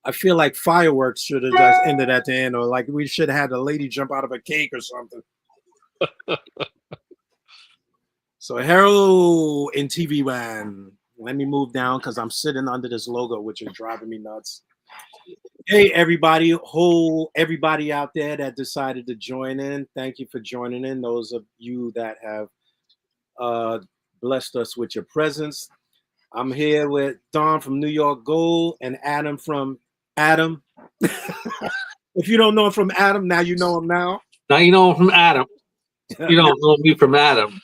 I feel like fireworks should have just ended at the end, or like we should have had a lady jump out of a cake or something. So Harold in TV Land. Let me move down because I'm sitting under this logo, which is driving me nuts. Hey everybody out there that decided to join in. Thank you for joining in. Those of you that have uh, blessed us with your presence. I'm here with Don from New York Gold and Adam from Adam. If you don't know him from Adam, now you know him now. Now you know him from Adam. You don't know me from Adam.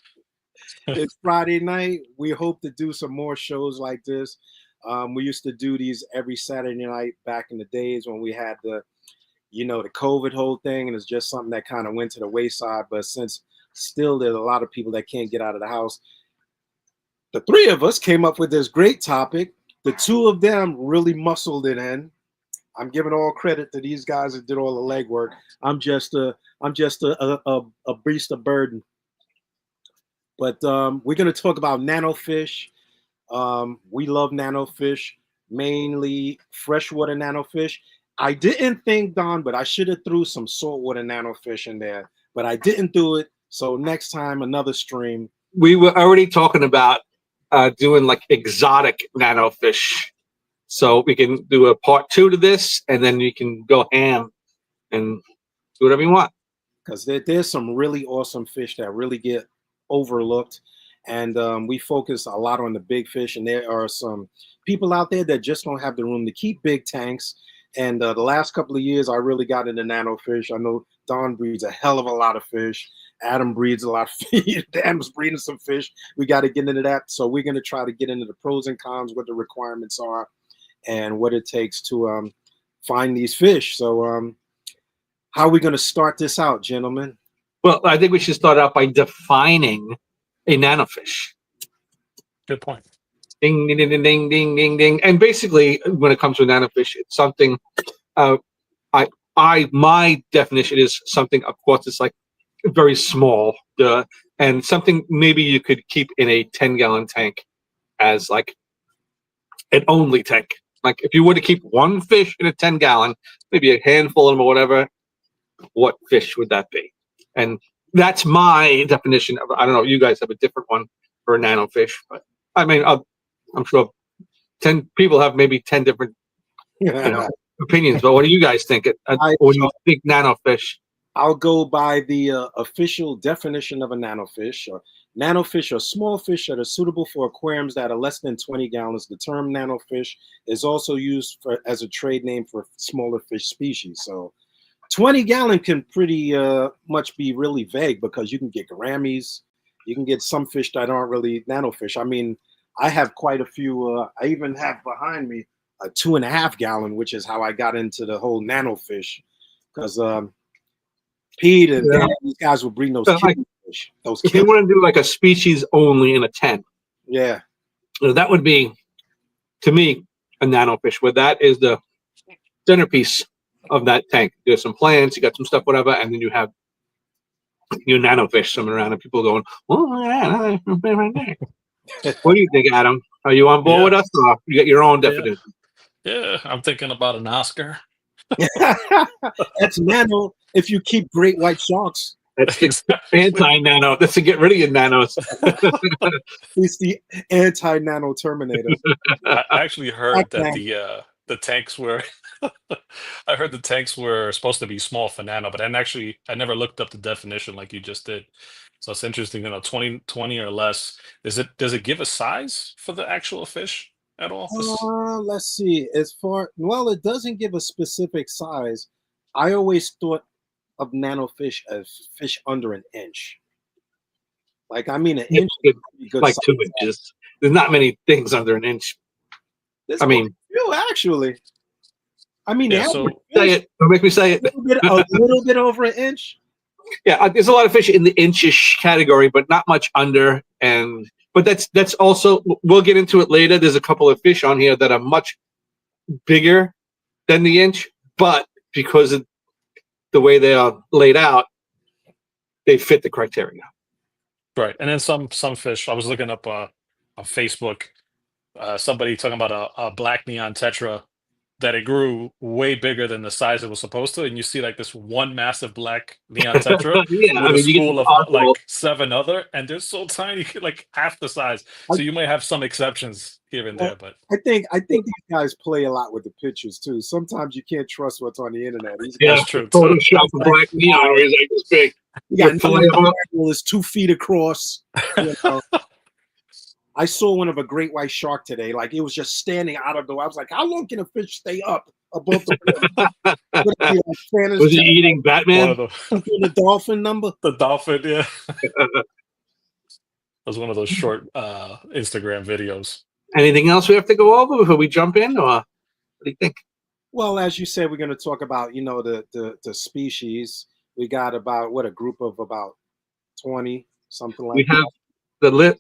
It's Friday night. We hope to do some more shows like this. We used to do these every Saturday night back in the days when we had the COVID whole thing, and it's just something that kind of went to the wayside. But since still there's a lot of people that can't get out of the house, the three of us came up with this great topic. The two of them really muscled it in. I'm giving all credit to these guys that did all the legwork. I'm just a beast of burden. But we're going to talk about nanofish. We love nanofish, mainly freshwater nanofish. I didn't think, Don, but I should have threw some saltwater nanofish in there, but I didn't do it. So next time, another stream. We were already talking about doing like exotic nanofish. So we can do a part 2 to this, and then you can go ham and do whatever you want. Because there's some really awesome fish that really get overlooked. And we focus a lot on the big fish. And there are some people out there that just don't have the room to keep big tanks. And the last couple of years, I really got into nanofish. I know Don breeds a hell of a lot of fish. Adam breeds a lot of fish. Adam's breeding some fish. We got to get into that. So we're going to try to get into the pros and cons, what the requirements are, and what it takes to find these fish. So how are we going to start this out, gentlemen? Well, I think we should start out by defining a nanofish. Good point. Ding, ding, ding, ding, ding, ding, ding. And basically, when it comes to a nanofish, it's something. My definition is something. Of course, it's like very small, and something maybe you could keep in a 10-gallon tank as like an only tank. Like if you were to keep one fish in a 10-gallon, maybe a handful of them or whatever, what fish would that be? And that's my definition of. I don't know. You guys have a different one for a nanofish, but I mean, I'm sure 10 people have maybe 10 different opinions. But what do you guys think? When you think nanofish? I'll go by the official definition of a nanofish. Nanofish are small fish that are suitable for aquariums that are less than 20 gallons. The term nanofish is also used as a trade name for smaller fish species. So 20-gallon can pretty much be really vague because you can get gouramis. You can get some fish that aren't really nanofish. I mean, I have quite a few. I even have behind me a 2.5-gallon, which is how I got into the whole nanofish. Because Pete and Dan, these guys were breeding those fish. If you want to do like a species only in a 10, yeah, that would be, to me, a nanofish. Where that is the centerpiece of that tank. There's some plants, you got some stuff, whatever, and then you have your nanofish swimming around, and people going, "Oh, yeah, right there." What do you think, Adam? Are you on board with us, or you got your own definition? Yeah, I'm thinking about an Oscar. That's nano. If you keep great white sharks, that's anti-nano. That's to get rid of your nanos. He's the anti-nano Terminator. I actually heard that the tanks were. I heard the tanks were supposed to be small for nano, but I never looked up the definition like you just did. So it's interesting, 20 or less. Does it give a size for the actual fish at all? Let's see. It doesn't give a specific size. I always thought of nanofish as fish under an inch. Like, I mean, an inch would be good, like 2 inches. There's not many things under an inch. I mean, actually. I mean, say it. Don't make me say it. A little bit over an inch. Yeah, there's a lot of fish in the inchish category, but not much under. But that's also, we'll get into it later. There's a couple of fish on here that are much bigger than the inch, but because of the way they are laid out, they fit the criteria. Right, and then some fish. I was looking up on Facebook. Somebody talking about a black neon tetra that it grew way bigger than the size it was supposed to, and you see like this one massive black neon tetra Yeah, I with a mean, you get school the of oddball. like 7 other, and they're so tiny, like half the size. So you may have some exceptions here and Well, there, but I think these guys play a lot with the pictures too. Sometimes you can't trust what's on the internet. These Yeah, that's guys, true too. Photoshop a black neon where he's like this big. you You got fillet him up. is 2 feet across. You know, I saw one of a great white shark today. Like it was just standing out of the. I was like, how long can a fish stay up above the water? Would it be like Spanish Was he eating One Batman? of the the dolphin number? the dolphin, yeah. Was one of those short Instagram videos. Anything else we have to go over before we jump in, or what do you think? Well, as you said, we're going to talk about the species. We got about what a group of about 20 something We like have the list.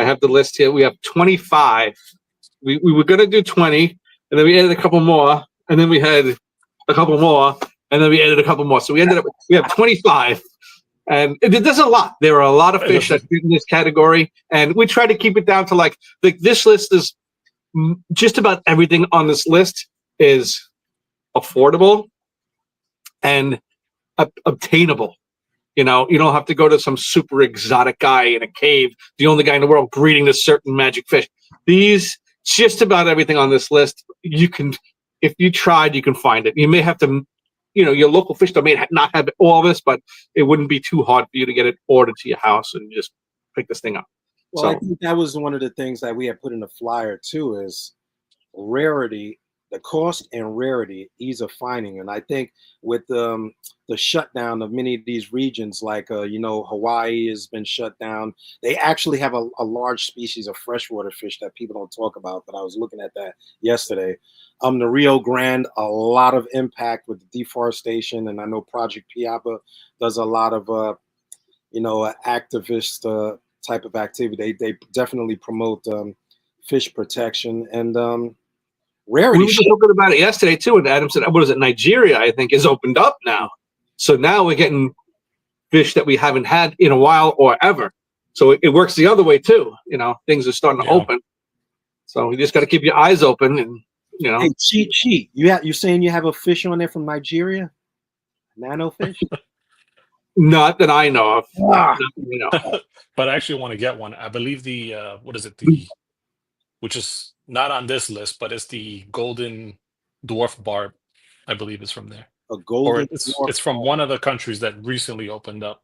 I have the list here. We have 25. We were going to do 20, and then we added a couple more, and then we had a couple more, and then we added a couple more. So we ended up we have 25, and there's a lot. There are a lot of fish that fit in this category, and we try to keep it down to like this list is just about everything on this list is affordable and obtainable. You know, you don't have to go to some super exotic guy in a cave, the only guy in the world breeding this certain magic fish. These, just about everything on this list, you can, if you tried, you can find it. You may have to, you know, your local fish store may not have all this, but it wouldn't be too hard for you to get it ordered to your house and just pick this thing up. Well, I think that was one of the things that we had put in the flyer too is rarity, the cost and rarity, ease of finding. And I think with the shutdown of many of these regions, like Hawaii has been shut down. They actually have a large species of freshwater fish that people don't talk about. But I was looking at that yesterday. The Rio Grande, a lot of impact with the deforestation, and I know Project Piapa does a lot of activist type of activity. They definitely promote fish protection and rarity. We were just talking about it yesterday too, and Adam said, "What is it? Nigeria, I think, is opened up now. So now we're getting fish that we haven't had in a while or ever. So it works the other way too. You know, things are starting to open. So you just got to keep your eyes open, and you know." Hey, cheat. You're saying you have a fish on there from Nigeria? Nano fish? Not that I know of. But I actually want to get one. I believe the what is it? Which is not on this list, but it's the golden dwarf barb. I believe it's from there. A golden or it's from one of the countries that recently opened up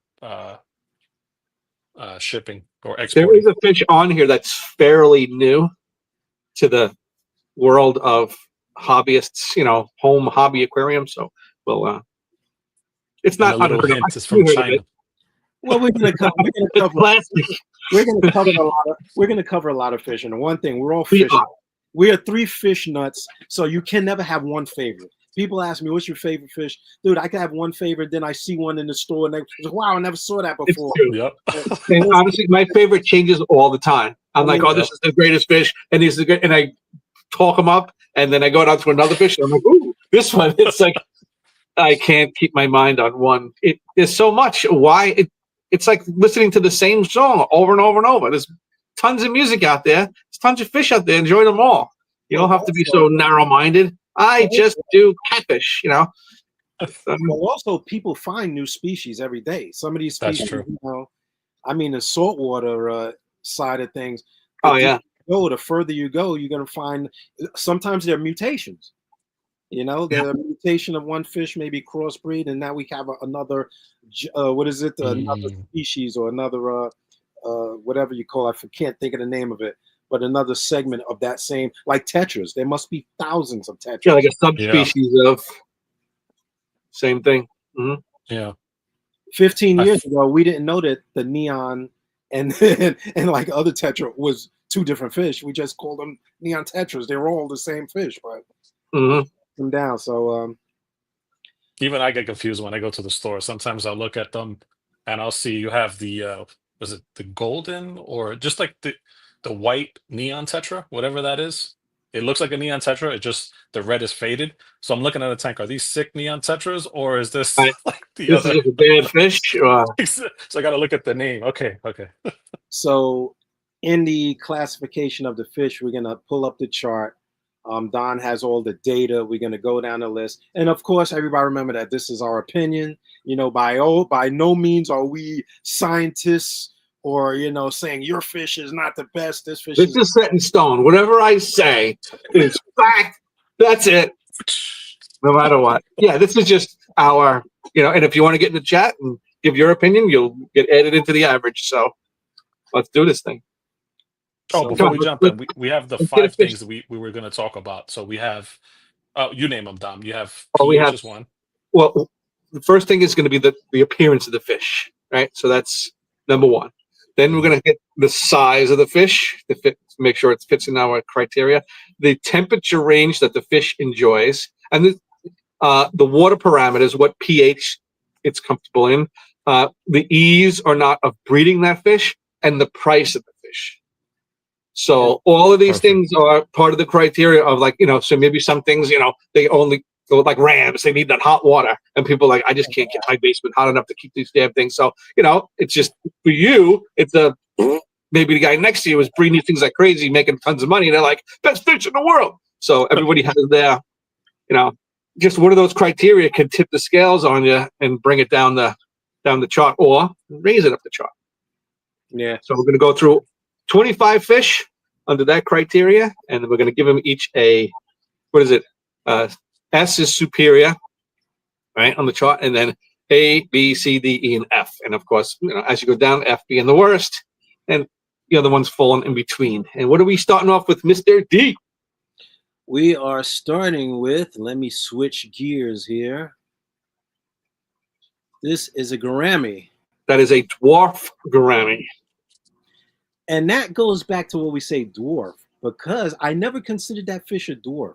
shipping or exporting. There is a fish on here that's fairly new to the world of hobbyists, you know, home hobby aquarium. So it's not a little unheard of. hint is from China. Well, we're gonna cover a lot of fish. And one thing, we're all fish. We are 3 fish nuts, so you can never have one favorite. People ask me, "What's your favorite fish?" Dude, I can have one favorite, then I see one in the store, and they wow, I never saw that before. Yep. And honestly, my favorite changes all the time. I'm like, "Oh, this is the greatest fish," and he's the good, and I talk them up, and then I go down to another fish, and I'm like, "Ooh, this one!" It's like I can't keep my mind on one. There's so much. Why it's like listening to the same song over and over and over. There's tons of music out there. There's tons of fish out there. Enjoy them all. You don't have to be so narrow-minded. I just do catfish, you know. Well, also people find new species every day. Some of these species, That's true. You know, I mean, the saltwater side of things. Oh yeah. The further you go, you're gonna find sometimes there are mutations. You know, the mutation of one fish maybe crossbreed, and now we have another. What is it? Another species or another whatever you call it. I can't think of the name of it. But another segment of that same, like tetras. There must be thousands of tetras. Yeah, like a subspecies of same thing. Mm-hmm. Yeah. 15 years ago, we didn't know that the neon and like other tetra was 2 different fish. We just called them neon tetras. They were all the same fish, but them down. So even I get confused when I go to the store. Sometimes I'll look at them and I'll see you have the was it the golden or just like the white neon tetra, whatever that is. It looks like a neon tetra. It just the red is faded. So I'm looking at the tank. Are these sick neon tetras or is this like the this other? Is a bad fish? So I got to look at the name. Okay. So in the classification of the fish, we're gonna pull up the chart. Don has all the data. We're going to go down the list. And of course, everybody remember that this is our opinion. By no means are we scientists or, saying your fish is not the best. This fish This is set in stone. Whatever I say is fact. That's it. No matter what. Yeah, this is just our, and if you want to get in the chat and give your opinion, you'll get added into the average. So let's do this thing. Oh, before we jump in, we have the 5 things that we were going to talk about. So we have, you name them, Dom. You have pH is one. Well, the first thing is going to be the appearance of the fish, right? So that's number one. Then we're going to get the size of the fish, make sure it fits in our criteria, the temperature range that the fish enjoys, and the water parameters, what pH it's comfortable in, the ease or not of breeding that fish, and the price of the fish. So all of these things are part of the criteria of so maybe some things, they only go like rams, they need that hot water. And people are like, I just can't get my basement hot enough to keep these damn things. So, it's just for you, it's maybe the guy next to you is breeding these things like crazy, making tons of money. And they're like, best fish in the world. So everybody has their, just one of those criteria can tip the scales on you and bring it down the chart or raise it up the chart. Yeah. So we're going to go through 25 fish under that criteria, and we're going to give them each S is superior, right, on the chart, and then A, B, C, D, E, and F. And of course, as you go down, F being the worst, and the other ones falling in between. And what are we starting off with, Mr. D? We are starting with, let me switch gears here. This is a gourami. That is a dwarf gourami. And that goes back to what we say dwarf, because I never considered that fish a dwarf.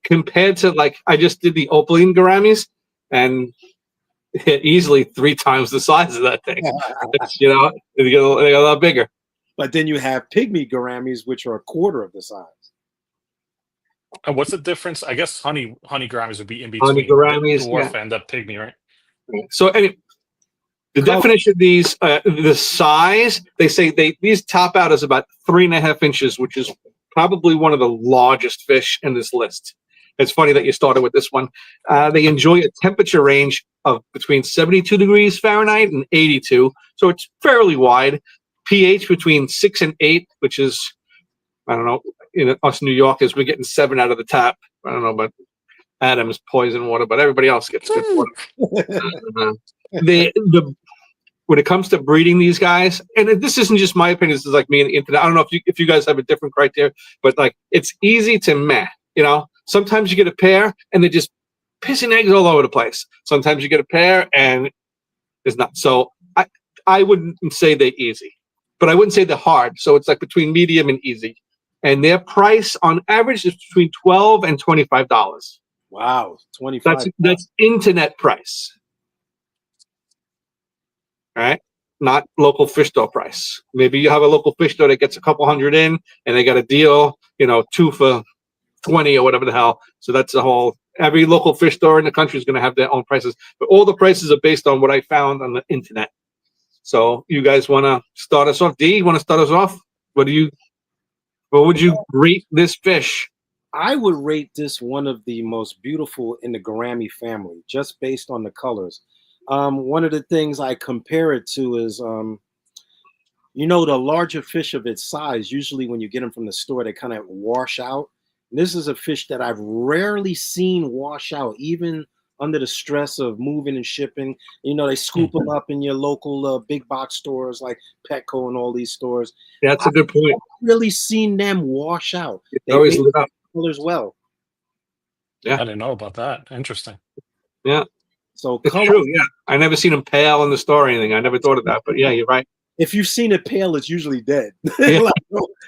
Compared to, I just did the opaline gouramis, and easily 3 times the size of that thing. They get a lot bigger. But then you have pygmy gouramis, which are a quarter of the size. And what's the difference? I guess honey gouramis would be in between honey gouramis, the dwarf and the pygmy, right? So anyway, the definition of these, the size, they say these top out as about 3.5 inches, which is probably one of the largest fish in this list. It's funny that you started with this one. They enjoy a temperature range of between 72 degrees Fahrenheit and 82, so it's fairly wide. pH between 6 and 8, which is, I don't know, in us New Yorkers, we're getting 7 out of the tap. I don't know about Adam's poison water, but everybody else gets good water. When it comes to breeding these guys, and this isn't just my opinion, this is like me and the internet. I don't know if you guys have a different criteria, but it's easy to meh. Sometimes you get a pair and they're just pissing eggs all over the place. Sometimes you get a pair and it's not. So I wouldn't say they're easy, but I wouldn't say they're hard. So it's between medium and easy, and their price on average is between $12 and $25. Wow, 25. That's internet price. All right, not local fish store price. Maybe you have a local fish store that gets a couple hundred in, and they got a deal, 2 for $20 or whatever the hell. So that's the whole. Every local fish store in the country is going to have their own prices, but all the prices are based on what I found on the internet. So you guys want to start us off? D, you want to start us off? What would you rate this fish? I would rate this one of the most beautiful in the gourami family, just based on the colors. One of the things I compare it to is, the larger fish of its size, usually when you get them from the store, they kind of wash out. And this is a fish that I've rarely seen wash out, even under the stress of moving and shipping. They scoop them up in your local big box stores like Petco and all these stores. That's a good point. I've really seen them wash out. They always lit up. Colors well. Yeah, I didn't know about that. Interesting. Yeah. So it's true, yeah. I never seen them pale in the store or anything. I never thought of that, but yeah, you're right. If you've seen it pale, it's usually dead. Yeah.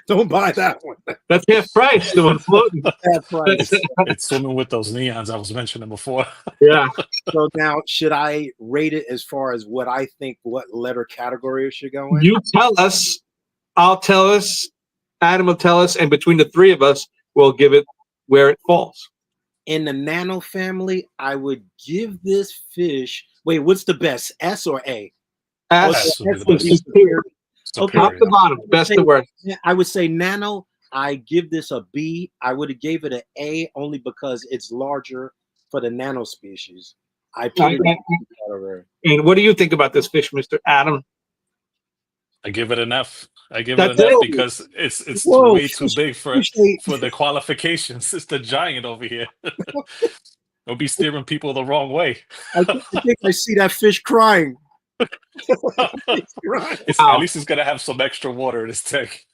Don't buy that one. That's half price. The one floating. Half price. It's swimming with those neons I was mentioning before. Yeah. So now, should I rate it as far as what I think, what letter category it should go in? You tell us. I'll tell us. Adam will tell us, and between the 3 of us, we'll give it where it falls. In the Nano family, I would give this fish. Wait, what's the best? S or A? S. Superior. Okay. Top to bottom, best to worst. I would say Nano. I give this a B. I would have gave it an A only because it's larger for the nano species. I put it in the category. And what do you think about this fish, Mr. Adam? I give it an F. I give it That's an F it. Whoa, because it's whoa, way too big fish ate. for the qualifications. It's the giant over here. It'll be steering people the wrong way. I think I see that fish crying. It's crying. At Wow. least it's gonna have some extra water in its tank.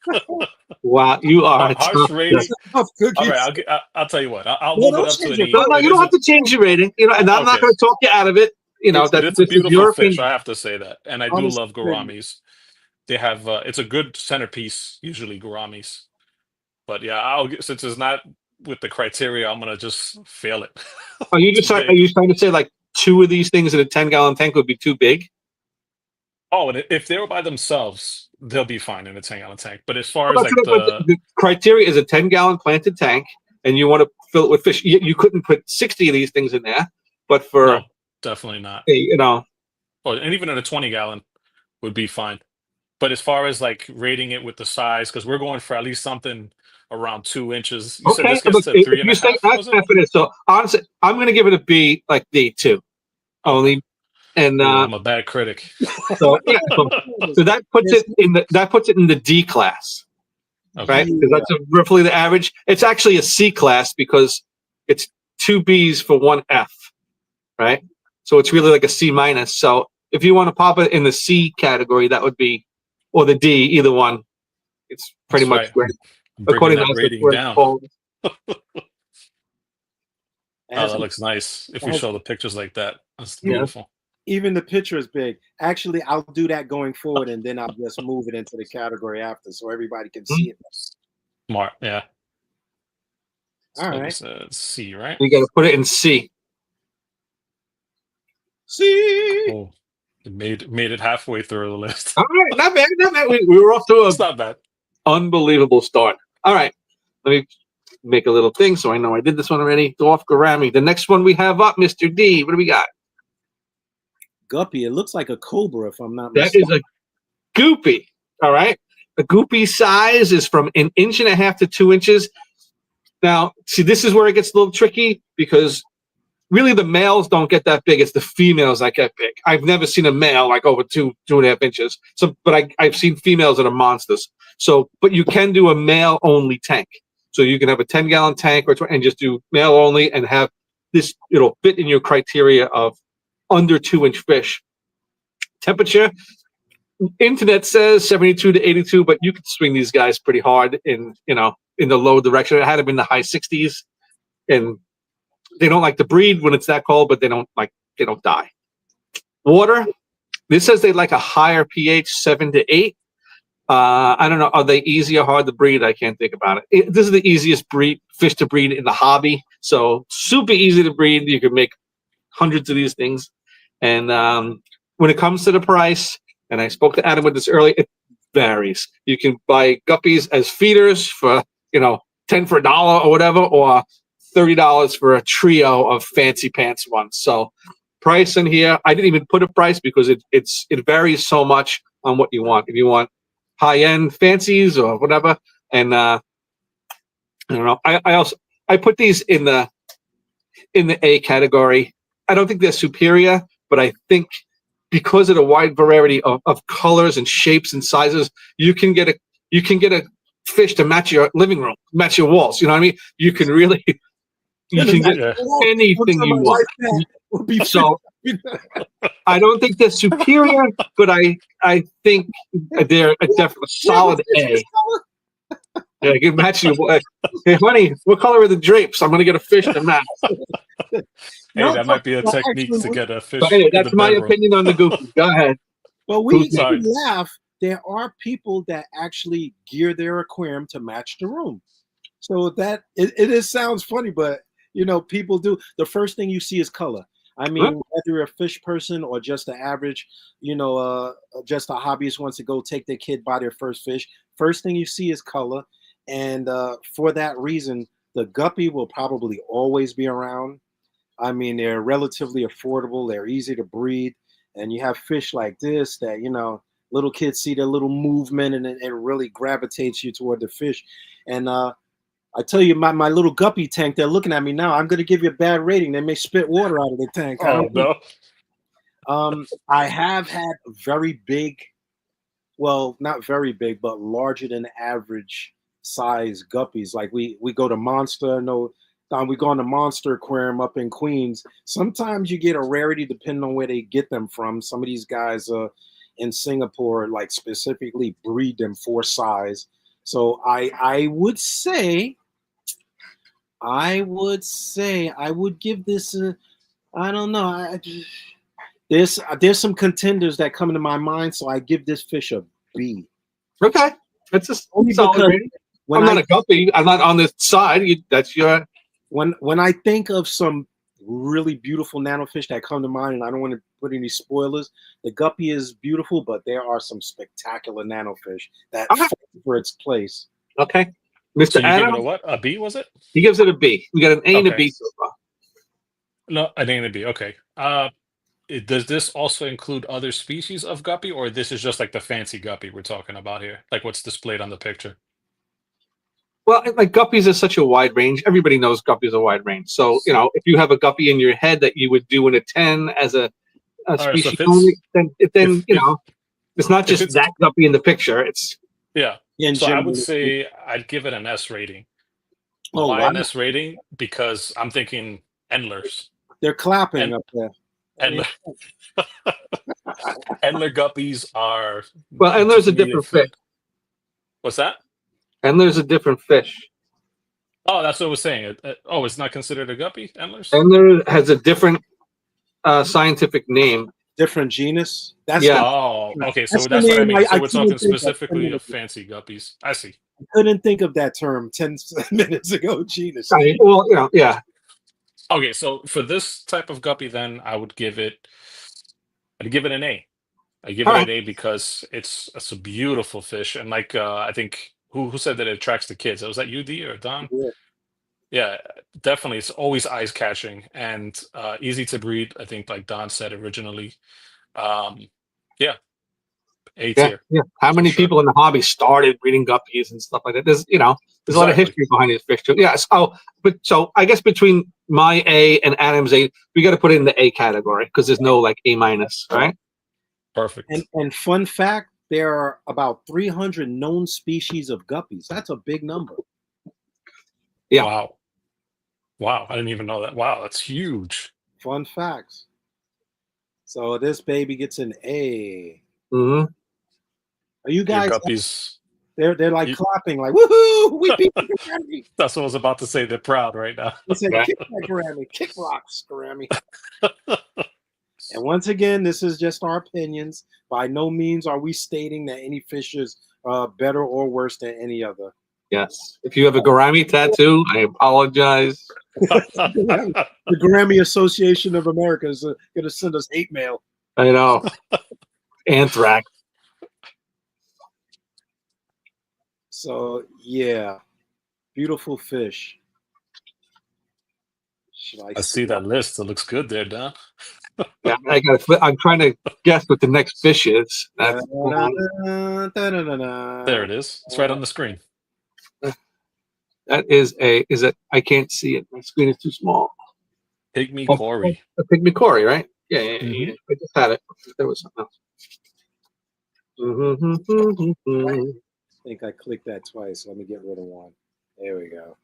Wow, you are a Harsh tough rating. Tough All right, cookies. I'll tell you what. I'll No, move it don't up to change an it. E. No, It you is don't a have to change your rating, and I'm not okay. going to talk you out of it. It is a This is beautiful your fish. opinion. I have to say that, and I do Honest love opinion. gouramis. They have it's a good centerpiece. Usually gouramis, but yeah, since it's not with the criteria, I'm gonna just fail it. Are you Too just are big. you trying to say like two of these things in a 10-gallon tank would be too big? Oh, and if they were by themselves, they'll be fine in a 10-gallon tank. But as far Well, as that's like what the criteria is: a 10-gallon planted tank, and you want to fill it with fish. You couldn't put 60 of these things in there, but for no, definitely not. a. Or and even in a 20-gallon would be fine. But as far as like rating it with the size, because we're going for at least something around 2 inches. You said Okay, this gets but to if three and you a say half, that's was it? definite, so honestly, I'm going to give it a B, like D too, Okay. only, and Ooh, I'm a bad critic. so yeah, so that puts it in the D class, Okay. right? Because Yeah. that's roughly the average. It's actually a C class because it's two B's for one F, right? So it's really like a C minus. So if you want to pop it in the C category, that would be, or the D, either one. It's pretty That's much right. where, I'm bringing according to that us, that's rating where it down. falls. Oh, As, that looks nice. If we as show the pictures like that, that's Yeah. beautiful. even the picture is big. Actually, I'll do that going forward, and then I'll just move it into the category after, so everybody can Hmm. see it. Smart. Yeah. All So you right. said C, right? You got to put it in C. See. Oh, it made it halfway through the list. All right, not bad, not bad. We were off to It's an not bad. unbelievable start. All right, let me make a little thing so I know I did this one already. Dwarf Gourami. The next one we have up, Mr. D. What do we got? Guppy. It looks like a cobra, if I'm not That mistaken. is a goopy. All right, the goopy size is from 1.5 to 2 inches. Now, see, this is where it gets a little tricky because really the males don't get that big. It's the females that get big. I've never seen a male like over 2.5 inches. So, but I've seen females that are monsters. So, but you can do a male only tank. So you can have a 10-gallon tank and just do male only and have this, it'll fit in your criteria of under 2-inch fish. Temperature, internet says 72 to 82, but you can swing these guys pretty hard in the low direction. It had them in the high 60s, and they don't like to breed when it's that cold, but they don't die. Water. This says they like a higher pH, 7 to 8. I don't know. Are they easy or hard to breed? I can't think about it. This is the easiest fish to breed in the hobby. So super easy to breed. You can make hundreds of these things. And when it comes to the price, and I spoke to Adam with this earlier, it varies. You can buy guppies as feeders for 10 for $1 or whatever, or $30 for a trio of fancy pants ones. So price in here, I didn't even put a price because it varies so much on what you want. If you want high end fancies or whatever, and I don't know. I put these in the A category. I don't think they're superior, but I think because of the wide variety of colors and shapes and sizes, you can get a fish to match your living room, match your walls. You know what I mean? You can really you can get Yeah. anything you want. So I don't think they're superior, but I think they're a definitely solid A. Yeah, you can match your. Hey, honey, what color are the drapes? I'm gonna get a fish to match. Hey, No, that might be a but technique to actually, get a But fish anyway, in the that's my bedroom. opinion on the goofy. Go ahead. well, Who's we Sorry. laugh. There are people that actually gear their aquarium to match the room. So that it sounds funny, but people do. The first thing you see is color. I Huh? mean, whether you're a fish person or just the average, just a hobbyist wants to go take their kid by their first fish. First thing you see is color, and for that reason, the guppy will probably always be around. I mean, they're relatively affordable. They're easy to breed, and you have fish like this that little kids see their little movement, and it really gravitates you toward the fish. And I tell you, my little guppy tank, they're looking at me now. I'm going to give you a bad rating. They may spit water out of the tank. I Oh don't know. no. I have had very big, well, not very big, but larger than average size guppies. Like we go to Monster, no, we go on the Monster Aquarium up in Queens. Sometimes you get a rarity depending on where they get them from. Some of these guys in Singapore, like specifically breed them for size. So I would say I would give this a, I don't know. There's some contenders that come into my mind, so I give this fish a B. Okay, that's a Only solid because rating. I'm not a guppy. I'm not on the side. That's your. When I think of some really beautiful nano fish that come to mind, and I don't want to put any spoilers, the guppy is beautiful, but there are some spectacular nano fish that fight for its place. Okay, So Mr. you give it Adam, a what? A B, was it? he gives it a B. We got an A and a Okay. B so far. No, an A and a B. Okay. Does this also include other species of guppy, or this is just like the fancy guppy we're talking about here? Like what's displayed on the picture? Well, like guppies is such a wide range. Everybody knows guppies are a wide range. So, if you have a guppy in your head that you would do in a 10 as a All right, so species if it's only, then if it's not if just it's that guppy in the picture. It's yeah. In So I would general, say I'd give it an S rating. oh Why wow, an S rating? Because I'm thinking endlers. they're clapping And up there. and endler guppies are well, and there's to a me they different fish. fit. What's that? And there's a different fish. Oh, that's what I was saying. Oh, it's not considered a guppy, endlers? And there has a different scientific name. Different genus. That's Yeah. Oh, okay. So that's the that's what I name mean. So I we're couldn't talking think of 10 specifically of minutes ago. fancy guppies. I see. I couldn't think of that term 10 minutes ago. Genus. Well, yeah. Okay, so for this type of guppy, then I'd give it an A. I give All it right. an A because it's a beautiful fish, and like I think who said that it attracts the kids? Was that UD or Don? Yeah. Yeah, definitely. It's always eyes catching and easy to breed. I think, like Don said originally. Um, yeah, A Yeah, tier yeah. How for many sure. people in the hobby started breeding guppies and stuff like that? There's a lot of Exactly. history behind these fish too. Yeah. So I guess between my A and Adam's A, we got to put it in the A category because there's no like A minus, right? Perfect. And fun fact, there are about 300 known species of guppies. That's a big number. Yeah. Wow. Wow. I didn't even know that. Wow, that's huge. Fun facts. So this baby gets an A. Mm-hmm. Are you Your guys? guppies. They're like You- clapping, like woohoo! We beat the Grammy. That's what I was about to say. They're proud right now. They said, Yeah. "Kick that Grammy, kick rocks, Grammy." And once again, this is just our opinions. By no means are we stating that any fish is better or worse than any other. Yes. If you have a gourami tattoo, I apologize. The Grammy Association of America is going to send us hate mail. I know. Anthrax. So yeah, beautiful fish. I see that list. It looks good there, Don. Yeah, I'm trying to guess what the next fish is. There it is. It's right on the screen. That is I can't see it. My screen is too small. Pygmy Oh, Cory. A pygmy Cory, right? Yeah. Mhm. I just had it. There was something else. I think I clicked that twice. Let me get rid of one. There we go.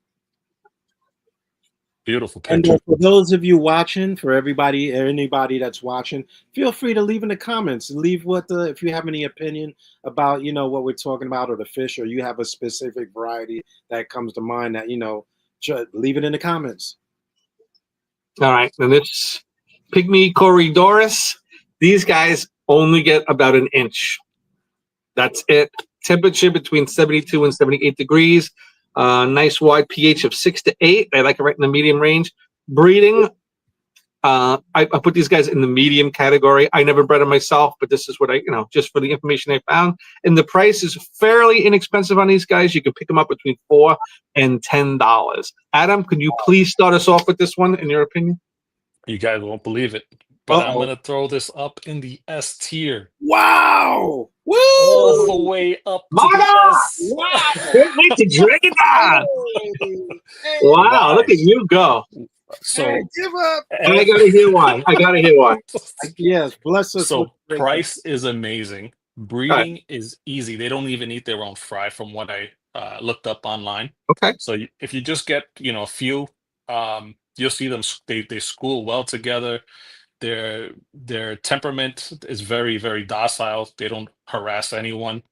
Beautiful And picture. for those of you watching, for anybody that's watching, feel free to leave in the comments. Leave if you have any opinion about what we're talking about or the fish, or you have a specific variety that comes to mind that leave it in the comments. All right, and this pygmy Corydoris, these guys only get about an inch. That's it. Temperature between 72 and 78 degrees. Nice wide pH of 6 to 8. I like it right in the medium range. Breeding, I put these guys in the medium category. I never bred them myself, but this is what just for the information I found. And the price is fairly inexpensive on these guys. You can pick them up between $4 and $10. Adam, can you please start us off with this one, in your opinion? You guys won't believe it. but I'm Uh-oh. gonna throw this up in the S tier, Wow. all the Woo! way up to the Mama! S. Wow. Can't wait to drink that. Hey, hey, Wow, look Why? at you go. hey, So, give up. And I ev- gotta hear why. I gotta hear why. Yes, bless us with so drinking. price is amazing. All right. Breeding is easy. They don't even eat their own fry, from what I looked up online. Okay. So if you just get, a few, you'll see them. They school well together. Their temperament is very, very docile. They don't harass anyone.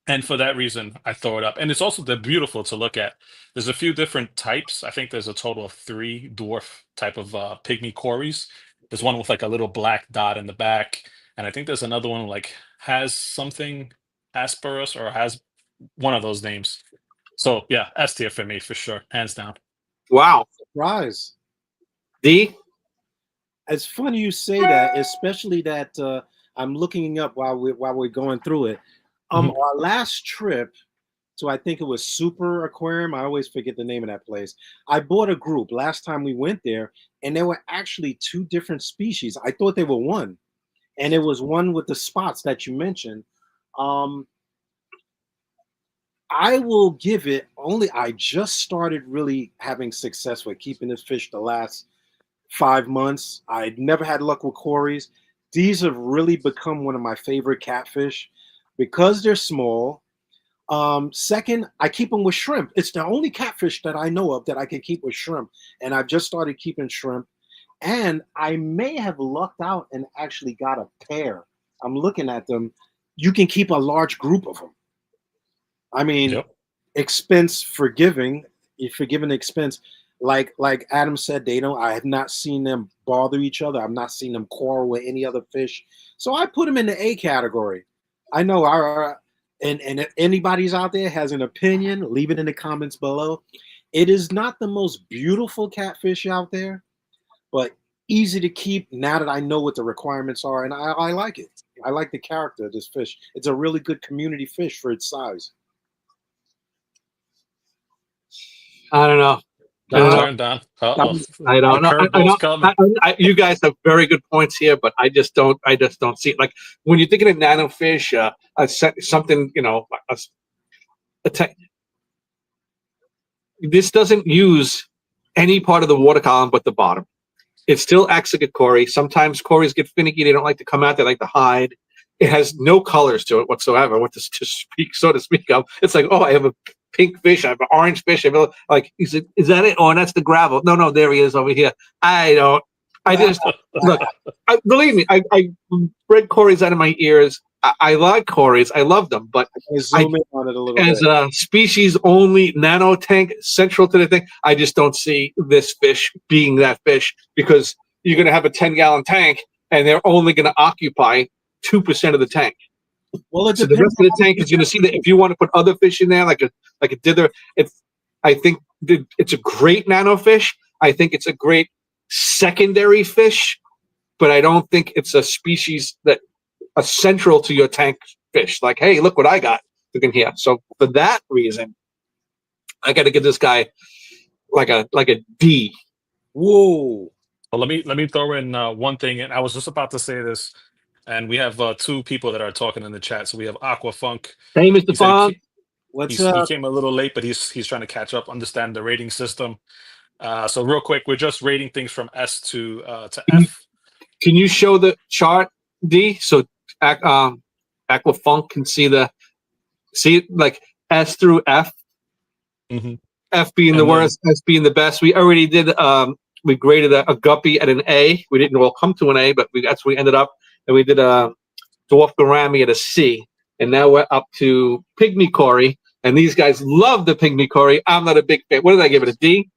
And for that reason, I throw it up. And it's also they're beautiful to look at. There's a few different types. I think there's a total of three dwarf type of pygmy cories. There's one with like a little black dot in the back, and I think there's another one like has something Asperus or has one of those names. So yeah, S tier for me for sure, hands down. Wow. Surprise. D. It's funny you say that, especially that I'm looking up while we're going through it. Mhm. Our last trip to, I think it was Super Aquarium. I always forget the name of that place. I bought a group last time we went there, and there were actually two different species. I thought they were one, and it was one with the spots that you mentioned. Um, I will give it only. I just started really having success with keeping this fish the last 5 months. I never had luck with Corys. These have really become one of my favorite catfish because they're small. Second, I keep them with shrimp. It's the only catfish that I know of that I can keep with shrimp. And I've just started keeping shrimp. And I may have lucked out and actually got a pair. I'm looking at them. You can keep a large group of them. I mean, Yep. expense forgiving, if forgiving expense. Like Adam said, they don't. I have not seen them bother each other. I've not seen them quarrel with any other fish. So I put them in the A category. I know our and if anybody's out there has an opinion, leave it in the comments below. It is not the most beautiful catfish out there, but easy to keep now that I know what the requirements are, and I like it. I like the character of this fish. It's a really good community fish for its size. I don't know. I Your don't know. Don, turn, Don. Uh-oh. Don, I The don't know. I curveball's know. coming. You guys have very good points here, but I just don't. I just don't see it. Like when you're thinking of nano fish, something a te- this doesn't use any part of the water column but the bottom. It still acts like a Cory. Sometimes Corys get finicky. They don't like to come out. They like to hide. It has no colors to it whatsoever. What to speak, so to speak of. It's like, oh, I have a pink fish. I have an orange fish. I have like, is that it? Oh, and that's the gravel. No, no, there he is over here. I don't. I just look. Believe me, I bred Corys out of my ears. I like Corys. I love them, but let's I zoom in on it a little as bit. a species only nano tank central to the thing, I just don't see this fish being that fish because you're going to have a 10-gallon tank and they're only going to occupy 2% of the tank. Well, it So the depends rest of the tank is going to see that if you want to put other fish in there, like a dither, I think it's a great nano fish. I think it's a great secondary fish, but I don't think it's a species that central to your tank fish. Like, hey, look what I got in here. So for that reason, I got to give this guy like a D. Whoa. Well, let me throw in one thing, and I was just about to say this, and we have two people that are talking in the chat. So we have Aquafunk. Hey, Mr. He said Fong. What's he up? came a little late, but he's trying to catch up, understand the rating system. So real quick, we're just rating things from S to Can you, F. can you show the chart, D, so Aquafunk can see like S through F. Hmm. F being the And then worst, S being the best. We already did. We graded a guppy at an A. We didn't all come to an A, but that's where we ended up. And we did a dwarf gourami at a C. And now we're up to pygmy Cory. And these guys love the pygmy Cory. I'm not a big fan. What did I give it? A D?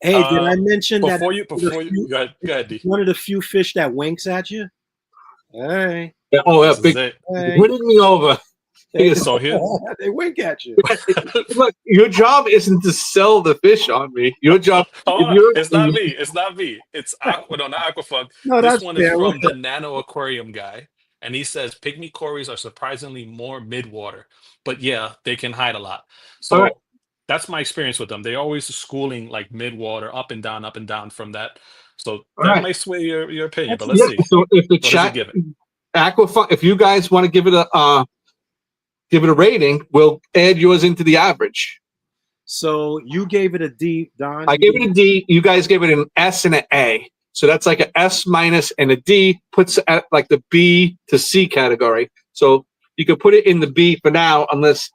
Hey, did I mention that before you go ahead, D. it's one of the few fish that winks at you? Hey, Yeah, oh, yeah, This is big. it. hey, Winning me over. they, So here, they wink at you. Look, your job isn't to sell the fish on me. Your job, if oh, you're, it's not me. It's not me. It's Aqua. No, not Aquafunk. No, This that's one is fair. from the Nano Aquarium guy, and he says pygmy cories are surprisingly more mid-water, but yeah, they can hide a lot. all right. So that's my experience with them. They're always schooling like mid-water, up and down from that. So All that right. may sway your opinion, but That's let's Yeah. see. So if the What does he chat give it? Aquafun, if you guys want to give it a rating, we'll add yours into the average. So you gave it a D, Don. I You gave gave it a D. You guys gave it an S and an A. So that's like an S minus, and a D puts at like the B to C category. So you could put it in the B for now, unless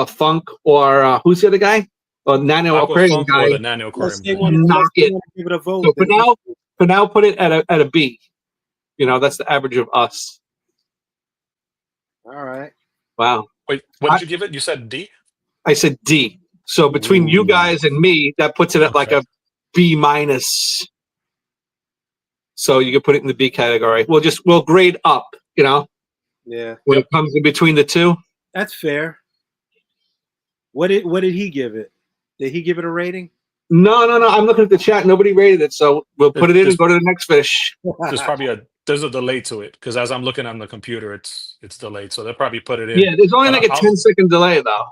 Funk or who's the other guy? Nano Aqua Aquarium Funk or guy the Nano unless Aquarium they guy? want to, knock unless they it. want to give it a vote. So for now, put it at a B. You know, that's the average of us. All right. Wow. Wait, what I, did you give it? You said D? I said D. So between you Ooh. guys and me, that puts it at like Okay. a B minus. So you can put it in the B category. We'll grade up, you know, Yeah, when Yep. it comes in between the two. that's fair. What did he give it? Did he give it a rating? No. I'm looking at the chat. Nobody rated it, so we'll put it in and There's go to the next fish. probably there's a delay to it because as I'm looking on the computer, it's delayed. So they'll probably put it in. Yeah, there's only And like a 10-second delay though.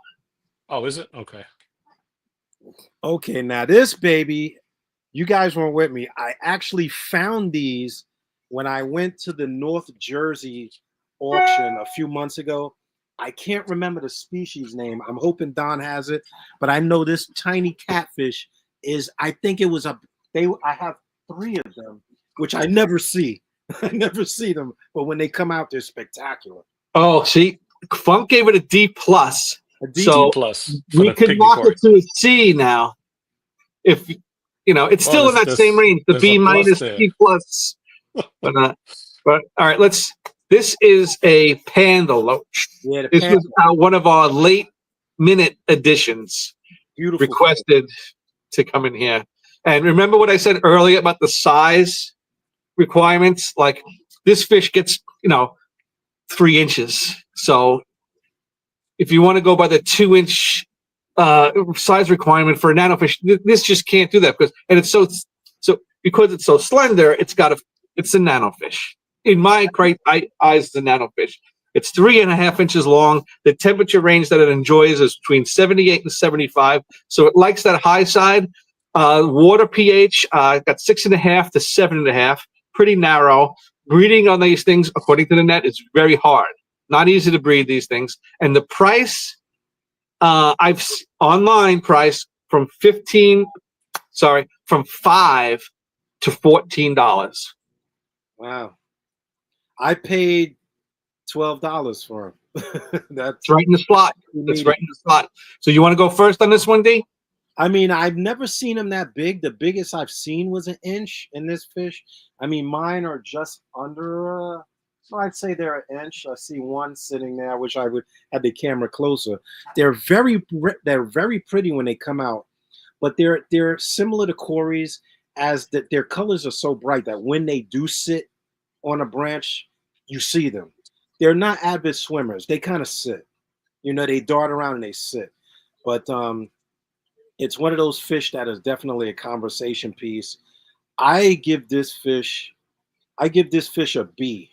oh, is it? Okay. Okay, now this baby, you guys weren't with me. I actually found these when I went to the North Jersey auction a few months ago. I can't remember the species name. I'm hoping Don has it, but I know this tiny catfish is. I think it was a. I have 3 of them, which I never see. I never see them, but when they come out, they're spectacular. Oh, see, Funk gave it a D plus. A D. D So plus for we the could pygmy knock it koi. to a C now. If you know, it's Well, still in that same range, the there's a B plus minus, there. C plus. But all right, this is a panda loach. Yeah, the This panda. was one of our late minute additions Beautiful. requested to come in here. And remember what I said earlier about the size requirements? Like this fish gets, 3 inches. So if you want to go by the 2-inch size requirement for a nanofish, this just can't do that it's so because it's so slender, it's a nanofish. In my eyes, it's a nanofish. It's 3.5 inches long. The temperature range that it enjoys is between 78 and 75. So it likes that high side. Water pH got 6.5 to 7.5. Pretty narrow. Breeding on these things, according to the net, is very hard. Not easy to breed these things. And the price, I've online price from $5 to $14. Wow. I paid $12 for him. That's It's right in the slot. It's right in the slot. So you want to go first on this one, D? I mean, I've never seen them that big. The biggest I've seen was 1 inch in this fish. I mean, mine are just under. I'd say they're 1 inch. I see one sitting there. I wish I would have the camera closer. They're very pretty when they come out, but they're similar to Corey's as that their colors are so bright that when they do sit on a branch, you see them. They're not avid swimmers. They kind of sit. They dart around and they sit. But it's one of those fish that is definitely a conversation piece. I give this fish a B.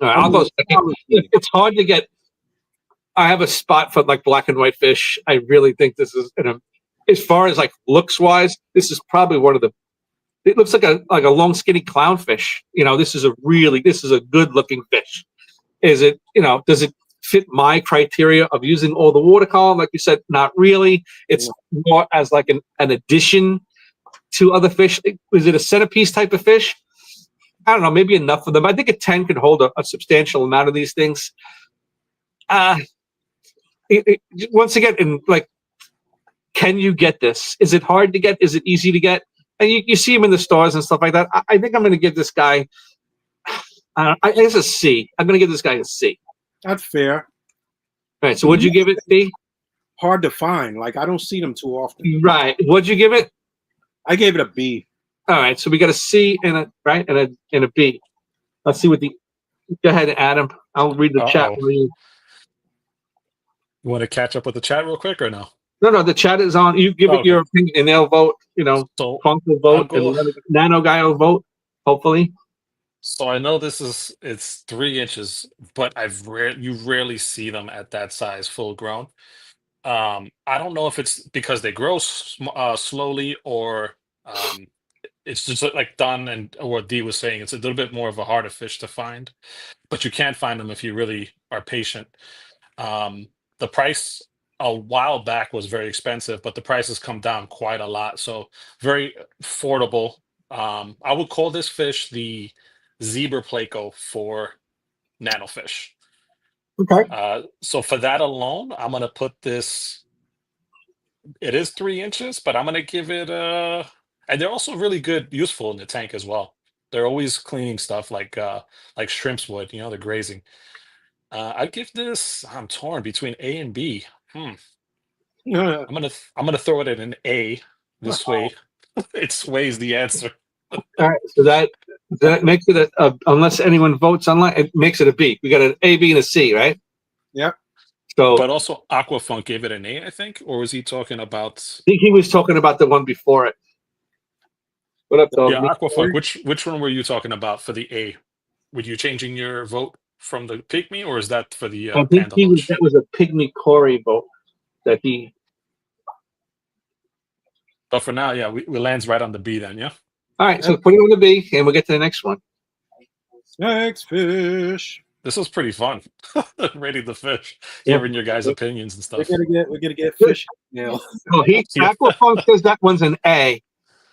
All right, I'll go second. It's hard to get. I have a spot for like black and white fish. I really think this is as far as like looks wise, this is probably one of the. It looks like a long skinny clownfish. This is a good looking fish. Is it? Does it fit my criteria of using all the water column? Like you said, not really. It's more as like an addition to other fish. Is it a centerpiece type of fish? I don't know, maybe enough of them. I think a 10 could hold a substantial amount of these things. Once again, can you get this? Is it hard to get? Is it easy to get? And you see them in the stores and stuff like that. I think I'm going to give this guy, I guess a C. I'm going to give this guy a C. That's fair. All right, so what'd you give it, D? Hard to find. Like, I don't see them too often. Right. What'd you give it? I gave it a B. All right, so we got a C and a B. Let's see what the. Go ahead, Adam. I'll read the chat for you. You want to catch up with the chat real quick or no? No, the chat is on. You give it your opinion, and they'll vote. So Funk will vote, and the Nano guy will vote. Hopefully. So I know it's 3 inches, but you rarely see them at that size, full grown. I don't know if it's because they grow slowly or It's just like Don and or D was saying, it's a little bit more of a harder fish to find, but you can find them if you really are patient. Um, the price a while back was very expensive, but the price has come down quite a lot. So very affordable. I would call this fish the zebra pleco for nanofish. Okay. So for that alone, I'm gonna put this. It is 3 inches, but I'm gonna give it and they're also really good, useful in the tank as well. They're always cleaning stuff like shrimps would, you know, they're grazing. I'd give this. I'm torn between A and B. Hmm. I'm gonna throw it in an A. This way, it sways the answer. All right. So that makes it unless anyone votes online, it makes it a B. We got an A, B, and a C, right? Yep. So But also, Aquafunk gave it an A, I think, or was he talking about? I think he was talking about the one before it. What up, dog? Yeah, Aquafunk. Which one were you talking about for the A? Were you changing your vote from the pygmy, or is that for the I think panda he was. loach? That was a pygmy Corey vote that he. But for now, yeah, we lands right on the B then. Yeah. All right. So put it on the B, and we'll get to the next one. Next fish. This was pretty fun. Rating the fish, Yeah. hearing your guys' opinions and We're stuff. gonna get fish now. Well, Yeah. Aquafunk says that one's an A.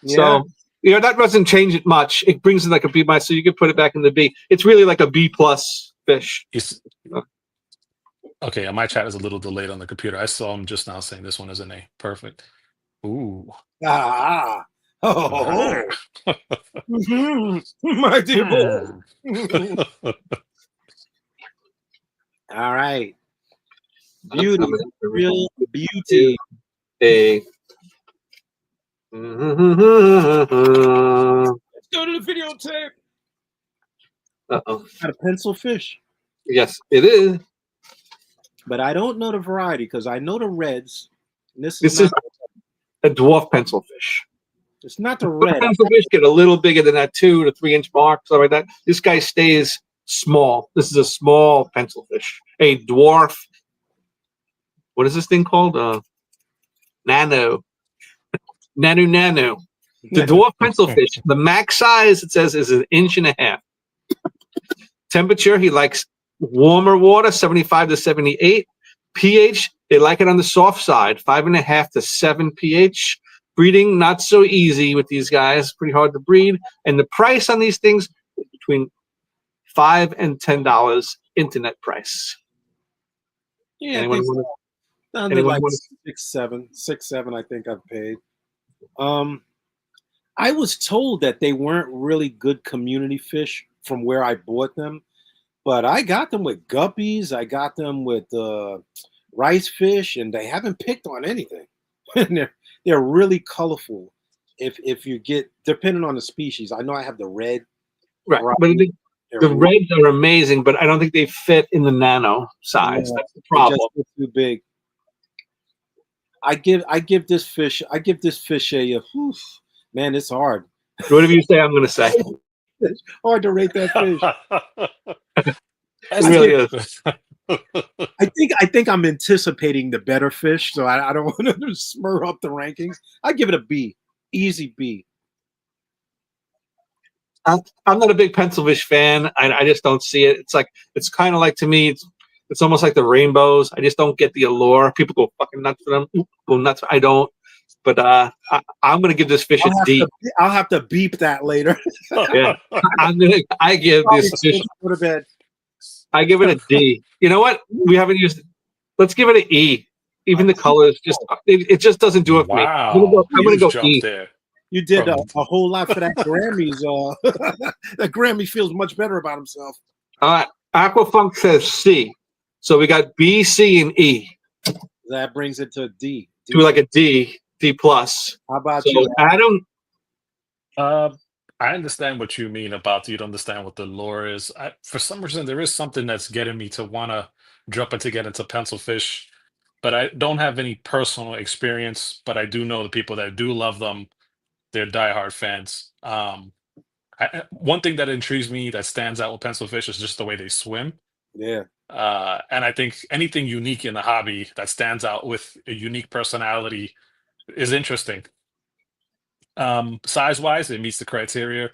Yeah. So that doesn't change it much. It brings it like a B minus, so you can put it back in the B. It's really like a B plus fish. Okay, my chat is a little delayed on the computer. I saw him just now saying this one is an A. Perfect. Ooh. Ah. Oh. My dear boy. All right. Beauty. Real beauty. A. Let's go to the videotape. Uh-oh. Got a pencil fish. Yes, it is. But I don't know the variety because I know the reds. And this This is is a dwarf pencil fish. it's not the red. Pencil fish get a little bigger than that 2 to 3 inch mark, something like that. This guy stays small. This is a small pencil fish. A dwarf. What is this thing called? Nano. Nano. The dwarf pencil fish. The max size, it says, is 1.5 inches. Temperature, he likes warmer water, 75 to 78. pH, they like it on the soft side, 5.5 to 7 pH. Breeding, not so easy with these guys. Pretty hard to breed. And the price on these things is between $5 and $10 internet price. Yeah, Anyone I think want so. They're like 6, 7. I think I've paid. I was told that they weren't really good community fish from where I bought them, but I got them with guppies. I got them with rice fish, and they haven't picked on anything. And they're really colorful. If you get depending on the species, I know I have the red. right? But the reds are amazing, but I don't think they fit in the nano size. That's the problem. Too big. I give this fish a whew, man. It's hard. Whatever you say, I'm going to say. It's hard to rate that fish. It really is. I think I'm anticipating the better fish, so I don't want to smur up the rankings. I give it a B, easy B. I'm not a big pencil fish fan. I just don't see it. It's kind of like, to me, it's almost like the rainbows. I just don't get the allure. People go fucking nuts for them. Go nuts. I don't. But I'm gonna give this fish a D. I'll have to beep that later. Yeah, I give this fish. Go to bed. I give it a D. You know what? We haven't used it. Let's give it an E. Even the colors, it just doesn't do it for me. Wow. I'm gonna go E. There. You did a whole lot for that Grammys. That Grammy feels much better about himself. All right. Aquafunk says C. So we got B, C, and E. That brings it to D. To like a D, D plus. How about you, Adam? I understand what you mean about you don't understand what the lore is. For some reason, there is something that's getting me to want to jump into get into pencil fish, but I don't have any personal experience. But I do know the people that do love them. They're diehard fans. One thing that intrigues me that stands out with pencil fish is just the way they swim. Yeah. And I think anything unique in the hobby that stands out with a unique personality is interesting. Size wise, it meets the criteria.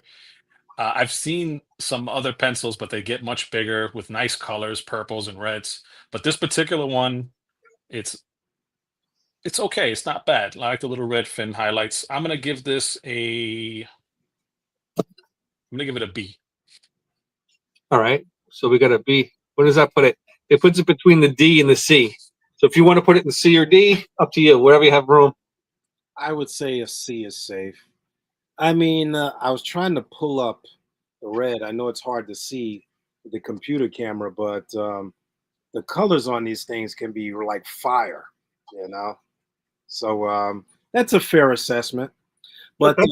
I've seen some other pencils, but they get much bigger with nice colors, purples and reds. But this particular one, it's it's okay. It's not bad. I like the little red fin highlights. I'm gonna give it a B. All right. So we got a B. What does that put it? It puts it between the D and the C. So if you want to put it in C or D, up to you. Wherever you have room. I would say a C is safe. I mean, I was trying to pull up the red. I know it's hard to see with the computer camera, but the colors on these things can be like fire, you know. So that's a fair assessment. But Okay.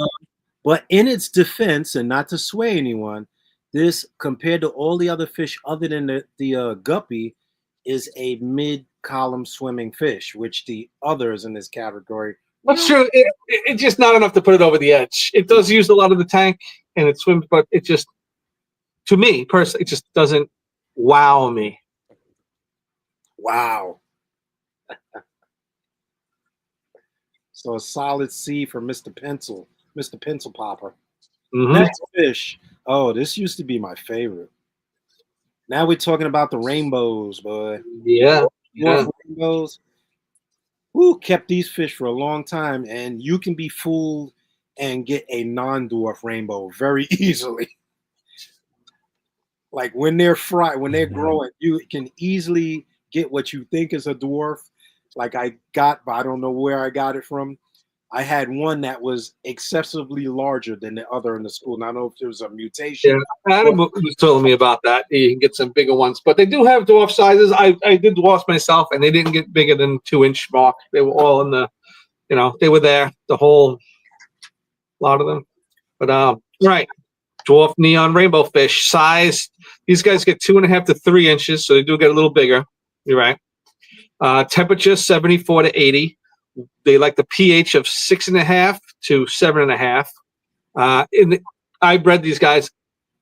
but in its defense, and not to sway anyone, this compared to all the other fish other than the guppy, is a mid-column swimming fish, which the others in this category. That's true. It's just not enough to put it over the edge. It does use a lot of the tank and it swims, but it just, to me personally, it just doesn't wow me. Wow. So a solid C for Mr. Pencil, Mr. Pencil Popper. Mhm. Next fish. Oh, this used to be my favorite. Now we're talking about the rainbows, boy. Yeah. Dwarf rainbows. Who kept these fish for a long time, and you can be fooled and get a non-dwarf rainbow very easily. Like when they're fried, when they're growing, you can easily get what you think is a dwarf. Like I got, but I don't know where I got it from. I had one that was excessively larger than the other in the school. And I don't know if there was a mutation. Yeah, Adam was telling me about that. You can get some bigger ones, but they do have dwarf sizes. I did dwarfs myself, and they didn't get bigger than 2-inch mark. They were all in the, they were there, the whole lot of them. But right, dwarf neon rainbow fish size. These guys get 2.5 to 3 inches, so they do get a little bigger. You're right. Temperature 74 to 80. They like the pH of 6.5 to 7.5. I bred these guys.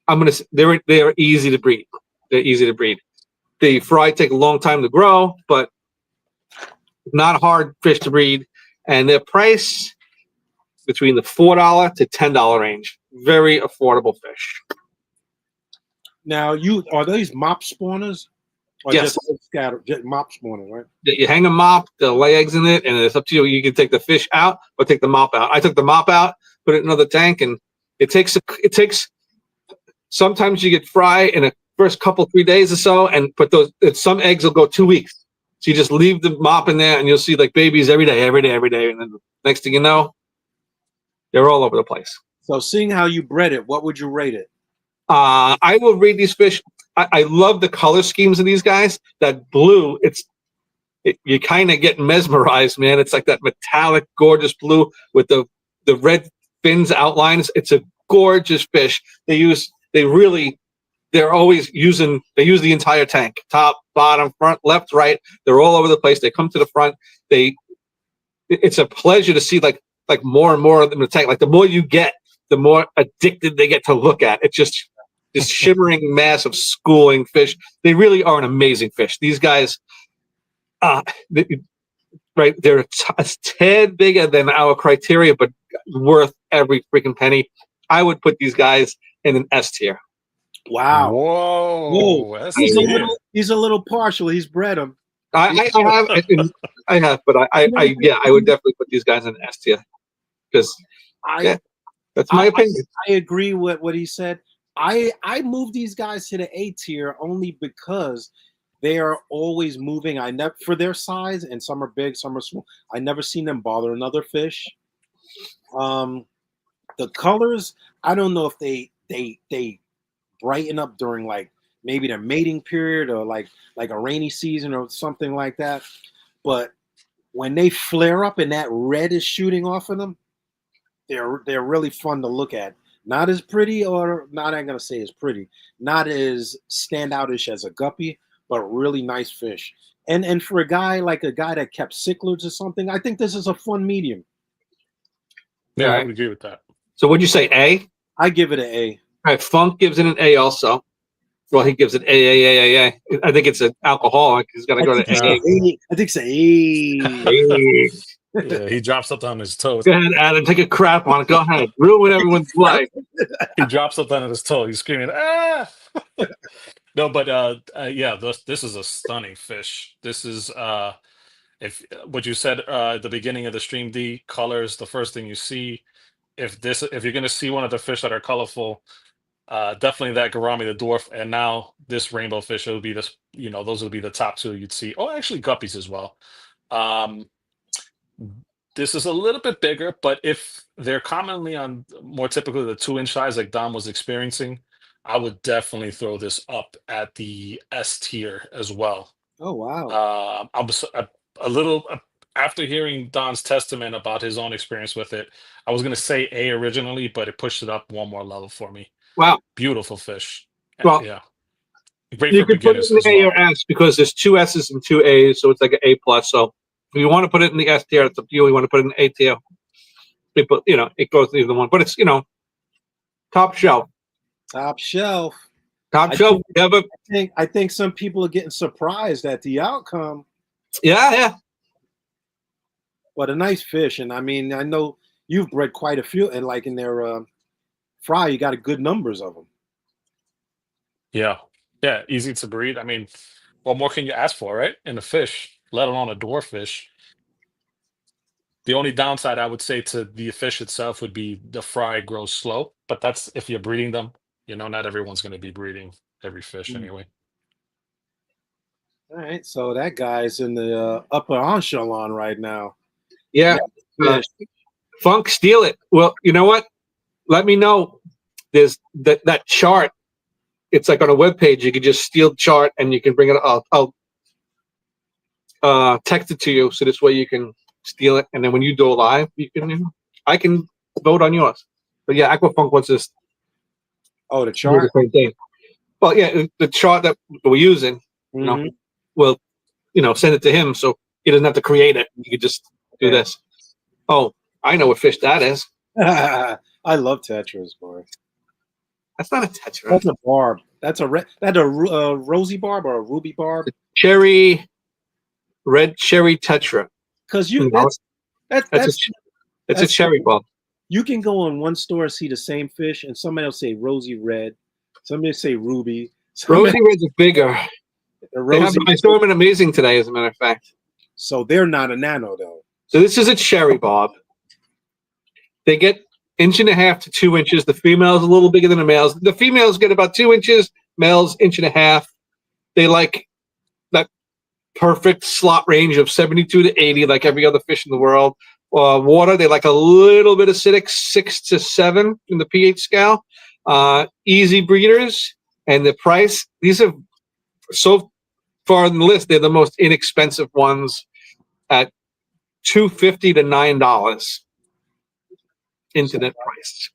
They're easy to breed. They're easy to breed. The fry take a long time to grow, but not a hard fish to breed. And their price between the $4 to $10 range. Very affordable fish. Now, are these mop spawners? Or Yes. just scattered, just mop spawning, right? You hang a mop, they'll lay eggs in it, and it's up to you. You can take the fish out or take the mop out. I took the mop out, put it in another tank, and it takes. Sometimes you get fry in the first 3 days or so, but some eggs will go 2 weeks. So you just leave the mop in there, and you'll see like babies every day, and then next thing you know, they're all over the place. So, seeing how you bred it, what would you rate it? I will rate these fish. I love the color schemes of these guys. That blue, you kind of get mesmerized, man. It's like that metallic, gorgeous blue with the red fins outlines. It's a gorgeous fish. They use the entire tank, top, bottom, front, left, right. They're all over the place. They come to the front. It's a pleasure to see like more and more of them in the tank. Like the more you get, the more addicted they get to look at. It's just this shimmering mass of schooling fish. They really are an amazing fish. These guys, right? They're a tad bigger than our criteria, but worth every freaking penny. I would put these guys in an S tier. Wow! Whoa! He's a little partial. He's bred them. I have, but I would definitely put these guys in an S tier because that's my opinion. I agree with what he said. I moved these guys to the A tier only because they are always moving. For their size, and some are big, some are small. I never seen them bother another fish. The colors, I don't know if they brighten up during like maybe the mating period or like a rainy season or something like that. But when they flare up and that red is shooting off of them, they're really fun to look at. Not as pretty, or not, I'm gonna say as pretty, not as standoutish as a guppy, but really nice fish. And for a guy that kept cichlids or something, I think this is a fun medium. Yeah, I would agree with that. So what'd you say, A? I give it an A. All right, Funk gives it an A also. Well, he gives it A. I think it's an alcoholic. He's got to go to A. I think it's an A. Yeah, he drops something on his toes. Go ahead, Adam. Take a crap on it. Go ahead. Ruin everyone's life. He drops something on his toe. He's screaming, ah! No, but yeah, this is a stunning fish. This is if what you said at the beginning of the stream, D colors, the first thing you see. If you're gonna see one of the fish that are colorful, definitely that gourami, the dwarf, and now this rainbow fish. It would be this, those would be the top two you'd see. Oh, actually, guppies as well. Um, this is a little bit bigger, but if they're commonly on more typically the 2 inch size, like Dom was experiencing, I would definitely throw this up at the S tier as well. Oh wow. A little after hearing Don's testament about his own experience with it. I was gonna say A originally, but it pushed it up one more level for me. Wow. Beautiful fish. Well, Yeah, great you for could put it beginners in as A well. or S because there's 2 S's and 2 A's, so it's like an A plus. So if you want to put it in the S tier, it's up to you. You want to put it in the A tier, people, it goes to either one. But it's top shelf. Top shelf. Top shelf. I think some people are getting surprised at the outcome. Yeah. But a nice fish, and I mean, I know you've bred quite a few, and like in their fry, you got a good numbers of them. Yeah, easy to breed. I mean, what more can you ask for, right? In a fish, let alone a dwarf fish. The only downside I would say to the fish itself would be the fry grows slow, but that's if you're breeding them. Not everyone's going to be breeding every fish anyway. All right, so that guy's in the upper echelon right now. Yeah. Funk, steal it. Well, you know what? Let me know. There's that chart. It's like on a web page. You can just steal the chart and you can bring it. I'll text it to you so this way you can steal it, and then when you go live, you can. I can vote on yours. But yeah, Aquafunk wants this. Oh, the chart. The same thing. Well, yeah, the chart that we're using. We'll send it to him so he doesn't have to create it. You could just do this. Oh, I know what fish that is. I love tetras, boy. That's not a tetra. That's a barb. That's a rosy barb or a ruby barb. Red cherry tetra. Because that's a cherry barb. You can go in one store and see the same fish, and somebody will say rosy red, somebody say ruby. Rosy reds are bigger. I saw them in Amazing today, as a matter of fact. So they're not a nano, though. So this is a cherry barb. They get 1.5 to 2 inches. The female's a little bigger than the males. The females get about 2 inches. Males 1.5 inches. They like that perfect slot range of 72 to 80, like every other fish in the world. Water, they like a little bit acidic, 6 to 7 in the pH scale. Easy breeders, and the price. These are so far on the list. They're the most inexpensive ones at $2.50 to $9 internet price.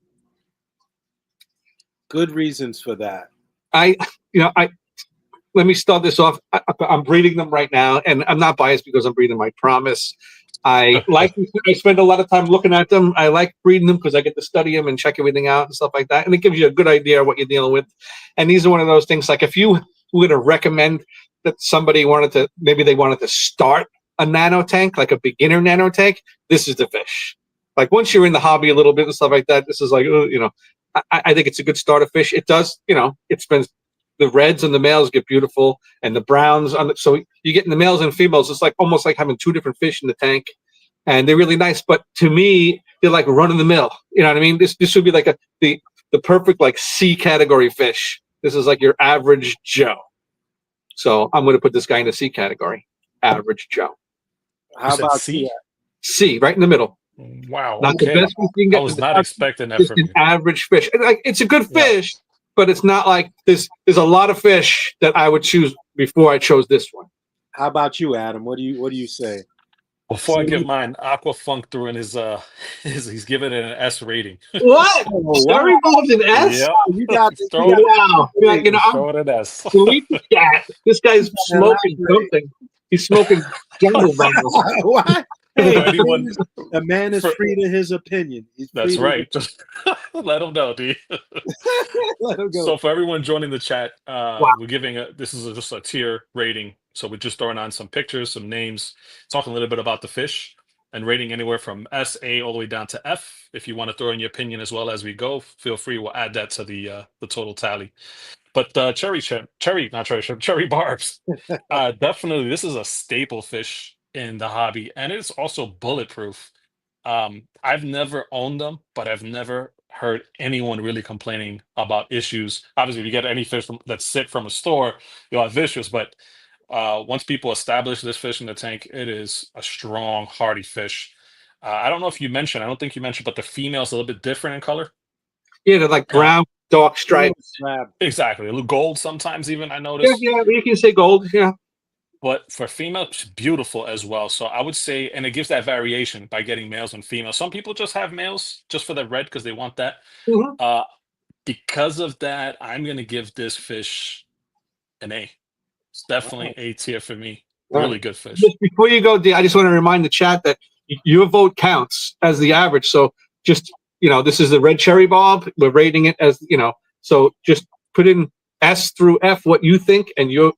Good reasons for that. Let me start this off. I'm breeding them right now, and I'm not biased because I'm breeding them. I promise. I spend a lot of time looking at them. I like breeding them because I get to study them and check everything out and stuff like that. And it gives you a good idea of what you're dealing with. And these are one of those things, like if you were going to recommend that somebody wanted to start a nano tank, like a beginner nano tank, this is the fish. Like once you're in the hobby a little bit and stuff like that, this is like, I think it's a good starter fish. It does, it spends. The reds and the males get beautiful, and the browns. So you get in the males and females. It's like almost like having two different fish in the tank, and they're really nice. But to me, they're like run of the mill. You know what I mean? This would be like the perfect like C category fish. This is like your average Joe. So I'm going to put this guy in the C category, average Joe. How about C? C, right in the middle. Wow. Not okay. the best fish you can get. I was not expecting that from you. An average fish. Like it's a good fish. Yeah. But it's not like there's a lot of fish that I would choose before I chose this one. How about you, Adam? What do you say? Before I give mine, Aquafunk threw in his he's giving it an S rating. What? Cherry Bob's an S? Yep. You got wow. Throw it an S. Delete the cat. This guy's smoking something. He's smoking jungle bangles. What? Hey, a man is free to his opinion. That's right. Just let him know, D. Let him go. So for everyone joining the chat, we're giving this is just a tier rating. So we're just throwing on some pictures, some names, talking a little bit about the fish. and rating anywhere from S, A, all the way down to F. If you want to throw in your opinion as well as we go, feel free. We'll add that to the total tally. But not cherry shrimp, cherry barbs. Definitely, this is a staple fish in the hobby, and it's also bulletproof. I've never owned them, but I've never heard anyone really complaining about issues. Obviously, if you get any fish that's sit from a store, you'll have issues. But once people establish this fish in the tank, it is a strong, hardy fish. I don't know if you mentioned. I don't think you mentioned, but the female's a little bit different in color. Yeah, they're like Uh, brown, dark stripes. exactly, a little gold sometimes. Even I Yeah, noticed. yeah, you can say gold. Yeah. But for female, it's beautiful as well. So I would say, and it gives that variation by getting males and females. Some people just have males just for the red because they want that. Mhm. Uh, because of that, I'm gonna give this fish an A. It's definitely Wow. A tier for me. All right. Really good fish. Just before you go, D, I just want to remind the chat that your vote counts as the average. So just, this is the red cherry barb. We're rating it as, so just put in S through F what you think, and your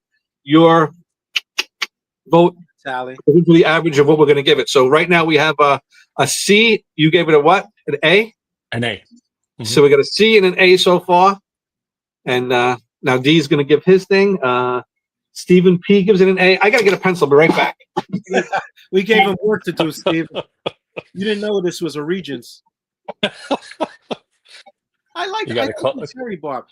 vote Tally. the average of what we're going to give it. So right now we have a C. You gave it a what? An A? An A. So we got a C and an A so far. And now D's going to give his thing. Stephen P gives it an A. I got to get a pencil. Be right back. We gave him work to do, Steve. You didn't know this was a Regents. I like the cherry barb.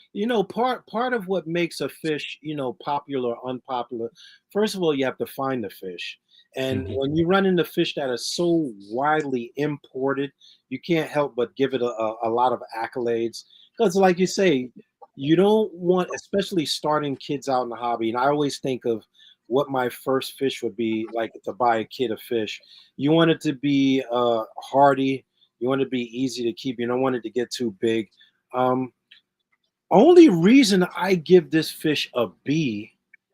Part of what makes a fish, popular or unpopular. First of all, you have to find the fish, and when you run into fish that are so widely imported, you can't help but give it a lot of accolades. Because, like you say, you don't want, especially starting kids out in the hobby. And I always think of what my first fish would be like to buy a kid a fish. You want it to be hardy. You want it to be easy to keep. You don't want it to get too big. Only reason I give this fish a B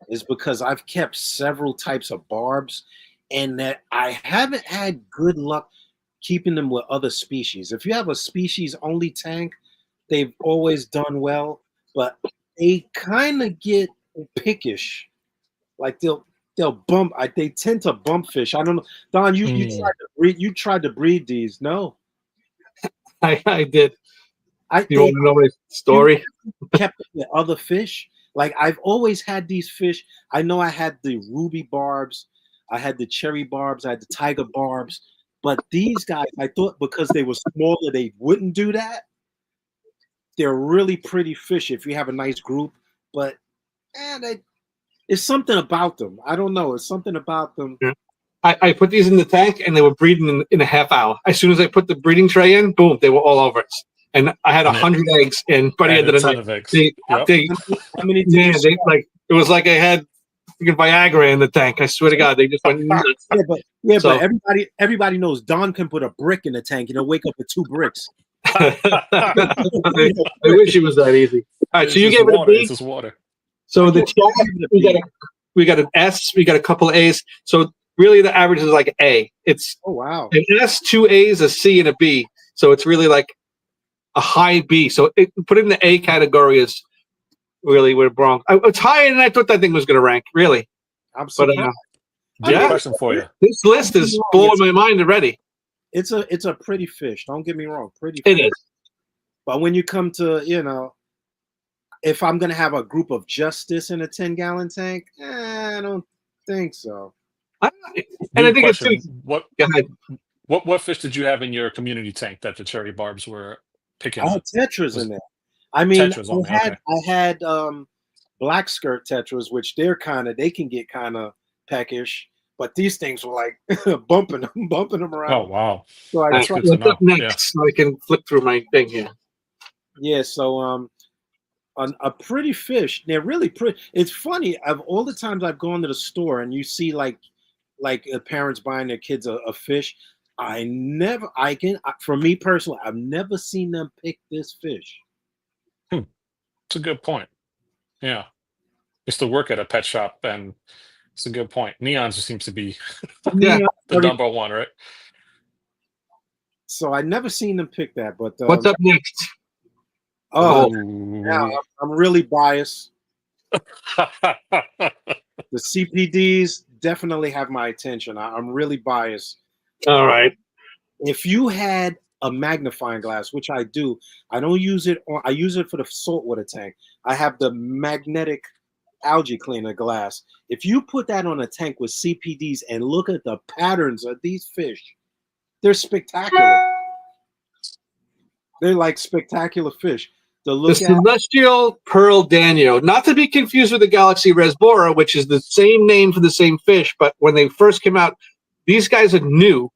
is because I've kept several types of barbs and that I haven't had good luck keeping them with other species. If you have a species only tank, they've always done well, but they kind of get pickish. Like they'll bump. They tend to bump fish. I don't know. Don, you tried to breed. You tried to breed these. No, I did. You they, want to know my story? kept the other fish. Like I've always had these fish. I know I had the ruby barbs, I had the cherry barbs, I had the tiger barbs, but these guys, I thought because they were smaller, they wouldn't do that. They're really pretty fish if you have a nice group, but it's something about them. I don't know. It's something about them. Yeah. I put these in the tank and they were breeding in a half hour. As soon as I put the breeding tray in, boom, they were all over it. And I had 100 eggs, and by the end of the night, how many it was like I had Viagra in the tank. I swear to God, they just went nuts. But everybody knows Don can put a brick in the tank and he'll wake up with 2 bricks. I wish it was that easy. All right, so you gave it a B. It's just water. So the chat, we got an S, we got a couple of A's. So really, the average is like A. It's wow, an S, 2 A's, a C, and a B. So it's really like a high B. So put it in the A category is really where wrong. It's higher than I thought that thing was going to rank. Really, I'm surprised. I have a question for you. This list is blowing my mind already. It's a pretty fish. Don't get me wrong, pretty. It fish. is. But when you come to if I'm gonna have a group of just this in a 10-gallon tank, I don't think so. I think question, it's what. Go ahead. What fish did you have in your community tank that the cherry barbs were picking? I had tetras in there. I mean, tetras only, I had black skirt tetras, which they can get kind of peckish, but these things were like bumping them around. Oh wow! So I tried. What's up next? So I can flip through my thing here. Yeah. So a pretty fish. They're really pretty. It's funny. Of all the times I've gone to the store and you see like parents buying their kids a fish, for me personally, I've never seen them pick this fish. It's a good point. Yeah. I used to work at a pet shop, and it's a good point. Neon just seems to be the number one, right? So I never seen them pick that. But what's up next? Oh, now I'm really biased. The CPDs definitely have my attention. I'm really biased All right. If you had a magnifying glass, which I do, I don't use it on, I use it for the saltwater tank. I have the magnetic algae cleaner glass. If you put that on a tank with CPDs and look at the patterns of these fish, they're spectacular. They're like spectacular fish to The look at. celestial pearl danio, not to be confused with the galaxy resbora, which is the same name for the same fish, but when they first came out, these guys are new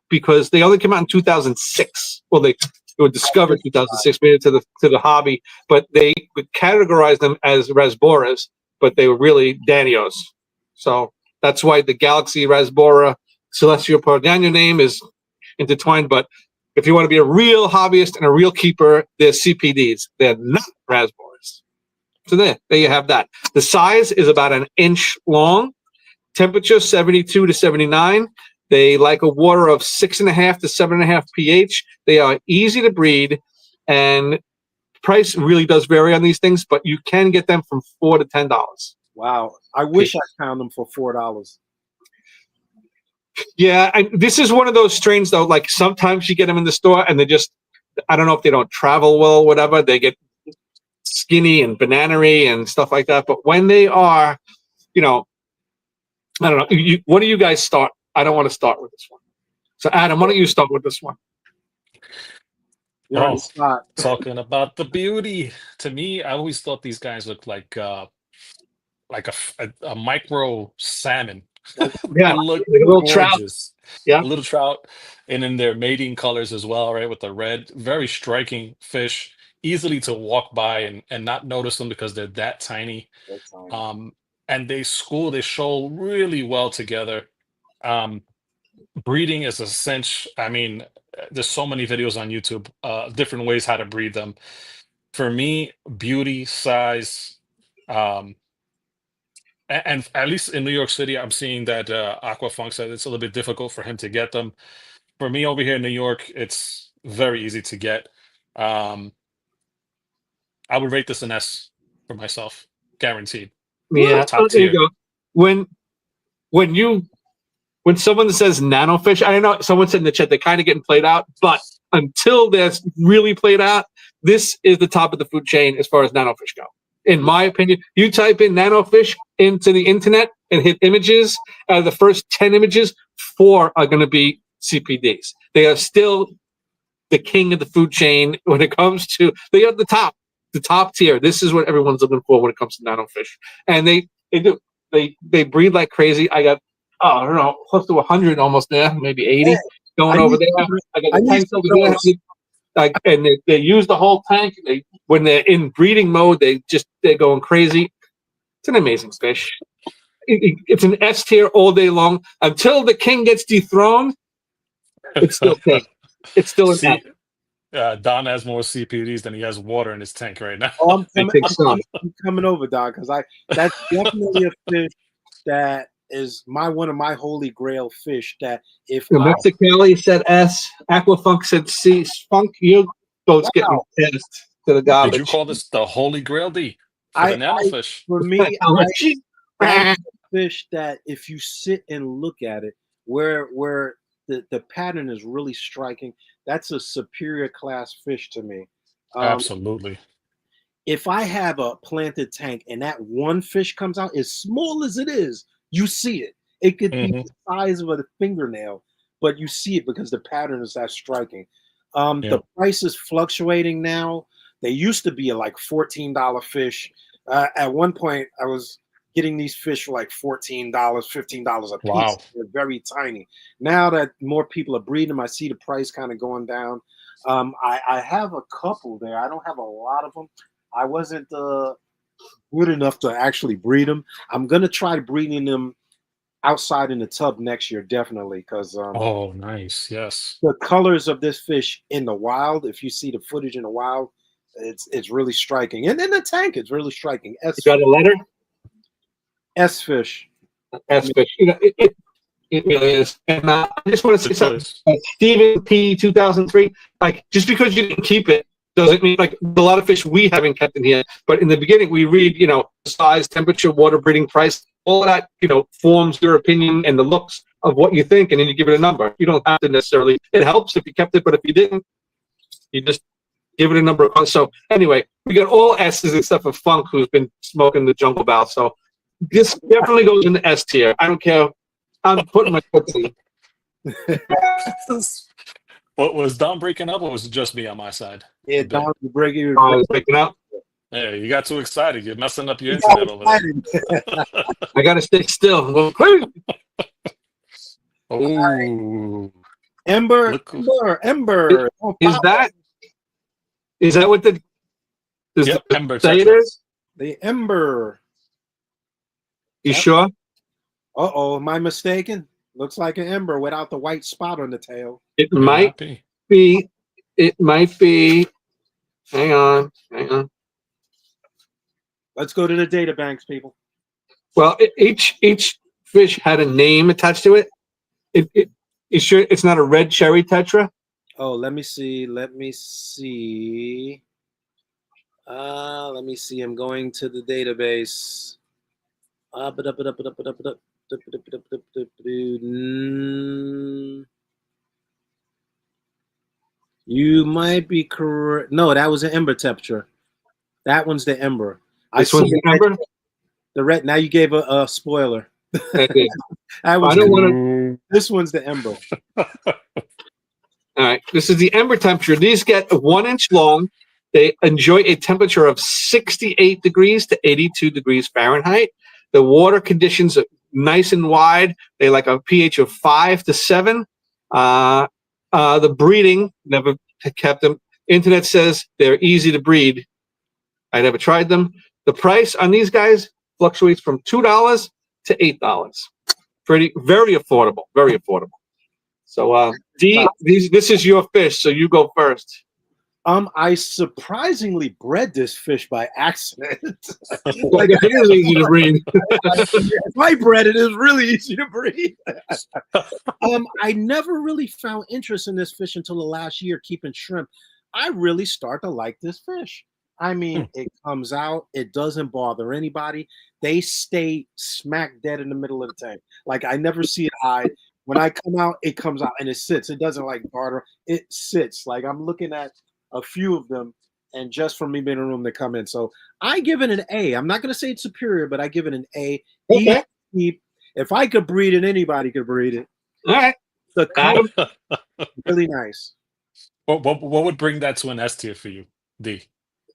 because they only came out in 2006. Well, they were discovered 2006, made it to the hobby, but they would categorize them as rasboras, but they were really danios. So that's why the galaxy rasbora celestial pearl danio name is intertwined. But if you want to be a real hobbyist and a real keeper, they're CPDs. They're not rasboras. So there you have that. The size is about an inch long. Temperature 72 to 79. They like a water of 6.5 to 7.5 pH. They are easy to breed, and price really does vary on these things, but you can get them from $4 to $10. Wow, I wish I found them for $4. Yeah, this is one of those strains though. Like sometimes you get them in the store, and they just, I don't know if they don't travel well, or whatever. They get skinny and banana-y and stuff like that. But when they are, I don't know. What do you guys start? I don't want to start with this one. So Adam, why don't you start with this one? You're on Oh, the spot. talking about the beauty. To me, I always thought these guys looked like a micro salmon. Yeah, They look like a little trout. gorgeous. Yeah. A little trout, and in their mating colors as well, right? With the red, very striking fish, easily to walk by and not notice them because they're that tiny. That's fine. And they show really well together. Um, Breeding is essential. I mean, there's so many videos on YouTube, different ways how to breed them. For me, beauty, size, um, and at least in New York City, I'm seeing that Aquafunk said it's a little bit difficult for him to get them. For me over here in New York, it's very easy to get. Um, I would rate this an S for myself, guaranteed. Yeah. Top There you tier. go. When someone says nanofish, I don't know, someone said in the chat they're kind of getting played out, but until they're really played out, this is the top of the food chain as far as nanofish go. In my opinion, you type in nanofish into the internet and hit images. Out of the first 10 images, 4 are going to be CPDs. They are still the king of the food chain when it comes to, they are the top tier. This is what everyone's looking for when it comes to nanofish. And they do. They breed like crazy. I got, I don't know, close to 100 almost there, maybe 80 going over there. I got the tanks over there. And they use the whole tank. When they're in breeding mode, they're going crazy. It's an amazing fish. It's an S tier all day long until the king gets dethroned. It's still king. It's still an See, Don has more CPDs than he has water in his tank right now. Oh, I think so. I'm coming over, Don, because that's definitely a fish that is one of my holy grail fish. That if Mexicali said S, Aquafunk said C. Funk, you both getting pissed to the garbage. Did you call this the Holy Grail D for the nanofish? For me, that's a fish that if you sit and look at it, where the pattern is really striking, that's a superior class fish to me. Absolutely. If I have a planted tank and that one fish comes out, as small as it is, you see it. It could be the size of a fingernail, but you see it because the pattern is that striking. The price is fluctuating now. They used to be like $14 fish. At one point, I was getting these fish for like $14, $15 a piece. Wow. They're very tiny. Now that more people are breeding them, I see the price kind of going down. I have a couple there. I don't have a lot of them. I wasn't good enough to actually breed them. I'm going to try breeding them outside in the tub next year, definitely, because oh, nice. Yes. the colors of this fish in the wild, if you see the footage in the wild, it's really striking. And in the tank, it's really striking. You got a letter? S fish. S fish. It really is. And I just want to say something. Stephen P. 2003, like, just because you didn't keep it doesn't mean, like, a lot of fish we haven't kept in here. But in the beginning, we read, size, temperature, water, breeding, price, all of that, forms your opinion and the looks of what you think, and then you give it a number. You don't have to necessarily. It helps if you kept it, but if you didn't, you just give it a number. So anyway, we got all S's except for Funk, who's been smoking the Jungle Bowl. So this definitely goes in the S tier. I don't care. I'm putting my foot in. What was Don breaking up, or was it just me on my side? Yeah, Don breaking. I was breaking up. Yeah, you got too excited. You're messing up your internet over there. I gotta stay still. Well, Oh, Ember. Is that what the Ember say it Tetra. is? The Ember. You sure? Am I mistaken? Looks like an Ember without the white spot on the tail. It might be. It might be. Hang on. Let's go to the data banks, people. Well, each fish had a name attached to it. You sure it's not a red cherry tetra? Oh, let me see. Let me see. I'm going to the database. You might be correct. No, that was an Ember tetra. That one's the Ember. This one's the Ember? The red. Now you gave a spoiler. This one's the Ember. All right. This is the Ember temperature. These get 1 inch long. They enjoy a temperature of 68 degrees to 82 degrees Fahrenheit. The water conditions are nice and wide. They like a pH of 5 to 7. The breeding, never kept them. Internet says they're easy to breed. I never tried them. The price on these guys fluctuates from $2 to $8. Very affordable. Very affordable. So, this is your fish, so you go first. I surprisingly bred this fish by accident. Like it is easy to breed. If I bred it, it was really easy to breed. I never really found interest in this fish until the last year keeping shrimp. I really start to like this fish. I mean, it comes out, it doesn't bother anybody. They stay smack dead in the middle of the tank. Like I never see it hide. When I come out, it comes out and it sits. It doesn't like barter. It sits. Like I'm looking at a few of them, and just from me being in a room, they come in. So I give it an A. I'm not going to say it's superior, but I give it an A. Okay. If I could breed it, anybody could breed it. All right. The color, really nice. What would bring that to an S tier for you, D?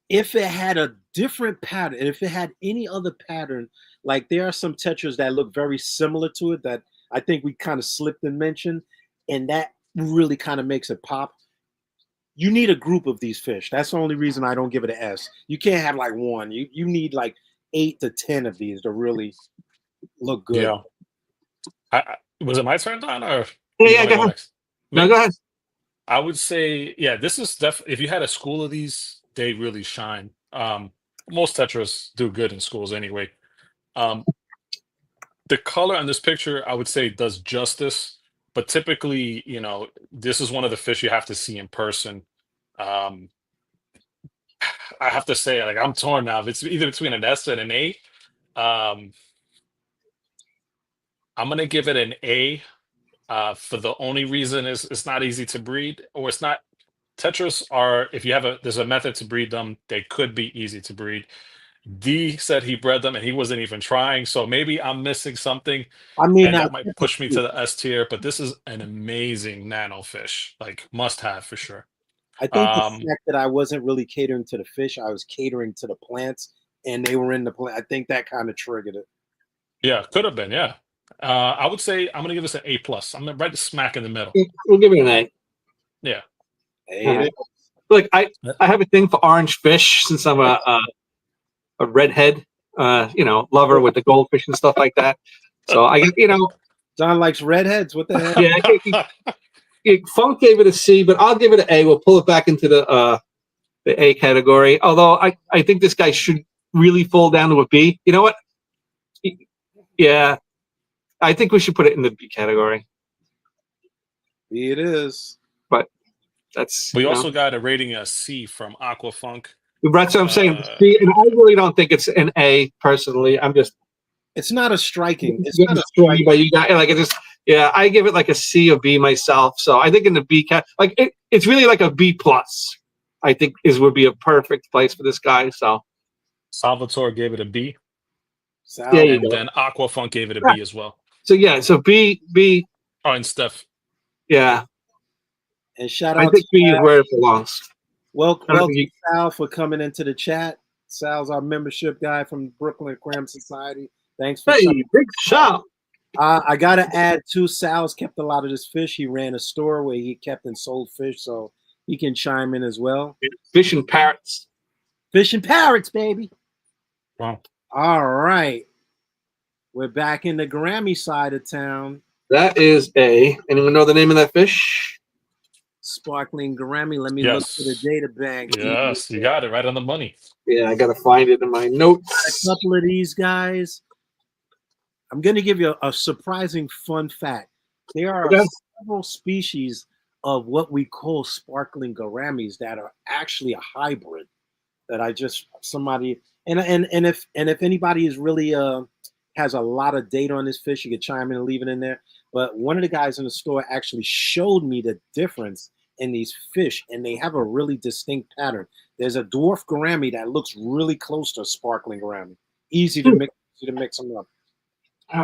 If it had a different pattern, if it had any other pattern, like there are some tetras that look very similar to it that I think we kind of slipped and mentioned, and that really kind of makes it pop. You need a group of these fish. That's the only reason I don't give it an S. You can't have like one. You need like 8 to 10 of these to really look good. Yeah. Was it my turn, Don? Or Yeah, go ahead. No, go ahead. I would say, yeah, this is definitely, if you had a school of these, they really shine. Most tetras do good in schools anyway. The color on this picture, I would say, does justice. But typically, this is one of the fish you have to see in person. I have to say, like, I'm torn now. If it's either between an S and an A, I'm gonna give it an A. For the only reason is it's not easy to breed, or it's not. Tetras are, if you have there's a method to breed them, they could be easy to breed. D said he bred them and he wasn't even trying, so maybe I'm missing something. I mean, and that might push me to the S tier, but this is an amazing nano fish, like must have for sure. I think the fact that I wasn't really catering to the fish, I was catering to the plants, and they were in the plant. I think that kind of triggered it. Yeah, could have been. Yeah, I would say I'm gonna give this an A plus. I'm right smack in the middle. We'll give it an A. Yeah. Right. Look, I have a thing for orange fish since I'm a redhead, lover with the goldfish and stuff like that. So John likes redheads. What the hell? Yeah, Funk gave it a C, but I'll give it an A. We'll pull it back into the A category. Although I think this guy should really fall down to a B. You know what? Yeah, I think we should put it in the B category. B it is. But that's we also got a rating a C from Aquafunk. That's what I'm saying. C, and I really don't think it's an A personally. It's not a striking. It's not a striking, but you got like Yeah, I give it like a C or B myself. So I think in the B cat, like it's really like a B plus. I think would be a perfect place for this guy. So Salvatore gave it a B, there Sal, you and go. then Aquafunk gave it a Yeah. B as well. So yeah, so B. Oh, and Steph. Yeah, and shout I out to think B is where it belongs. I don't think welcome Sal for coming into the chat. Sal's our membership guy from Brooklyn Aquarium Society. Thanks for Hey, chiming. big shot. I gotta add too. Sal's kept a lot of this fish. He ran a store where he kept and sold fish, so he can chime in as well. Fish and parrots. Fish and parrots, baby. Wow. All right, we're back in the Grammy side of town. That is anyone know the name of that fish? Sparkling Grammy. Let me look Yes. to the data bank. Yes, you got it right on the money. Yeah, I gotta find it in my A notes. couple of these guys. I'm going to give you a surprising fun fact. There are Okay. several species of what we call sparkling gouramis that are actually a hybrid. That I just somebody and if anybody is really has a lot of data on this fish, you can chime in and leave it in there. But one of the guys in the store actually showed me the difference in these fish, and they have a really distinct pattern. There's a dwarf gourami that looks really close to a sparkling gourami. Easy to mix them up.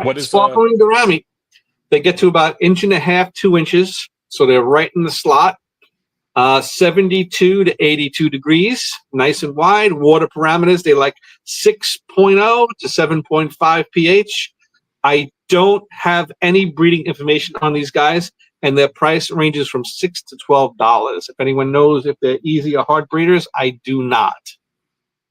What is Sparkling gourami? They get to about 1.5 to 2 inches, so they're right in the slot. 72 to 82 degrees, nice and wide. Water parameters, they like 6.0 to 7.5 pH. I don't have any breeding information on these guys, and their price ranges from $6 to $12. If anyone knows if they're easy or hard breeders, I do not.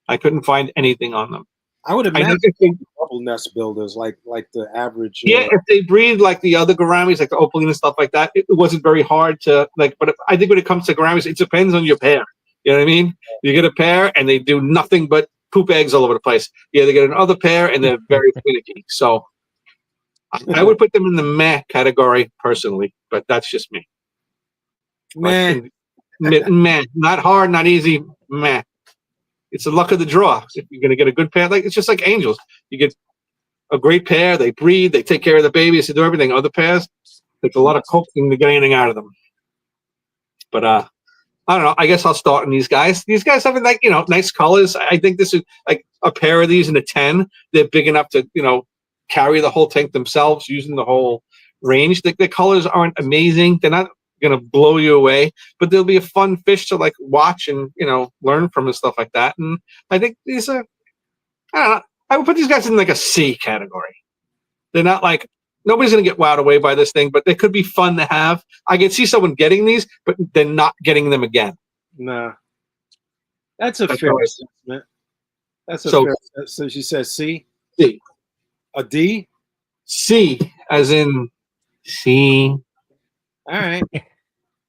I couldn't find anything on them. I would I know imagine if they, bubble nest builders like the average. yeah, if they breed like the other gouramis, like the opaline and stuff like that, it wasn't very hard to like. But I think when it comes to gouramis, it depends on your pair. You know what I mean? You get a pair and they do nothing but poop eggs all over the place. Yeah, they get another pair and they're very finicky. So I would put them in the meh category personally, but that's just me. Man, Meh, not hard, not easy. Meh. It's the luck of the draw. If you're gonna get a good pair, like it's just like angels. You get a great pair, they breed, they take care of the babies, they do everything. Other pairs, it's a lot of coaxing to get anything out of them. But I don't know. I guess I'll start on these guys. These guys have like nice colors. I think this is like a pair of these in a 10. They're big enough to carry the whole tank themselves, using the whole range. The colors aren't amazing. They're not gonna blow you away, but they'll be a fun fish to like watch and learn from and stuff like that. And I think these are. I don't know. I would put these guys in like a C category. They're not like nobody's gonna get wowed away by this thing, but they could be fun to have. I can see someone getting these, but they're not getting them again. nah, that's a That's fair how I assessment. That's a So fair. So she says C, C, a D. C, as in C. All right,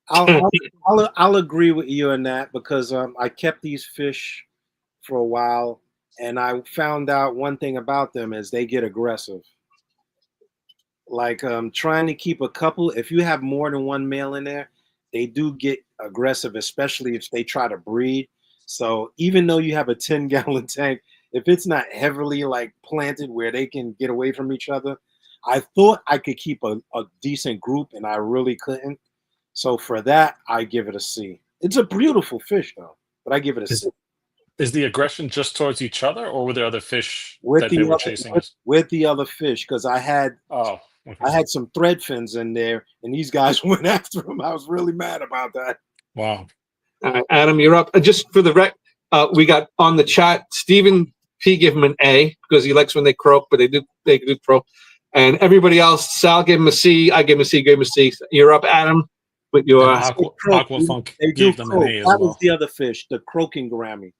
I'll agree with you on that because I kept these fish for a while, and I found out one thing about them is they get aggressive. Like trying to keep a couple, if you have more than one male in there, they do get aggressive, especially if they try to breed. So even though you have a 10-gallon tank, if it's not heavily like planted where they can get away from each other, I thought I could keep a decent group, and I really couldn't. So for that, I give it a C. It's a beautiful fish though, but I give it a C. is the aggression just towards each other, or were there other fish With that they the were other chasing? with the other fish, because Oh, I okay. had some thread fins in there, and these guys went after them. I was really mad about that. Wow. All right, Adam, you're up. Just for the we got on the chat. Stephen P gave him an A because he likes when they croak, but they do croak. And everybody else, Sal gave him a C. I gave him a C. Gave him a C. You're up, Adam, with your And They croak. Aquafunk They do gave them an croak. A as That was well. the other fish, the croaking gourami.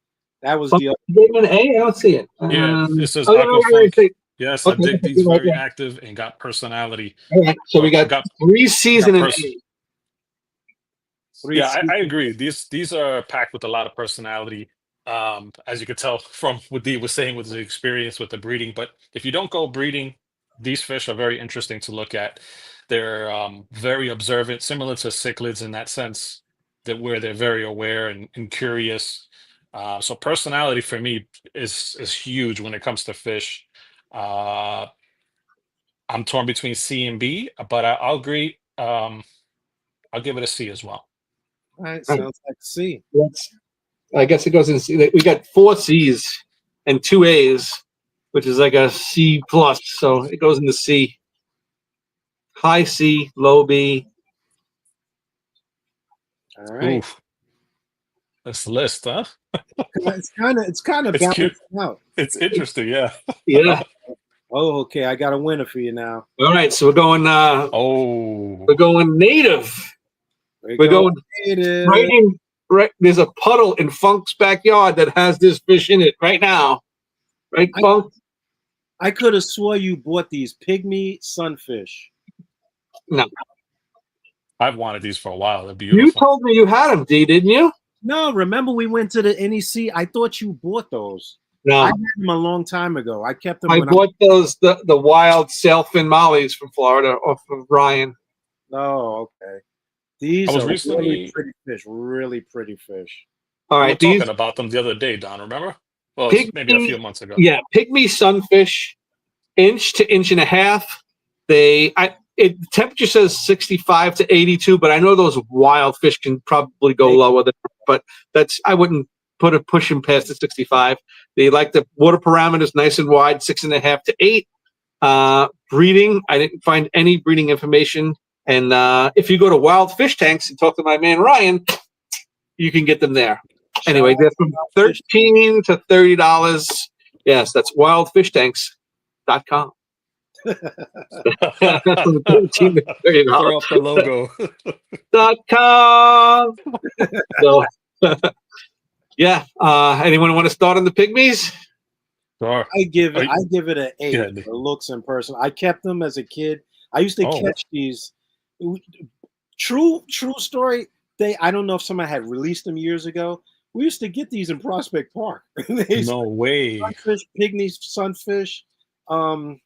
That was Oh, the other. you gave him an A. I don't see it. Yeah, it says Oh yeah, Aquafunk. Yes, I okay, dig these right very there. active and got personality. All right, so we Or got got 3 C's got and an person. A. Three Yeah, seasons. I agree. These are packed with a lot of personality. As you could tell from what Dee was saying with his experience with the breeding. But if you don't go breeding, these fish are very interesting to look at. They're very observant, similar to cichlids in that sense, that where they're very aware and curious. So personality for me is huge when it comes to fish. Uh, I'm torn between C and B, but I'll agree. I'll give it a C as well. All right, sounds like C. I guess it goes in C. We got 4 C's and 2 A's, which is like a C plus. So it goes into C. High C, low B. All right. Oof. This list, huh? It's kind of It's balanced cute. out. It's interesting, yeah. Yeah. Oh, okay. I got a winner for you now. All right. So we're going. Oh, We're going native. We're going native. right. There's a puddle in Funk's backyard that has this fish in it right now. Right, Funk? I could have swore you bought these pygmy sunfish. No. I've wanted these for a while. They're beautiful. You told me you had them, D, didn't you? No, remember we went to the NEC? I thought you bought those. No. I had them a long time ago. I kept them. I bought those the wild sailfin mollies from Florida off of Ryan. Oh, okay. These are recently really pretty fish. Really pretty fish. All we right, were these talking about them the other day, Don. Remember? Well, maybe a few months ago. Yeah, pygmy sunfish, inch to inch and a half. The temperature says 65 to 82, but I know those wild fish can probably go lower than. But I wouldn't push them past the 65. They like the water parameters nice and wide, 6.5 to 8. Breeding, I didn't find any breeding information. And if you go to Wild Fish Tanks and talk to my man Ryan, you can get them there. Anyway, they're from $13 to $30. Yes, that's wildfishtanks.com. That's from $13 to $30. Throw off the logo. .com. So, yeah. Anyone want to start on the pygmies? Sure. I give it an 8 Yeah. for looks in person. I kept them as a kid. I used to catch these. True story. I don't know if somebody had released them years ago. We used to get these in Prospect Park. No way. Sunfish, pygmies, sunfish, blue,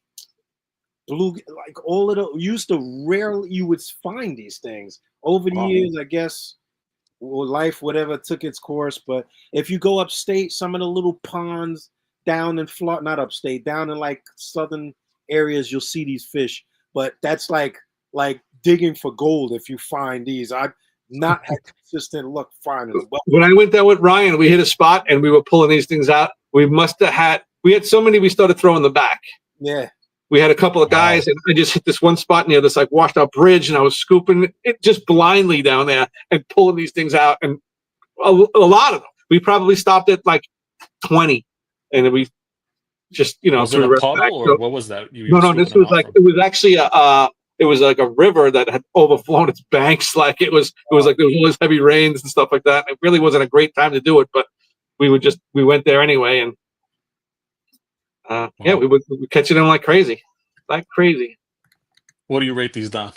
like all of the. Used to rarely you would find these things over the years. I guess life, whatever, took its course. But if you go upstate, some of the little ponds down in Florida, not upstate, down in like southern areas, you'll see these fish. But that's like digging for gold if you find these. I've not had consistent luck finding them. When I went there with Ryan, we hit a spot and we were pulling these things out. We had so many we started throwing them back. Yeah. We had a couple of guys and I just hit this one spot near this like washed out bridge and I was scooping it just blindly down there and pulling these things out, and a lot of them. We probably stopped at like 20 and we just, was it a puddle or what was that? No, this was like it was actually it was like a river that had overflown its banks. Like it was like there was all these heavy rains and stuff like that. It really wasn't a great time to do it, but we went there anyway, and yeah, we would catching them like crazy. What do you rate these, Don?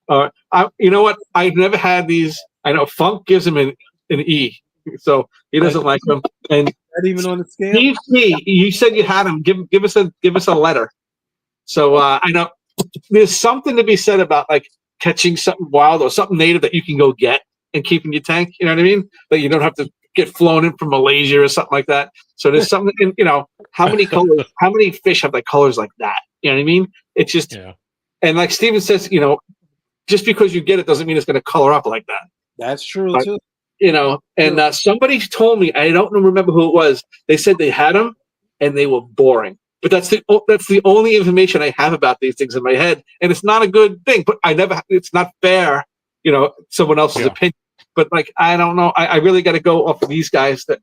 You know what? I've never had these. I know Funk gives them an E, so he doesn't like them. And not even on the scale. You said you had them. Give us a letter. So I know there's something to be said about like catching something wild or something native that you can go get and keep in your tank. You know what I mean? That you don't have to get flown in from Malaysia or something like that. So there's something in, how many colors, how many fish have like colors like that? You know what I mean? It's just, and like Steven says, just because you get it doesn't mean it's going to color up like that. That's true too. And somebody told me, I don't remember who it was. They said they had them and they were boring. But that's the only information I have about these things in my head, and it's not a good thing. But it's not fair, someone else's opinion. But like, I don't know. I really got to go off of these guys that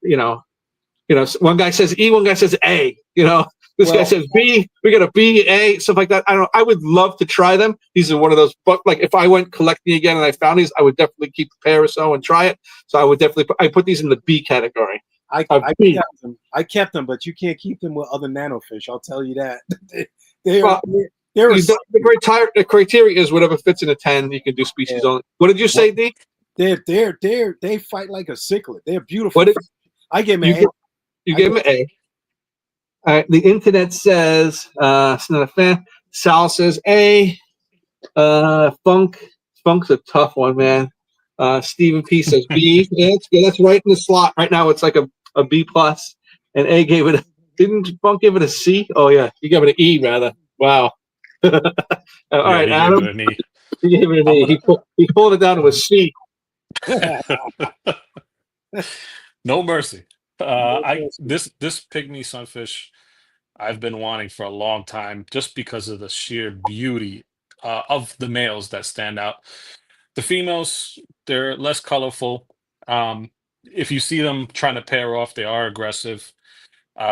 one guy says E, one guy says A. This guy says B. We got a B, A, stuff like that. I don't know. I would love to try them. These are one of those. But like, if I went collecting again and I found these, I would definitely keep a pair or so and try it. So I would definitely put these in the B category. I kept them, but you can't keep them with other nano fish. I'll tell you that. The criteria is whatever fits in a 10. You can do species only. What did you say, D? They fight like a cichlid. They're beautiful. I gave them an A. You gave them an A. All right. The internet says it's not a fan. Sal says A. Funk's a tough one, man. Stephen P says B. Yeah, that's right in the slot. Right now it's like a B plus, and A gave it. Didn't Funk give it a C? Oh yeah, you gave it an E rather. Wow. All Yeah, right, he gave it Adam. an E. He gave it an I'm E. gonna. He pulled it down to a C. No mercy. No I question. this pygmy sunfish I've been wanting for a long time just because of the sheer beauty of the males that stand out. The females, they're less colorful. Um, if you see them trying to pair off, they are aggressive.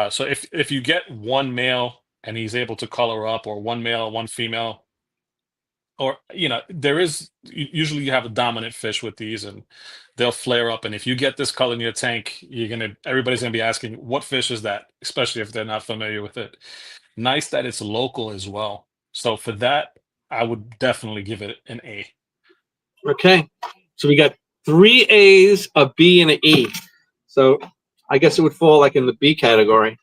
So if you get one male and he's able to color up, or one male, one female, or there is usually you have a dominant fish with these, and they'll flare up. And if you get this color in your tank, everybody's gonna be asking, what fish is that, especially if they're not familiar with it. Nice that it's local as well. So for that, I would definitely give it an A. Okay. So we got 3 A's, a B, and an E. So I guess it would fall like in the B category.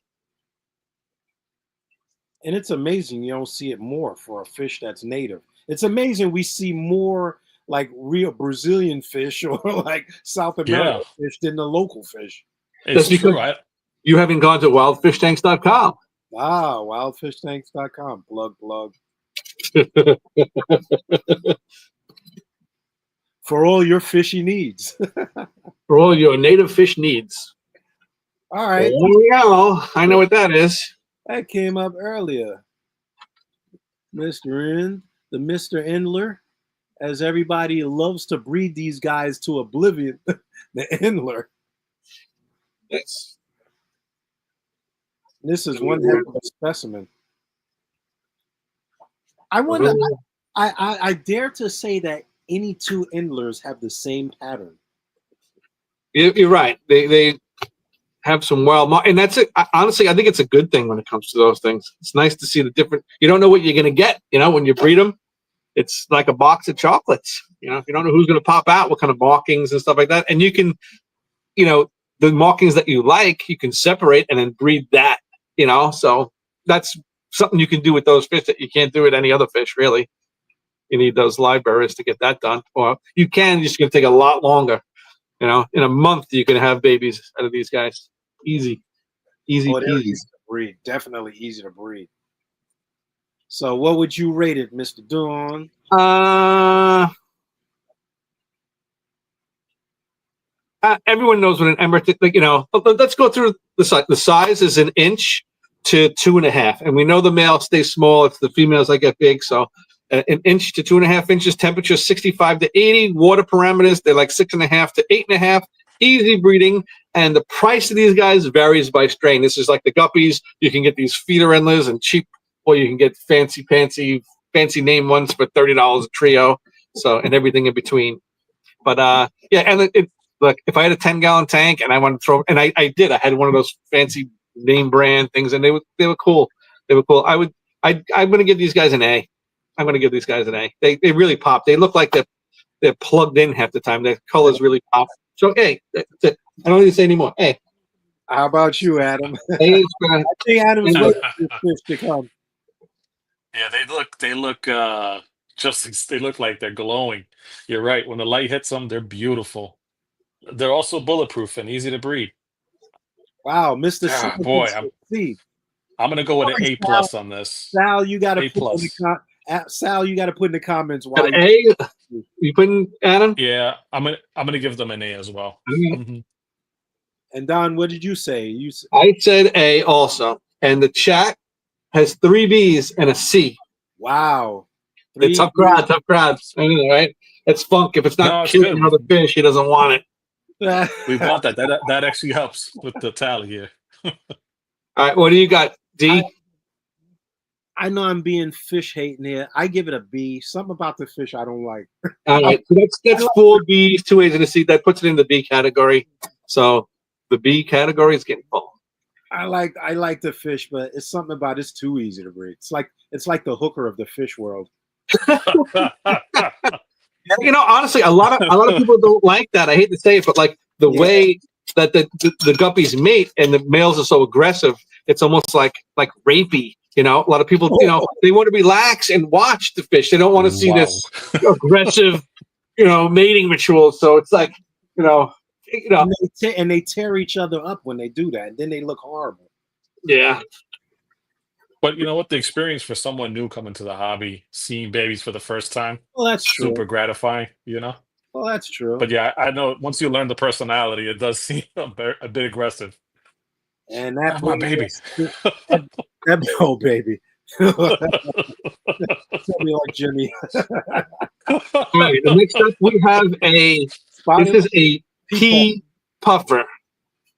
And it's amazing you don't see it more for a fish that's native. It's amazing we see more like real Brazilian fish or like South Yeah, American fish than the local fish. That's it's because true. I you haven't gone to wildfishtanks.com. Ah, wildfishtanks.com. Plug. For all your fishy needs. For all your native fish needs. All right. There we go. I know what that is. That came up earlier. The Mr. Endler, as everybody loves to breed these guys to oblivion. The Endler. Yes. This is one heck of a specimen. I wonder. I dare to say that any two Endlers have the same pattern. You're right. They have some wild, and that's it. Honestly, I think it's a good thing when it comes to those things. It's nice to see the different. You don't know what you're going to get. When you breed them, it's like a box of chocolates. You don't know who's going to pop out, what kind of markings and stuff like that, and you can, the markings that you like, you can separate and then breed that. So that's something you can do with those fish that you can't do with any other fish, really. You need those libraries to get that done, or you can. It's just going to take a lot longer. In a month you can have babies out of these guys. Easy Oh, they're peasy. easy to breed. Definitely easy to breed. So, what would you rate it, Mr. Dawn? Everyone knows what an emerald. Let's go through the size. The size is 1 inch to 2.5, and we know the male stays small. It's the females that get big. So, 1 inch to 2.5 inches. Temperature 65 to 80. Water parameters, they're like 6.5 to 8.5. Easy breeding, and the price of these guys varies by strain. This is like the guppies. You can get these feeder endlers and cheap, or you can get fancy name ones for $30 a trio. So, and everything in between. But yeah, and look, if I had a 10-gallon tank and I wanted to throw, and I did, I had one of those fancy name brand things, and they were cool. They were cool. I'm going to give these guys an A. I'm going to give these guys an A. They really pop. They look like they're plugged in half the time. Their colors really pop. So, hey, that's it. I don't need to say anymore. Hey. How about you, Adam? I think Adam's waiting for fish to come. Yeah, they look they look like they're glowing. You're right. When the light hits them, they're beautiful. They're also bulletproof and easy to breed. Wow, Mr. Ah, boy, I'm gonna go with an A plus on this. Sal, you got to A put plus. Sal, you got to put in the comments why. You putting Adam? Yeah, I'm gonna give them an A as well. Mm-hmm. And Don, what did you say? I said A also, and the chat has 3 B's and a C. Wow, It's tough crowd. I know, right? It's funk. If it's not killing another fish, he doesn't want it. We want that. That actually helps with the tally here. All right, what do you got, D? I know I'm being fish hating here. I give it a B. Something about the fish I don't like. All right, so that's 4 B's, 2 A's, and a C. That puts it in the B category. So the B category is getting full. I like the fish, but it's something about it's too easy to breed. It's like the hooker of the fish world. Honestly, a lot of people don't like that. I hate to say it, but like the way that the guppies mate and the males are so aggressive, it's almost like rapey. A lot of people, they want to relax and watch the fish. They don't want to see this aggressive, mating ritual. So it's like, and they tear each other up when they do that. And then they look horrible. Yeah. But you know what? The experience for someone new coming to the hobby, seeing babies for the first time, Well, that's true. super gratifying, you know? Well, that's true. But yeah, I know once you learn the personality, it does seem a bit aggressive. And that That's my brings baby. us to oh baby. Tell me like Jimmy. All right. And next up, we have a. This Spotted is a pea puffer.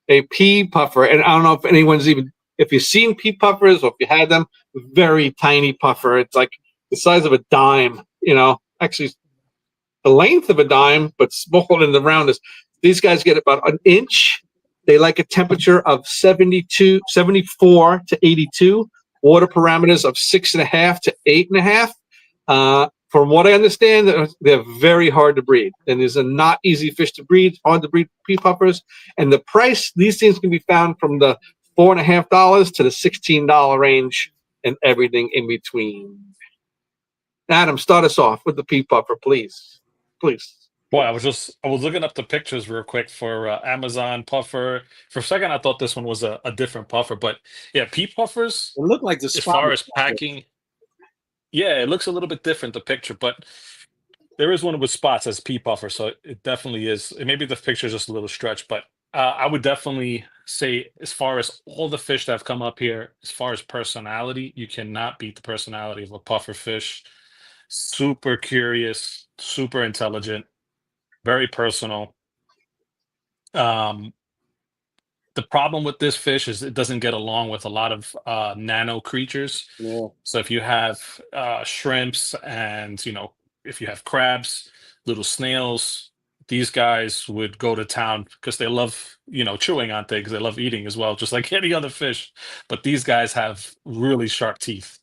A pea puffer, and I don't know if anyone's even if you've seen pea puffers or if you had them. Very tiny puffer. It's like the size of a dime. You know, actually the length of a dime, but smaller than the roundest. These guys get about an inch. They like a temperature of 74 to 82. Water parameters of 6.5 to 8.5. From what I understand, they're very hard to breed, and there's a not easy fish to breed. Hard to breed pea puffers, and the price these things can be found from the $4.50 to the $16 range, and everything in between. Adam, start us off with the pea puffer, please. Please. Boy, I was looking up the pictures real quick for Amazon puffer. For a second, I thought this one was a different puffer, but yeah, pea puffers. It looked like the As far spotted. as packing, yeah, it looks a little bit different the picture, but there is one with spots as pea puffer, so it definitely is. Maybe the picture is just a little stretched, but I would definitely say, as far as all the fish that have come up here, as far as personality, you cannot beat the personality of a puffer fish. Super curious, super intelligent, very personal. Um, the problem with this fish is it doesn't get along with a lot of nano creatures. Yeah. So if you have shrimps and if you have crabs, little snails, these guys would go to town because they love chewing on things. They love eating as well, just like any other fish. But these guys have really sharp teeth.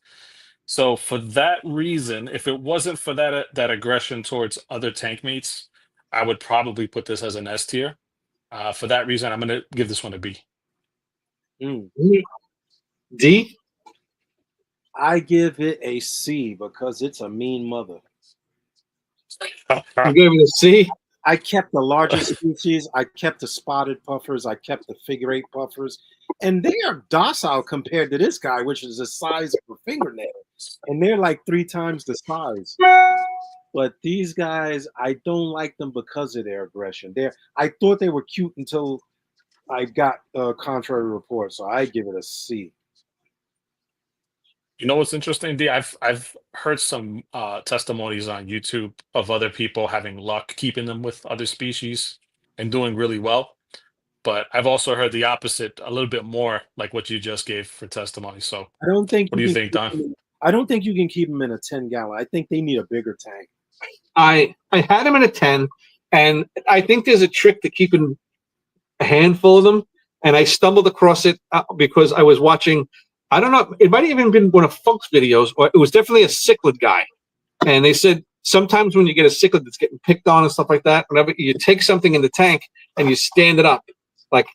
So for that reason, if it wasn't for that aggression towards other tank mates, I would probably put this as an S tier. For that reason, I'm going to give this one a B. Mm. D. I give it a C because it's a mean mother. You gave it a C. I kept the largest species. I kept the spotted puffers. I kept the figure eight puffers. And they are docile compared to this guy, which is the size of a fingernail. And they're like 3 times the size. But these guys, I don't like them because of their aggression. I thought they were cute until I got contrary reports. So I give it a C. You know what's interesting, D? I've heard some testimonies on YouTube of other people having luck keeping them with other species and doing really well. But I've also heard the opposite a little bit more, like what you just gave for testimony. So, I don't think what do you think, Don? I don't think you can keep them in a 10-gallon. I think they need a bigger tank. I had them in a 10, and I think there's a trick to keeping a handful of them. And I stumbled across it because I was watching. I don't know. It might have even been one of Funk's videos, or it was definitely a cichlid guy. And they said sometimes when you get a cichlid that's getting picked on and stuff like that, whenever you take something in the tank and you stand it up like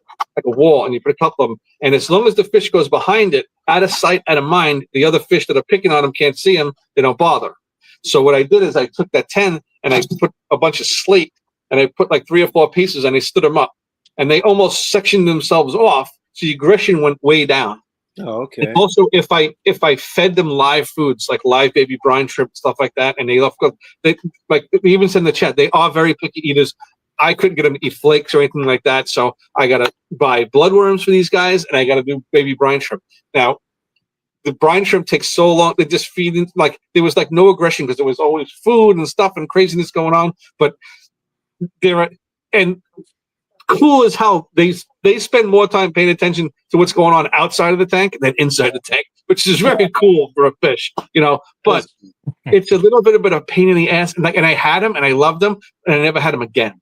a wall and you put a couple of them, and as long as the fish goes behind it, out of sight, out of mind, the other fish that are picking on them can't see them. They don't bother. So what I did is I took that 10 and I put a bunch of slate and I put like 3 or 4 pieces and I stood them up, and they almost sectioned themselves off. So the aggression went way down. Oh, okay. And also, if I fed them live foods like live baby brine shrimp, stuff like that, and they even said in the chat, they are very picky eaters. I couldn't get them to eat flakes or anything like that, so I got to buy bloodworms for these guys, and I got to do baby brine shrimp. Now, the brine shrimp takes so long; they just feed in, like there was like no aggression because there was always food and stuff and craziness going on. But and cool is how they spend more time paying attention to what's going on outside of the tank than inside the tank, which is very cool for a fish, But it's a little bit of a pain in the ass. And I had them and I loved them, and I never had them again.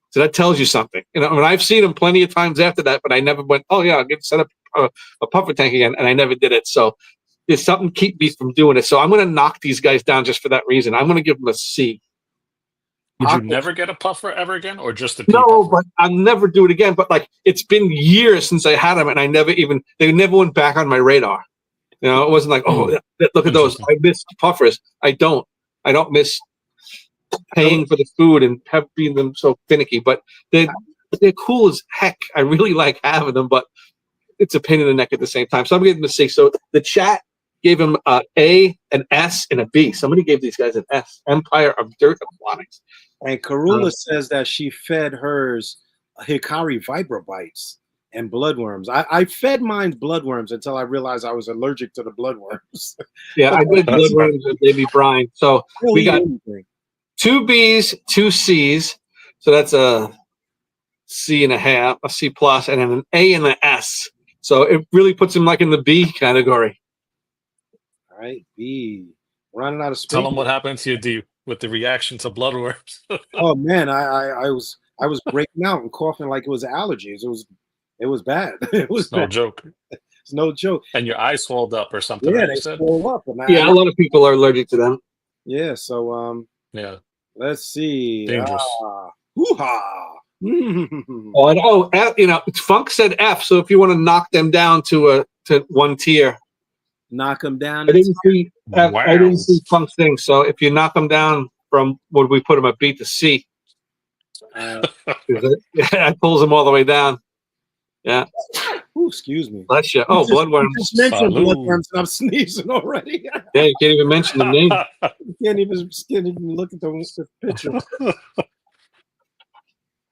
So that tells you something. I've seen them plenty of times after that, but I never went, oh yeah, I'll get set up a puffer tank again, and I never did it. So there's something to keep me from doing it. So I'm going to knock these guys down just for that reason. I'm going to give them a C. Would you never get a puffer ever again, or just a pea No, puffer? but I'll never do it again. But it's been years since I had them, and they never went back on my radar. It wasn't like, oh, look at those. I miss puffers. I don't miss paying for the food and being them so finicky. But they're cool as heck. I really like having them, but it's a pain in the neck at the same time. So I'm getting them a C. So the chat gave them A, an S, and a B. Somebody gave these guys an S. Empire of Dirt Aquatics. And Karula says that she fed hers Hikari Vibrobites and bloodworms. I fed mine bloodworms until I realized I was allergic to the bloodworms. Yeah, I did bloodworms and baby brine. So we got anything. 2 B's, 2 C's. So that's a C and a half, a C plus, and then an A and an S. So it really puts him like in the B category. All right, B. Running out of space. Tell them what happened to you, D, with the reaction to bloodworms. Oh man, I was breaking out and coughing like it was allergies. It was bad. It was no bad. joke. It's no joke. And your eyes swelled up or something. Yeah, right, they you said? swell up. And Yeah, a lot of people are allergic to them. Yeah, so Yeah. let's see. Dangerous. Hoo-ha. Oh, F, Funk said F. So if you want to knock them down to 1 tier, Knock them down. I didn't see Wow. I didn't see Funk's thing. So if you knock them down from what we put them a B to C, that pulls them all the way down. Yeah. Ooh, excuse me. Bless you. Oh, bloodworms. You just mentioned Salud. bloodworms and I'm sneezing already. Yeah, you can't even mention the name. can't even look at the picture.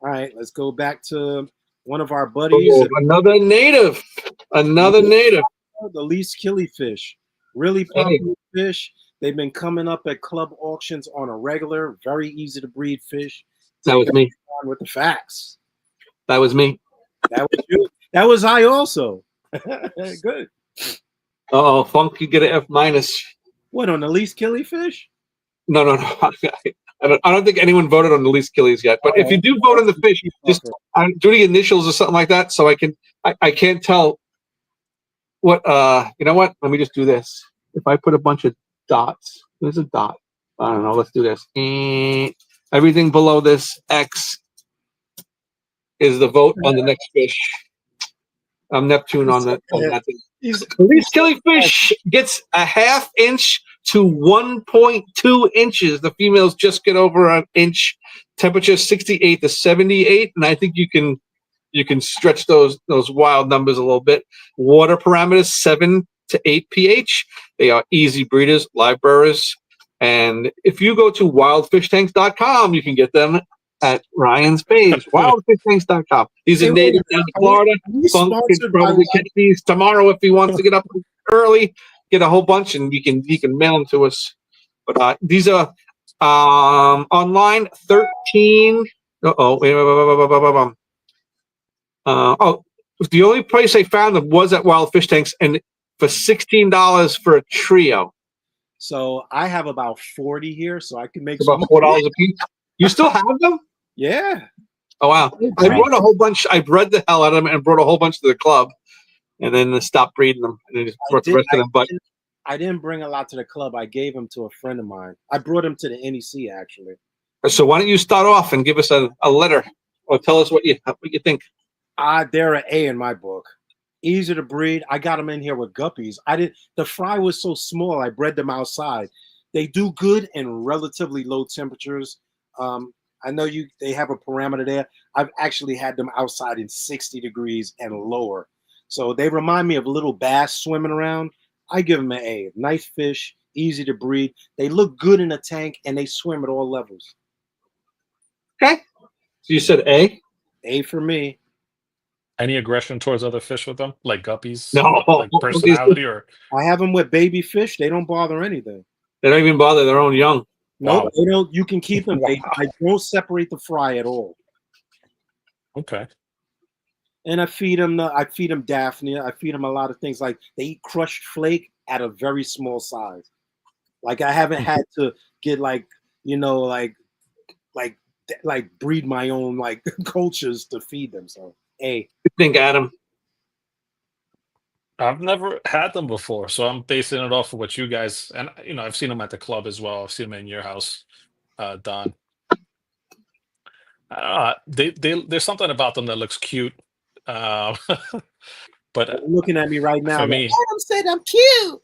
All right, let's go back to one of our buddies. Oh, another native. Another native. The least killifish. Really popular fish. They've been coming up at club auctions on a regular, very easy to breed fish. That was me. On with the facts. That was me. That was you. That was I also. Good. Oh, Funk, you get an F minus. What, on the least killifish? No. I don't think anyone voted on the least killies yet. But if you do vote on the fish, just do the initials or something like that, so I can't tell what. You know what? Let me just do this. If I put a bunch of dots, there's a dot. I don't know. Let's do this. Everything below this X is the vote on the next fish. I'm Neptune on that. The least killifish gets a ½ inch to 1.2 inches. The females just get over an inch. Temperature 68 to 78, and I think you can stretch those wild numbers a little bit. Water parameters 7 to 8 pH. They are easy breeders, live burrowers, and if you go to wildfishtanks.com, you can get them at Ryan's page. Wildfishtanks.com. These are native down to Florida. Funk can probably catch these tomorrow if he wants to get up early. Get a whole bunch, and he can mail them to us. But these are online 13. The only place I found them was at Wild Fish Tanks, and for $16 for a trio. So I have about 40 here, so I can make about $4 a piece. You still have them? Yeah. Oh wow! I brought a whole bunch. I bred the hell out of them and brought a whole bunch to the club, and then stopped breeding them and then just brought the rest of them. But I didn't bring a lot to the club. I gave them to a friend of mine. I brought them to the NEC actually. So why don't you start off and give us a letter, or tell us what you think? They're an A in my book. Easy to breed. I got them in here with guppies. The fry was so small. I bred them outside. They do good in relatively low temperatures. I know they have a parameter there. I've actually had them outside in 60 degrees and lower. So they remind me of little bass swimming around. I give them an A. Nice fish, easy to breed. They look good in a tank, and they swim at all levels. Okay. So you said A? A for me. Any aggression towards other fish with them? Like guppies? No. Like personality or? I have them with baby fish. They don't bother anything. They don't even bother their own young. No, Wow. they don't. You can keep them. Wow. I don't separate the fry at all. Okay. And I feed them Daphne. I feed them a lot of things. Like they eat crushed flake at a very small size. Like I haven't had to get breed my own like cultures to feed them. So A. What do you think, Adam? I've never had them before, so I'm basing it off of what you guys, and I've seen them at the club as well. I've seen them in your house, Don. I don't know. There's something about them that looks cute, but They're looking at me right now. for me, Adam said I'm cute.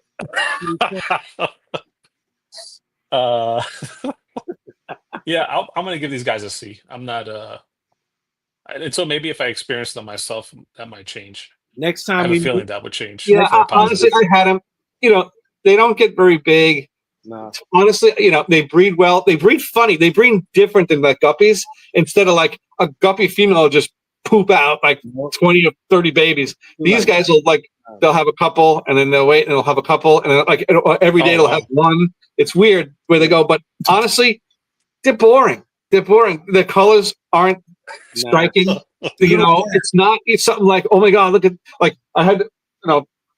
yeah, I'm gonna give these guys a C. I'm not until maybe if I experience them myself, that might change. Next I time have we a feeling meet, that would change. Yeah, for the honestly, positive. I had them. They don't get very big. No. Honestly, they breed well. They breed funny. They breed different than like guppies. Instead of like a guppy female will just poop out like 20 or 30 babies. These guys will they'll have a couple and then they'll wait and they'll have a couple and then every day they'll have one. It's weird where they go, but honestly, they're boring. They're boring. Their colors aren't striking. It's something like, oh my God, look at, like I had,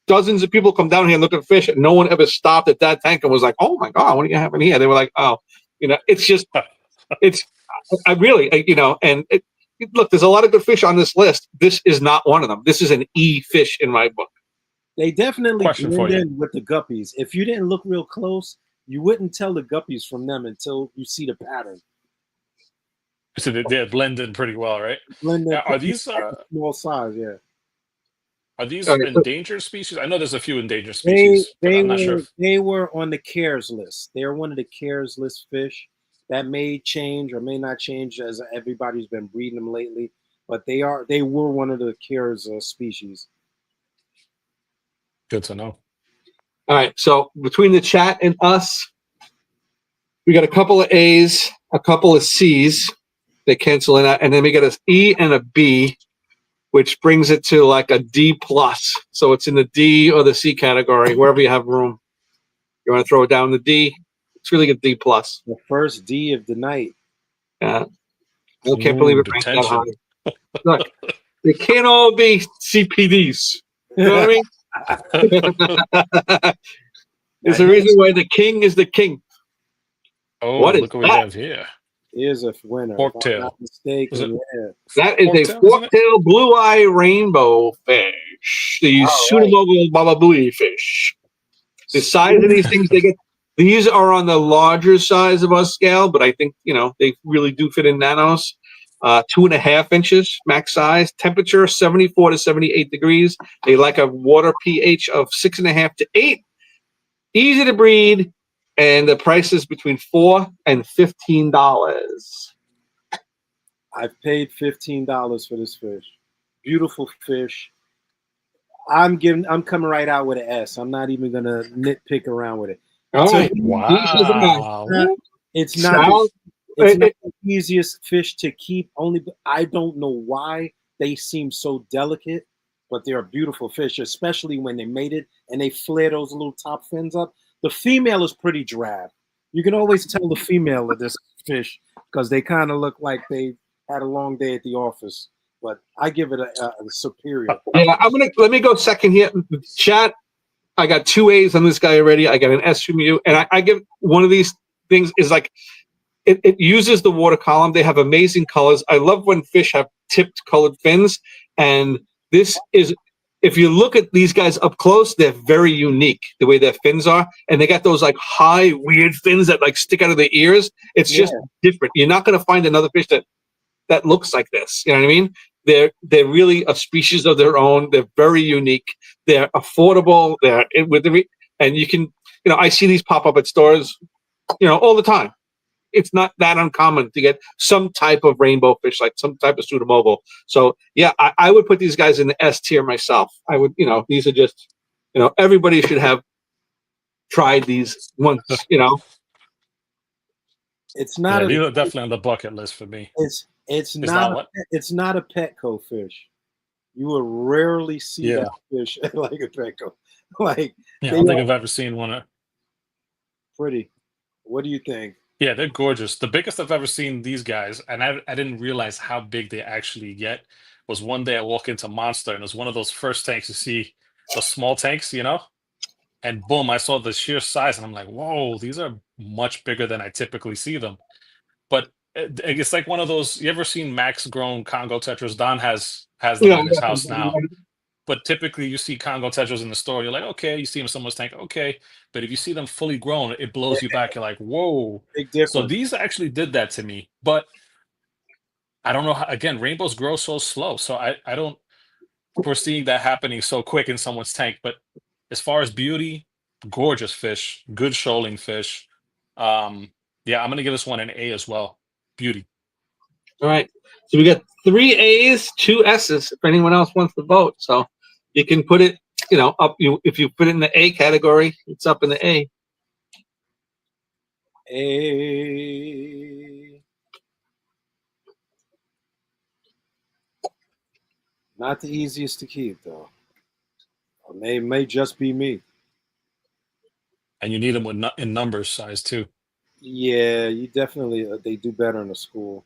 dozens of people come down here and look at fish, and no one ever stopped at that tank and was like, "Oh my God, what are you having here?" They were like, "Oh, it's just, I really, and look, there's a lot of good fish on this list. This is not one of them. This is an E fish in my book." They definitely blend in with the guppies. If you didn't look real close, you wouldn't tell the guppies from them until you see the pattern. So they blend in pretty well, right? Are these small size? Yeah. Are these endangered species? I know there's a few endangered species, but I'm not sure. They were on the CARES list. They're one of the CARES list fish. That may change or may not change as everybody's been breeding them lately, but they were one of the CARES species. Good to know. All right, so between the chat and us, we got a couple of A's, a couple of C's. They cancel in out, and then we got an E and a B, which brings it to like a D plus. So it's in the D or the C category, wherever you have room. You want to throw it down the D? It's really a D plus. The first D of the night. Yeah, I can't believe it ranked that high. Look, they can't all be CPDs. You know what I mean? There's a reason why the king is the king. Oh, what look what we have here. Here's a winner. Forktail. That is a forktail blue-eye rainbow fish. The Pseudomobile bababui fish. The size of these things they get. These are on the larger size of our scale, but I think they really do fit in nanos. 2.5 inches max size. Temperature 74 to 78 degrees. They like a water pH of 6.5 to 8. Easy to breed. And the price is between $4 and $15. I've paid $15 for this fish. Beautiful fish. I'm coming right out with an S. I'm not even gonna nitpick around with it. Wow. It's not the easiest fish to keep. Only I don't know why they seem so delicate, but they're a beautiful fish, especially when they mated and they flare those little top fins up. The female is pretty drab. You can always tell the female of this fish because they kind of look like they had a long day at the office. But I give it a superior. Yeah, let me go second here. Chat, I got 2 A's on this guy already. I got an S from you. And I give one of these things is like, it uses the water column. They have amazing colors. I love when fish have tipped colored fins. And this is, if you look at these guys up close, they're very unique the way their fins are, and they got those like high weird fins that like stick out of their ears. It's just different. You're not going to find another fish that looks like this. You know what I mean? They're really a species of their own. They're very unique. They're affordable. And you can I see these pop up at stores all the time. It's not that uncommon to get some type of rainbow fish, like some type of pseudomobile. So yeah, I would put these guys in the S tier myself. I would, these are just, everybody should have tried these once, It's not. These are definitely on the bucket list for me. It's not a Petco fish. You will rarely see that fish like a Petco. Like I don't think I've ever seen one. Pretty. What do you think? Yeah, they're gorgeous. The biggest I've ever seen these guys, and I didn't realize how big they actually get, was one day I walk into Monster, and it was one of those first tanks you see, the small tanks, and boom, I saw the sheer size, and I'm like, whoa, these are much bigger than I typically see them. But it's like one of those, you ever seen max grown Congo tetras? Don has them in his house now. But typically you see Congo tetras in the store, you're like, okay, you see them in someone's tank, okay. But if you see them fully grown, it blows you back. You're like, whoa. Big difference. So these actually did that to me. But I don't know how, again, rainbows grow so slow. So I don't foresee that happening so quick in someone's tank. But as far as beauty, gorgeous fish, good shoaling fish. I'm gonna give this one an A as well. Beauty. All right. So we got 3 A's, 2 S's if anyone else wants to vote. So you can put it up. If you put it in the A category, it's up in the A. A. Not the easiest to keep though. Or may just be me. And you need them with in numbers size too. Yeah, you definitely they do better in the school.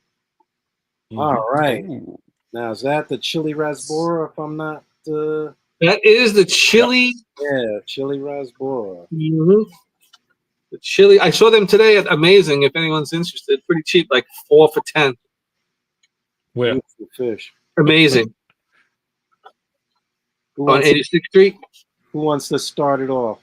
All Mhm. right. Oh. Now is that the chili rasbora? If I'm not That is the Yep. chili. yeah, chili rasbora. Mhm. The chili. I saw them today at Amazing. If anyone's interested, pretty cheap, like 4 for $10. Where? Beautiful fish. Amazing Who on wants 86th Street. who wants to start it off?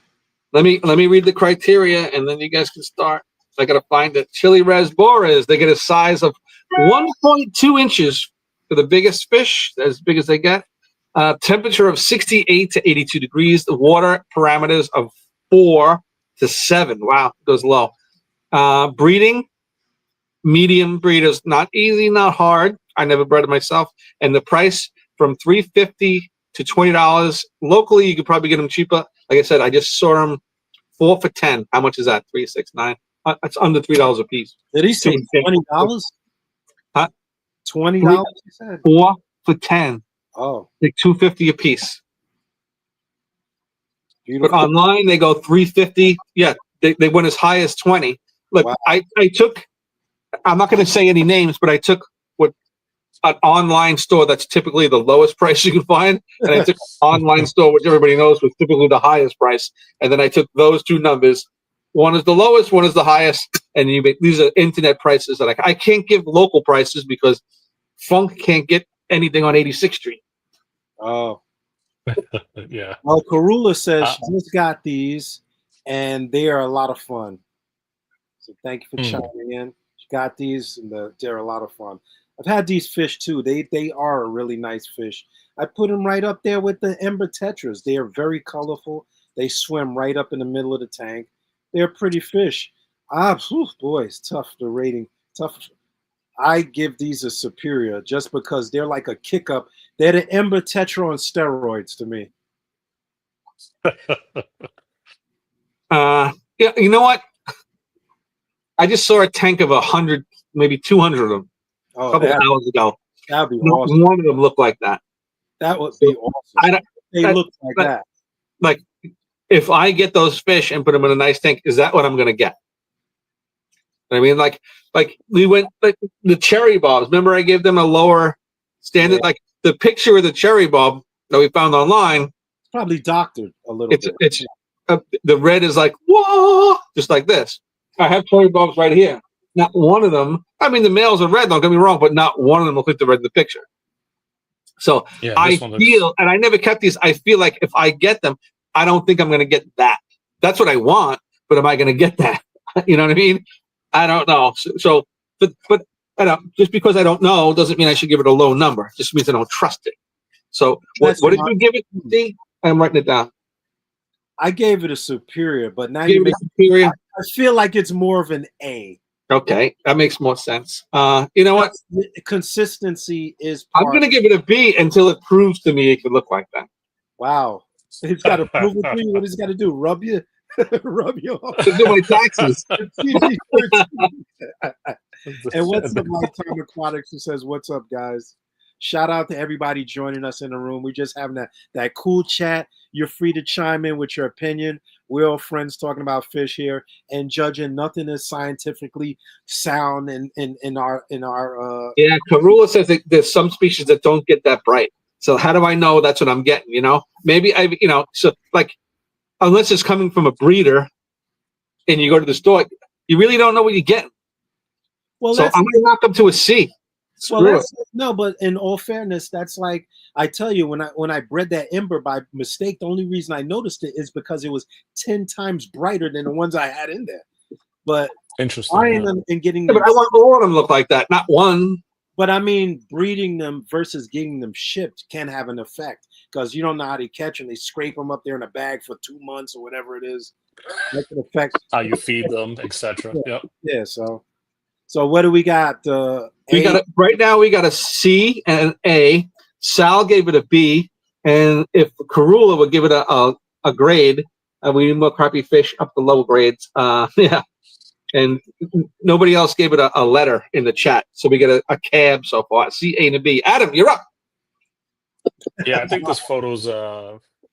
Let me read the criteria, and then you guys can start. I gotta find it. Chili rasboras. They get a size of 1.2 inches for the biggest fish, as big as they get. Temperature of 68 to 82 degrees. The water parameters of 4 to 7. Wow, it goes low. Breeding, medium breeders, not easy, not hard. I never bred it myself. And the price from $3.50 to $20. Locally, you could probably get them cheaper. Like I said, I just saw them 4 for $10. How much is that? 3, 6, 9. It's under $3 a piece. Did he say $20? Huh? $20? You said? 4 for 10. Oh, Like $2.50 a piece. beautiful. But online they go $3.50. Yeah, they went as high as 20. Look, Wow. I took. I'm not going to say any names, but I took what an online store that's typically the lowest price you can find, and I took an online store which everybody knows was typically the highest price, and then I took those two numbers. One is the lowest, one is the highest, and these are internet prices that I can't give local prices because Funk can't get anything on 86th Street. Oh. Yeah. Well, Karula says Uh, she just got these, and they are a lot of fun. So thank you for chiming in. She got these, and they're a lot of fun. I've had these fish too. They are a really nice fish. I put them right up there with the Ember Tetras. They are very colorful. They swim right up in the middle of the tank. They're pretty fish. Boy, it's tough. The rating tough. I give these a superior just because they're like a kick up. They're the Ember Tetra on steroids to me. Yeah, you know what? I just saw a tank of 100, maybe 200 of them a couple of hours ago. That'd be Not awesome. one of them looked like that. That would be awesome. They look like that. Like, if I get those fish and put them in a nice tank, is that what I'm going to get? I mean, like we went like the cherry bobs. Remember, I gave them a lower standard. Yeah. Like the picture of the cherry bob that we found online. It's probably doctored a little bit. It's the red is like whoa, just like this. I have cherry bobs right here. Not one of them. I mean, the males are red. Don't get me wrong, but not one of them will fit the red in the picture. So yeah, I feel, and I never kept these. I feel like if I get them, I don't think I'm going to get that. That's what I want, but am I going to get that? You know what I mean? I don't know. But I don't. Just because I don't know doesn't mean I should give it a low number. It just means I don't trust it. So what did you give it? D? I'm writing it down. I gave it a superior, but now you make superior. I feel like it's more of an A. Okay, that makes more sense. You know what? Consistency is. I'm going to give it a B until it proves to me it could look like that. Wow, he's got to prove it to you. What he's got to do? Rub you, rub you off. To do my taxes. And what's up, Lifetime Aquatics? Who says, "What's up, guys?" Shout out to everybody joining us in the room. We're just having that cool chat. You're free to chime in with your opinion. We're all friends talking about fish here and judging. Nothing is scientifically sound in our Yeah, Karula says that there's some species that don't get that bright. So how do I know that's what I'm getting? You know, maybe so like unless it's coming from a breeder and you go to the store, you really don't know what you're getting. Well, so I'm going to knock them to a C. No, but in all fairness, that's like I tell you, when I bred that Ember by mistake, the only reason I noticed it is because it was 10 times brighter than the ones I had in there. But interesting. And getting them, but I want all of them look like that, not one. But I mean, breeding them versus getting them shipped can have an effect because you don't know how they catch them. They scrape them up there in a bag for 2 months or whatever it is. That can affect how you feed them, etc. Yep. Yeah. So what do we got? Right now we got a C and an A. Sal gave it a B. And if Karula would give it a grade, we need more crappie fish up the low grades. Yeah. And nobody else gave it a letter in the chat. So we get a cab so far. C, A, and B. Adam, you're up. Yeah, I think this photo's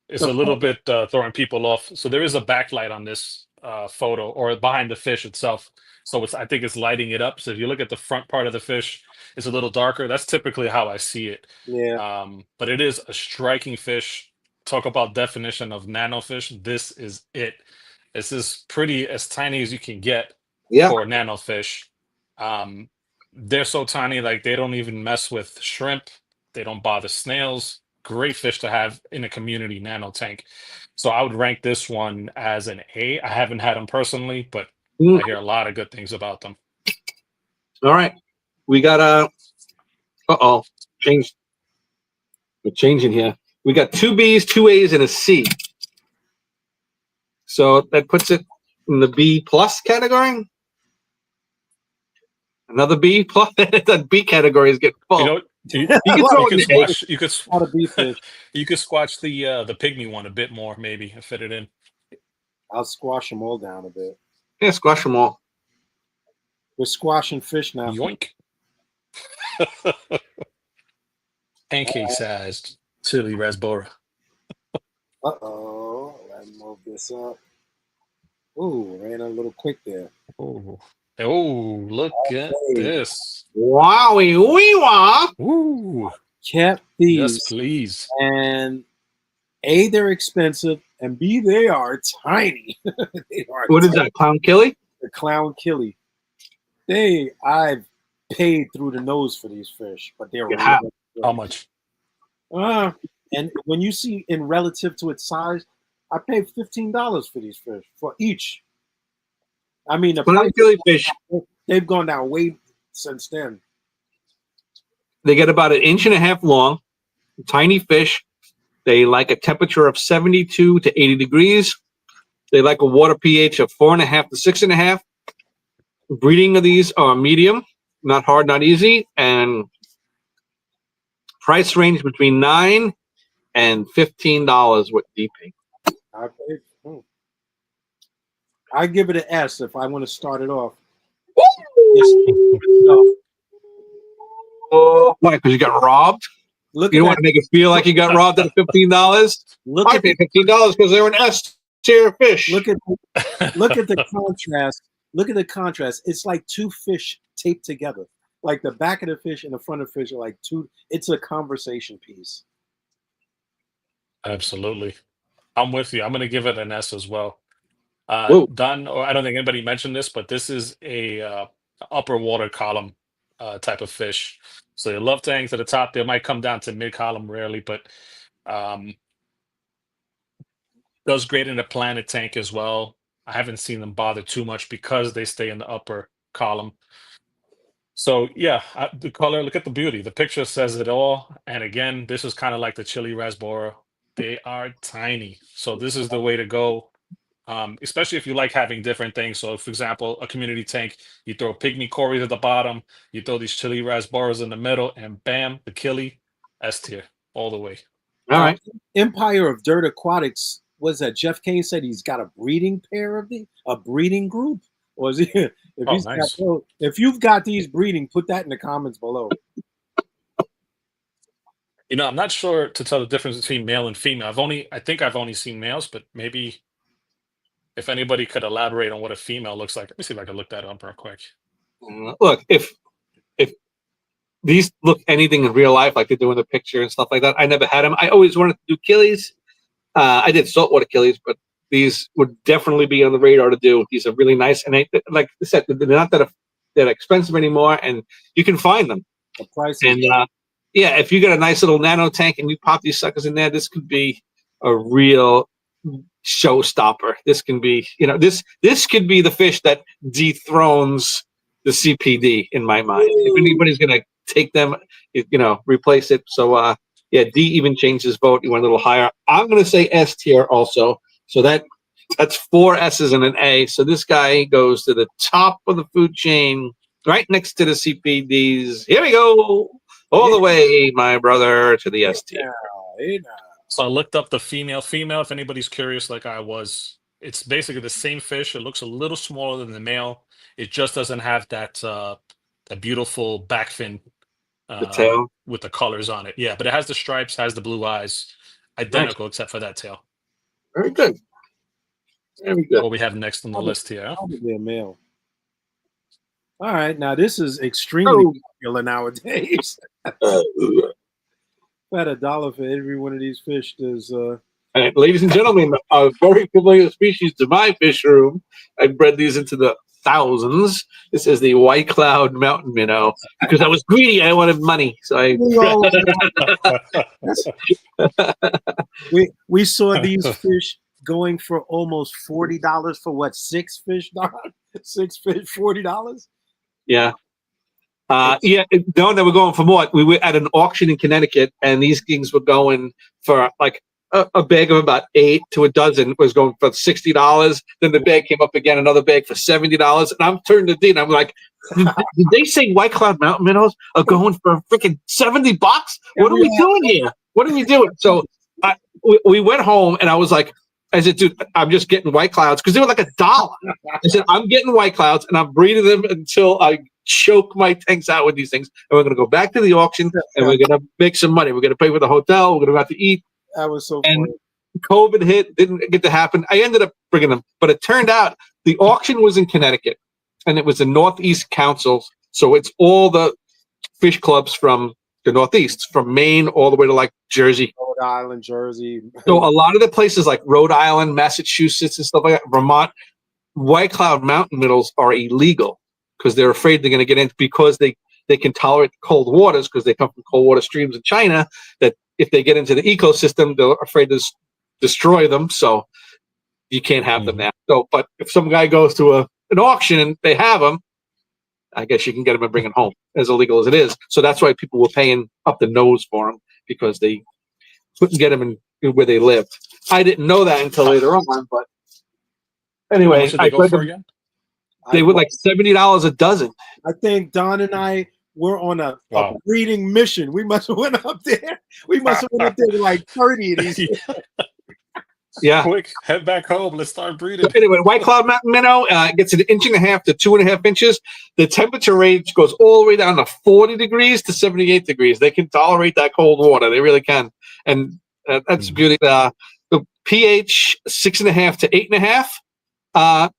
is a little bit throwing people off. So there is a backlight on this photo or behind the fish itself. So I think it's lighting it up. So if you look at the front part of the fish, it's a little darker. That's typically how I see it. Yeah. But it is a striking fish. Talk about definition of nano fish. This is it. This is pretty as tiny as you can get Yeah. for nano fish. They're so tiny, like they don't even mess with shrimp. They don't bother snails. Great fish to have in a community nano tank. So I would rank this one as an A. I haven't had them personally, but I hear a lot of good things about them. All right. We got uh-oh. Change. We're changing here. We got 2 B's, 2 A's, and a C. So that puts it in the B plus category. Another B plus. The B category is getting full. You know, you could squash the pygmy one a bit more, maybe, and fit it in. I'll squash them all down a bit. Yeah, squash them all. We're squashing fish now. Yoink. Pancake-sized chili raspberry. Uh-oh. Let's move this up. Ooh, ran a little quick there. Oh, look at this. Wowie wee wah. Ooh. Kept these. Yes, please. And A, they're expensive, and B, they are tiny. They are What is that, clown killie? The clown killie. I've paid through the nose for these fish, but they're really How much? And when you see in relative to its size, I paid $15 for these fish for each. I mean, the clown killie fish, they've gone down way since then. They get about 1.5 inches long, tiny fish. They like a temperature of 72 to 80 degrees. They like a water pH of 4.5 to 6.5. Breeding of these are medium, not hard, not easy, and price range between $9 and $15 with DP. I give it an S if I want to start it off. Oh, why? Because you got robbed? You don't want to make it feel like you got robbed at $15? I paid $15 because they're an S tier fish. Look at the contrast. Look at the contrast. It's like 2 fish taped together. Like the back of the fish and the front of the fish are like 2. It's a conversation piece. Absolutely. I'm with you. I'm going to give it an S as well. Done, or I don't think anybody mentioned this, but this is a upper water column type of fish. So they love to hang to the top. They might come down to mid column rarely, but does great in a planet tank as well. I haven't seen them bother too much because they stay in the upper column. So yeah, the color, look at the beauty. The picture says it all. And again, this is kind of like the chili raspberry. They are tiny. So this is the way to go. Especially if you like having different things. So, for example, a community tank, you throw pygmy cories at the bottom, you throw these chili raspberries in the middle, and bam, the killie, S tier, all the way. All right. Empire of Dirt Aquatics, was that Jeff Kane said he's got a breeding pair of a breeding group? Or is he, if you've got these breeding, put that in the comments below. You know, I'm not sure to tell the difference between male and female. I think I've only seen males, but maybe if anybody could elaborate on what a female looks like. Let me see if I can look that up real quick. Look, if these look anything in real life, like they do in the picture and stuff like that, I never had them. I always wanted to do killies. I did saltwater killies, but these would definitely be on the radar to do. These are really nice, and like I said, they're not that expensive anymore, and you can find them. The price. And yeah, if you got a nice little nano tank and you pop these suckers in there, this could be a real showstopper. This can be, this could be the fish that dethrones the CPD in my mind. If anybody's gonna take them, replace it. So yeah, D even changed his vote. He went a little higher. I'm gonna say S tier also. So that's 4 S's and an A. So this guy goes to the top of the food chain, right next to the CPDs. Here we go, all the way, my brother, to the S tier. So I looked up the female. Female, if anybody's curious, like I was, it's basically the same fish. It looks a little smaller than the male. It just doesn't have that beautiful back fin The tail. with the colors on it. Yeah, but it has the stripes, has the blue eyes, Nice. identical except for that tail. Very good. Very good. What we have next on the list here. Probably a male. All right, now this is extremely popular nowadays. At $1 for every one of these fish. There's And ladies and gentlemen, a very familiar species to my fish room. I bred these into the thousands. This is the white cloud mountain minnow because I was greedy. I wanted money, so I. we saw these fish going for almost $40 for what, 6 fish, Don? 6 fish, $40. Yeah. Yeah, no, they were going for more. We were at an auction in Connecticut, and these things were going for like a bag of about 8 to a dozen was going for $60. Then the bag came up again, another bag for $70. And I'm turning to Dean. I'm like, did they say White Cloud Mountain minnows are going for freaking $70? What are we doing here? What are we doing? So we went home, and I was like, I said, dude, I'm just getting white clouds because they were like $1. I said, I'm getting white clouds, and I'm breeding them until I choke my tanks out with these things. And we're going to go back to the auction, and we're going to make some money. We're going to pay for the hotel. We're going to go out to eat. That was so and funny. COVID hit, didn't get to happen. I ended up bringing them, but it turned out the auction was in Connecticut, and it was the Northeast Council. So it's all the fish clubs from the Northeast, from Maine all the way to like Jersey, Rhode Island, Jersey. So a lot of the places like Rhode Island, Massachusetts, and stuff like that, Vermont, White Cloud Mountain minnows are illegal because they're afraid they're going to get in because they can tolerate cold waters because they come from cold water streams in China. That if they get into the ecosystem, they're afraid to destroy them. So you can't have them now. So, but if some guy goes to an auction and they have them, I guess you can get them and bring them home, as illegal as it is. So that's why people were paying up the nose for them because they couldn't get them in where they lived. I didn't know that until later on, but anyway, How much did they go for again? They were like $70 a dozen. I think Don and I were on a breeding mission. We must have went up there. We must have went up there with like 30 of these. Yeah. Quick, head back home. Let's start breeding. But anyway, White Cloud Mountain minnow gets 1.5 inches to 2.5 inches. The temperature range goes all the way down to 40 degrees to 78 degrees. They can tolerate that cold water. They really can. And that's beauty. The pH 6.5 to 8.5.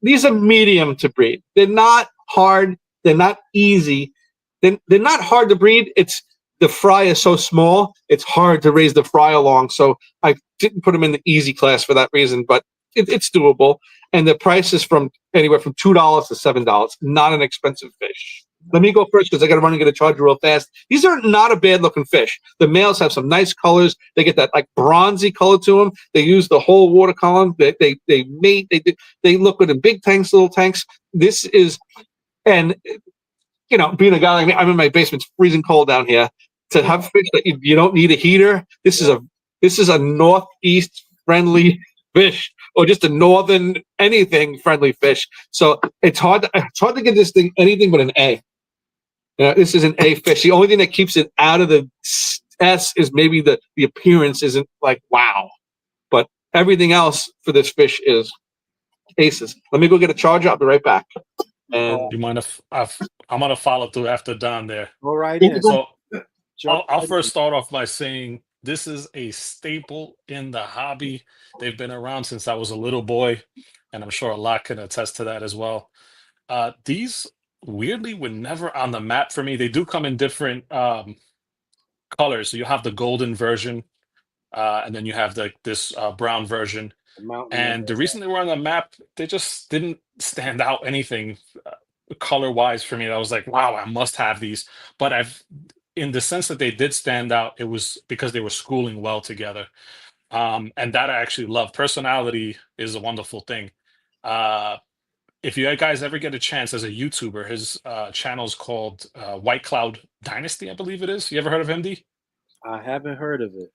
These are medium to breed. They're not hard. They're not easy. They're not hard to breed. It's the fry is so small, it's hard to raise the fry along. So I didn't put them in the easy class for that reason, but it's doable. And the price is from anywhere from $2 to $7. Not an expensive fish. Let me go first because I got to run and get a charger real fast. These are not a bad looking fish. The males have some nice colors. They get that like bronzy color to them. They use the whole water column. They mate. They look good in big tanks, little tanks. This is, and you know, being a guy like me, I'm in my basement. It's freezing cold down here. To have fish that you don't need a heater. This is a northeast friendly fish, or just a northern anything friendly fish. So it's hard to get this thing anything but an A. This is an A fish. The only thing that keeps it out of the S is maybe the appearance isn't like wow, but everything else for this fish is aces. Let me go get a charger. I'll be right back. And do you mind if I'm gonna follow through after Don there? All right. So I'll first start off by saying this is a staple in the hobby. They've been around since I was a little boy, and I'm sure a lot can attest to that as well. These weirdly were never on the map for me. They do come in different colors. So you have the golden version, and then you have this brown version. And the reason they were on the map, they just didn't stand out anything color wise for me. I was like, wow, I must have these. But in the sense that they did stand out, it was because they were schooling well together. And that I actually love. Personality is a wonderful thing. If you guys ever get a chance as a YouTuber, his channel is called White Cloud Dynasty, I believe it is. You ever heard of him, D? I haven't heard of it.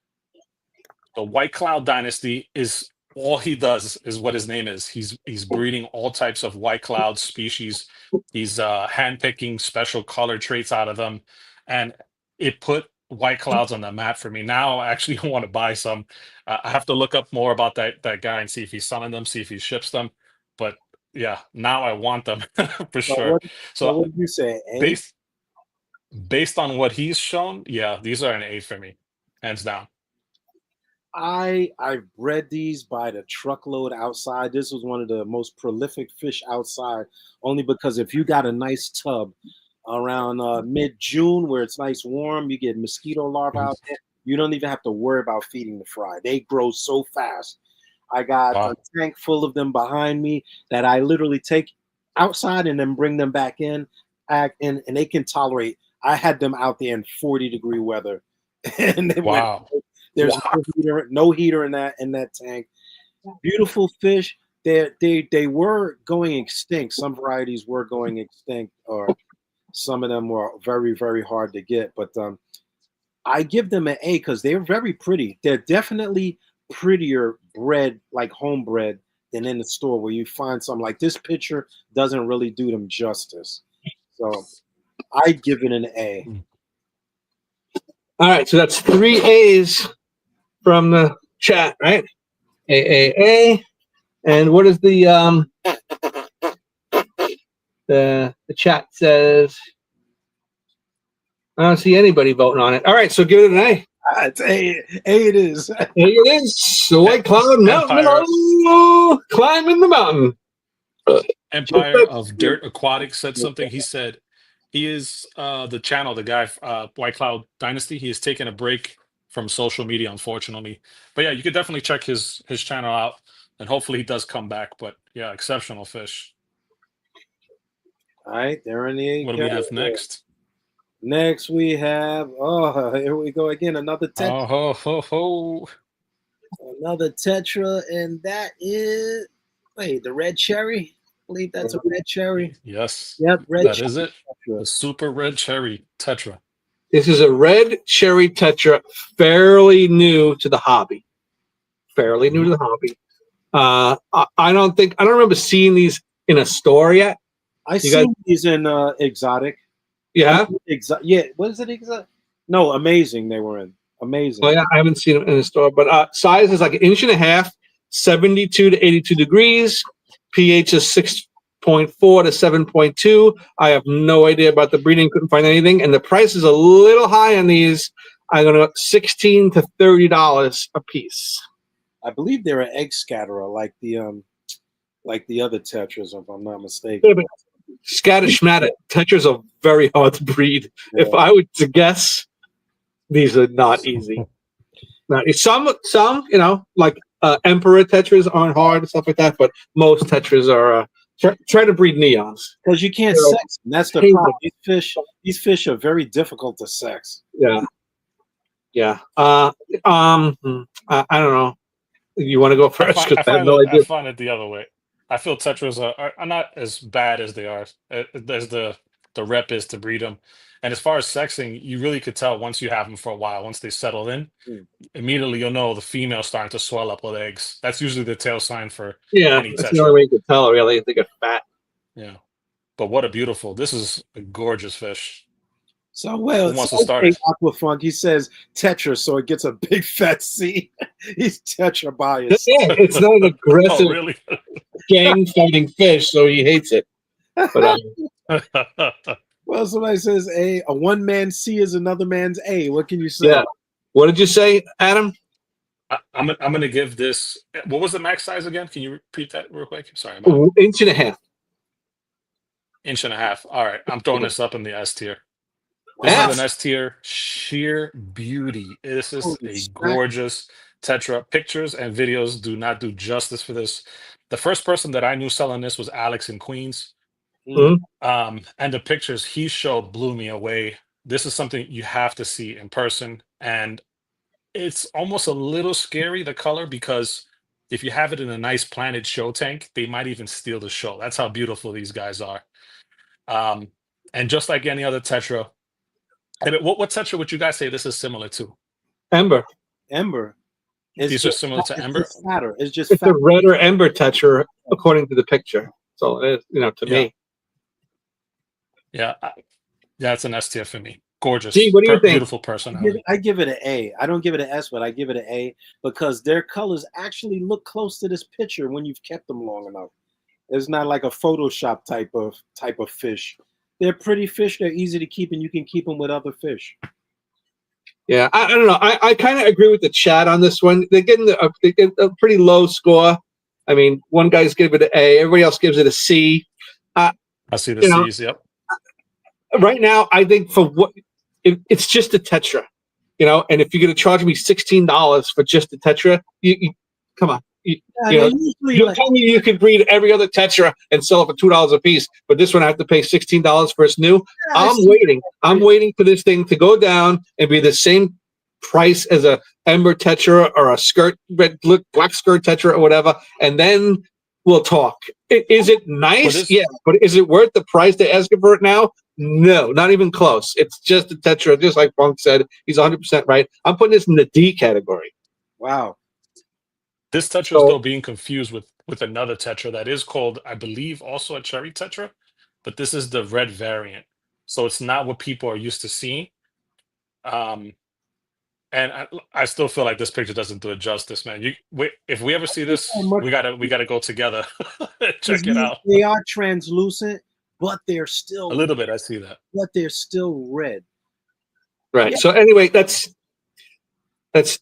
The White Cloud Dynasty is all he does is what his name is. He's breeding all types of white cloud species. He's handpicking special color traits out of them, and it put white clouds on the mat for me. Now I actually want to buy some. I have to look up more about that guy and see if he's selling them, see if he ships them. But yeah, now I want them for So sure. what? So So what did you say? A? based based on what he's shown, yeah, these are an A for me, hands down. I've bred these by the truckload outside. This was one of the most prolific fish outside, only because if you got a nice tub around mid-June where it's nice warm, you get mosquito larvae Mhm. out there. You don't even have to worry about feeding the fry. They grow so fast. I got a Wow. tank full of them behind me that I literally take outside and then bring them back in, and they can tolerate. I had them out there in 40-degree weather, and they went. Wow. There's Wow. no heater in that tank. Beautiful fish. They were going extinct. Some varieties were going extinct, or some of them were very very hard to get. But I give them an A because they're very pretty. They're definitely prettier bred, like homebred, than in the store where you find some like this picture doesn't really do them justice. So I give it an A. Mm. All right, so that's 3 A's from the chat, right? A. And what is the chat says? I don't see anybody voting on it. All right, so give it an A. It's A. A it is. A it is. The White Cloud Mountain. Empire. Climbing the mountain. Empire of Dirt Aquatic said something. He said he is the channel, the guy, White Cloud Dynasty. He has taken a break from social media, unfortunately. But yeah, you could definitely check his channel out, and hopefully he does come back. But yeah, exceptional fish. All right, there in the What do we have next? Next we have here we go again, another tetra, Oh ho ho ho! and that is the red cherry. I believe that's a red cherry. Yes, Yep, red that cherry is it. tetra. The super red cherry tetra. This is a red cherry tetra, fairly new to the hobby. Fairly new to the hobby. I don't remember seeing these in a store yet. I see these in exotic. Yeah. Yeah, what is it exotic? No, amazing. They were in amazing. Oh yeah, I haven't seen them in the store, but size is like 1.5 inches, 72 to 82 degrees. pH is 6.4 to 7.2. I have no idea about the breeding. Couldn't find anything, and the price is a little high on these. I'm gonna $16 to $30 a piece. I believe they're an egg scatterer, like the other tetras, if I'm not mistaken. Yeah, but scatterschmatter tetras are very hard to breed. Yeah. If I were to guess, these are not easy. Some like emperor tetras aren't hard and stuff like that, but most tetras are try to breed neons because you can't sex them. That's the problem. These fish are very difficult to sex. Yeah. I don't know. You want to go first? I find it the other way. I feel tetras are not as bad as they are, as the rep is to breed them. And as far as sexing, you really could tell once you have them for a while. Once they settle in, immediately you'll know the female's starting to swell up with eggs. That's usually the tail sign for any tetra. That's the only way you can tell, really, if they get fat. Yeah. But what a beautiful, this is a gorgeous fish. So, well, who wants to start it? Aquafunk, he says tetra, so it gets a big fat C. He's tetra biased. Yeah, it's not an aggressive, really? gang-fighting fish, so he hates it. But well, somebody says a one man C is another man's A. What can you say? Yeah. What did you say, Adam? I'm gonna give this. What was the max size again? Can you repeat that real quick? Sorry, 1.5 inches. 1.5 inches. All right, I'm throwing this up in the S tier. This is an S tier, sheer beauty. This is a gorgeous tetra. Pictures and videos do not do justice for this. The first person that I knew selling this was Alex in Queens. Mm-hmm. And the pictures he showed blew me away. This is something you have to see in person. And it's almost a little scary, the color, because if you have it in a nice planted show tank, they might even steal the show. That's how beautiful these guys are. And just like any other tetra, and what tetra would you guys say this is similar to? Ember. These are similar to Ember? It's fatter. It's a redder Ember tetra, according to the picture. So it is, to me. Yeah, it's an S tier for me. Gee, what do you think? Beautiful personality. I give it an A. I don't give it an S, but I give it an A because their colors actually look close to this picture when you've kept them long enough. It's not like a Photoshop type of fish. They're pretty fish. They're easy to keep, and you can keep them with other fish. Yeah, I don't know. I kind of agree with the chat on this one. They're getting a pretty low score. I mean, one guy's giving it an A. Everybody else gives it a C. I see the C's. Yep. Right now, I think for what it's just a tetra, and if you're going to charge me $16 for just a tetra, you come on. You'll tell me you could breed every other tetra and sell it for $2 a piece, but this one I have to pay $16 for its new. I'm waiting. I'm waiting for this thing to go down and be the same price as a ember tetra or a black skirt tetra or whatever, and then we'll talk. Is it nice? Yeah, but is it worth the price they're asking for it now? No, not even close. It's just a tetra, just like Funk said. He's 100% right. I'm putting this in the D category. Wow. This tetra is though being confused with another tetra that is called, I believe, also a cherry tetra, but this is the red variant. So it's not what people are used to seeing. And I still feel like this picture doesn't do it justice, man. If we ever see this, we gotta go together and check it out. They are translucent, but they're still a little bit. I see that, but they're still red. Right. Yeah. So anyway, that's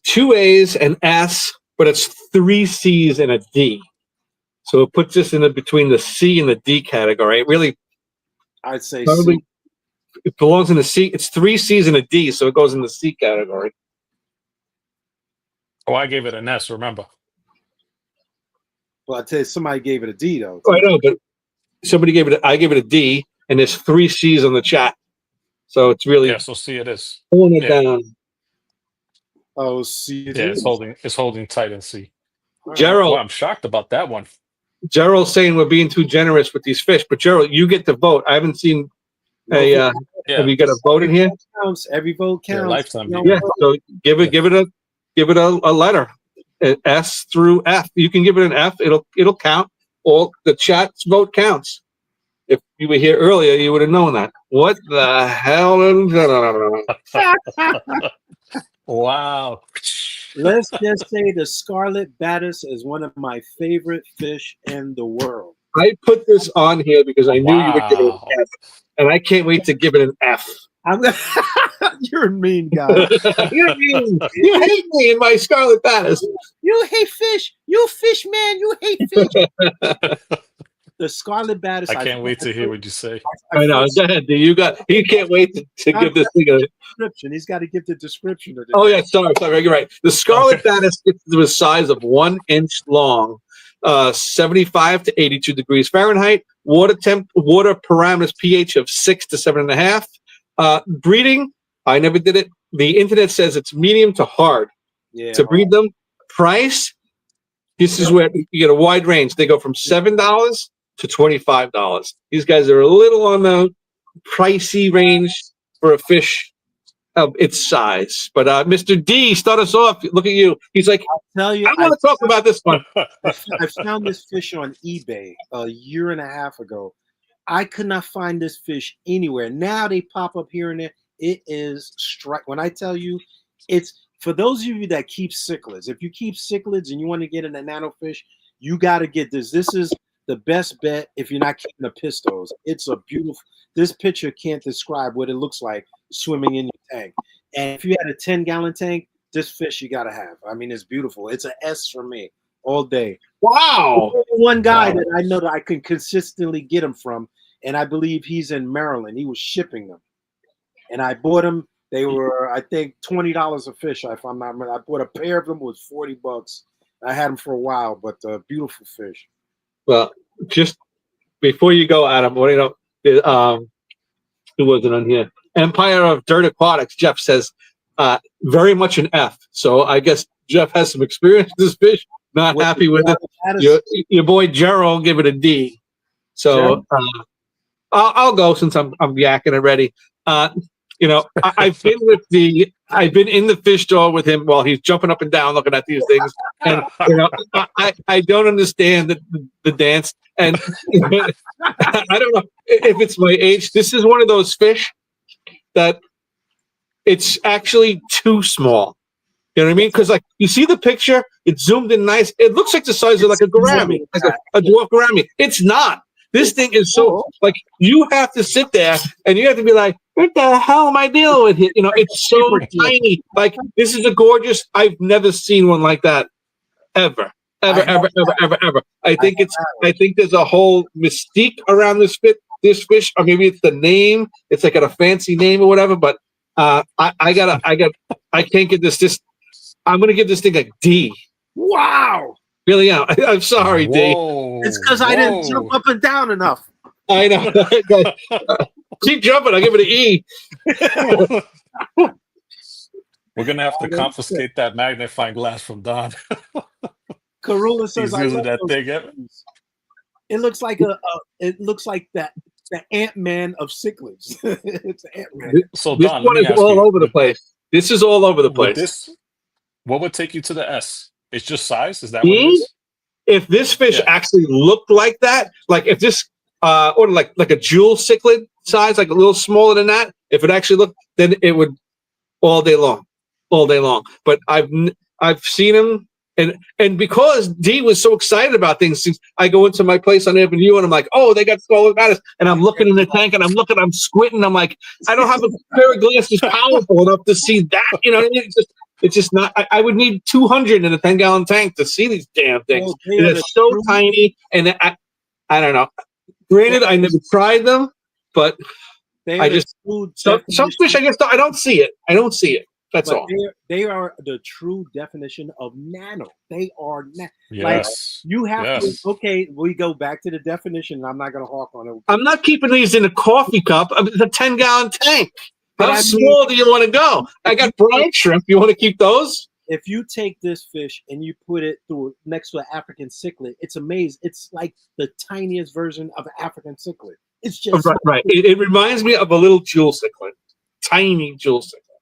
2 A's and S, but it's 3 C's and a D. So it puts this in between the C and the D category. It really, I'd say probably C. It belongs in the C. It's 3 C's and a D, so it goes in the C category. Oh, I gave it an S, remember. Well, I tell you, somebody gave it a D, though. Oh, I know, but I gave it a D, and there's 3 C's on the chat. So it's really... Yeah, so C it is. Pulling it down. Oh, C it is. Yeah, it's holding tight in C. Gerald... Well, I'm shocked about that one. Gerald's saying we're being too generous with these fish, but Gerald, you get to vote. I haven't seen have you got a vote in here? Every vote counts. Lifetime. Yeah, so give it a letter, S through F. You can give it an F. It'll count. All the chat's vote counts. If you were here earlier, you would have known that. What the hell? Wow. Let's just say the scarlet batis is one of my favorite fish in the world. I put this on here because I knew you would give it an F, and I can't wait to give it an F. You're a mean guy. You're mean. You hate me in my scarlet batis. You hate fish. You fish man. You hate fish. The scarlet batis. I can't wait to hear what you say. I know. Go ahead. He can't wait to give this thing a description. He's got to give the description of it. Oh yeah, sorry, you're right. The scarlet batis gets to a size of 1 inch long, 75 to 82 degrees Fahrenheit. Water parameters pH of 6 to 7.5. Breeding, I never did it. The internet says it's medium to hard to breed them. Price, this is where you get a wide range. They go from $7 to $25. These guys are a little on the pricey range for a fish of its size. But Mr. D, start us off. Look at you. He's like, I'll tell you, I want to talk about this one. I found this fish on eBay a year and a half ago. I could not find this fish anywhere. Now they pop up here and there. It is strike. When I tell you, it's for those of you that keep cichlids. If you keep cichlids and you want to get in a nano fish, you got to get this. This is the best bet if you're not keeping the pistos. It's a beautiful. This picture can't describe what it looks like swimming in your tank. And if you had a 10-gallon tank, this fish you got to have. I mean, it's beautiful. It's an S for me all day. Wow. One guy that I know that I can consistently get them from, and I believe he's in Maryland. He was shipping them. And I bought them. They were, I think, $20 a fish, if I'm not wrong. I bought a pair of them. It was $40. I had them for a while, but beautiful fish. Well, just before you go, Adam, what do you know? Who wasn't on here? Empire of Dirt Aquatics. Jeff says, very much an F. So I guess Jeff has some experience with this fish. Not happy with it. Your boy Gerald give it a D. So I'll go since I'm yakking already. I've been in the fish store with him while he's jumping up and down looking at these things, and I don't understand the dance, and I don't know if it's my age. This is one of those fish that it's actually too small. You know what I mean? Because like you see the picture, it's zoomed in nice. It looks like the size of like a gourami, like a dwarf gourami. It's not. This thing is so like you have to sit there and you have to be like, what the hell am I dealing with here? You know, it's so tiny. Like this is a gorgeous. I've never seen one like that ever. Ever. I think there's a whole mystique around this fish, or maybe it's the name. It's like got a fancy name or whatever. But I can't get this. I'm gonna give this thing a D. Wow. Really am. I'm sorry, D. It's because I didn't jump up and down enough. I know. Keep jumping. I'll give it an E. We're gonna have to confiscate that magnifying glass from Don. Karula says, He's using that thing. It looks like the Ant-Man of cichlids. It's Ant-Man. So This Don, one let me is ask all you, over the place. This is all over the place. what would take you to the S? It's just size? Is that what it is? If this fish actually looked like that, like if this or like a jewel cichlid size, like a little smaller than that, if it actually looked, then it would all day long. But I've seen him, and because D was so excited about things, since I go into my place on Avenue and I'm like, oh, they got scarlet matters, and I'm looking in the tank and I'm squinting, I'm like, I don't have a pair of glasses powerful enough to see that, you know. It's just not. I would need 200 in a 10-gallon tank to see these damn things. They're so tiny, and I don't know. Granted, I never tried them, but I just some fish. I guess I don't see it. That's all. They are the true definition of nano. They are yes. Like you have to. Okay, we go back to the definition. I'm not going to hawk on it. I'm not keeping these in a coffee cup. It's a 10-gallon tank. How small do you want to go? I got brine shrimp. You want to keep those? If you take this fish and you put it through next to an African cichlid, it's amazing. It's like the tiniest version of an African cichlid. It's just right. It reminds me of a little jewel cichlid, tiny jewel cichlid,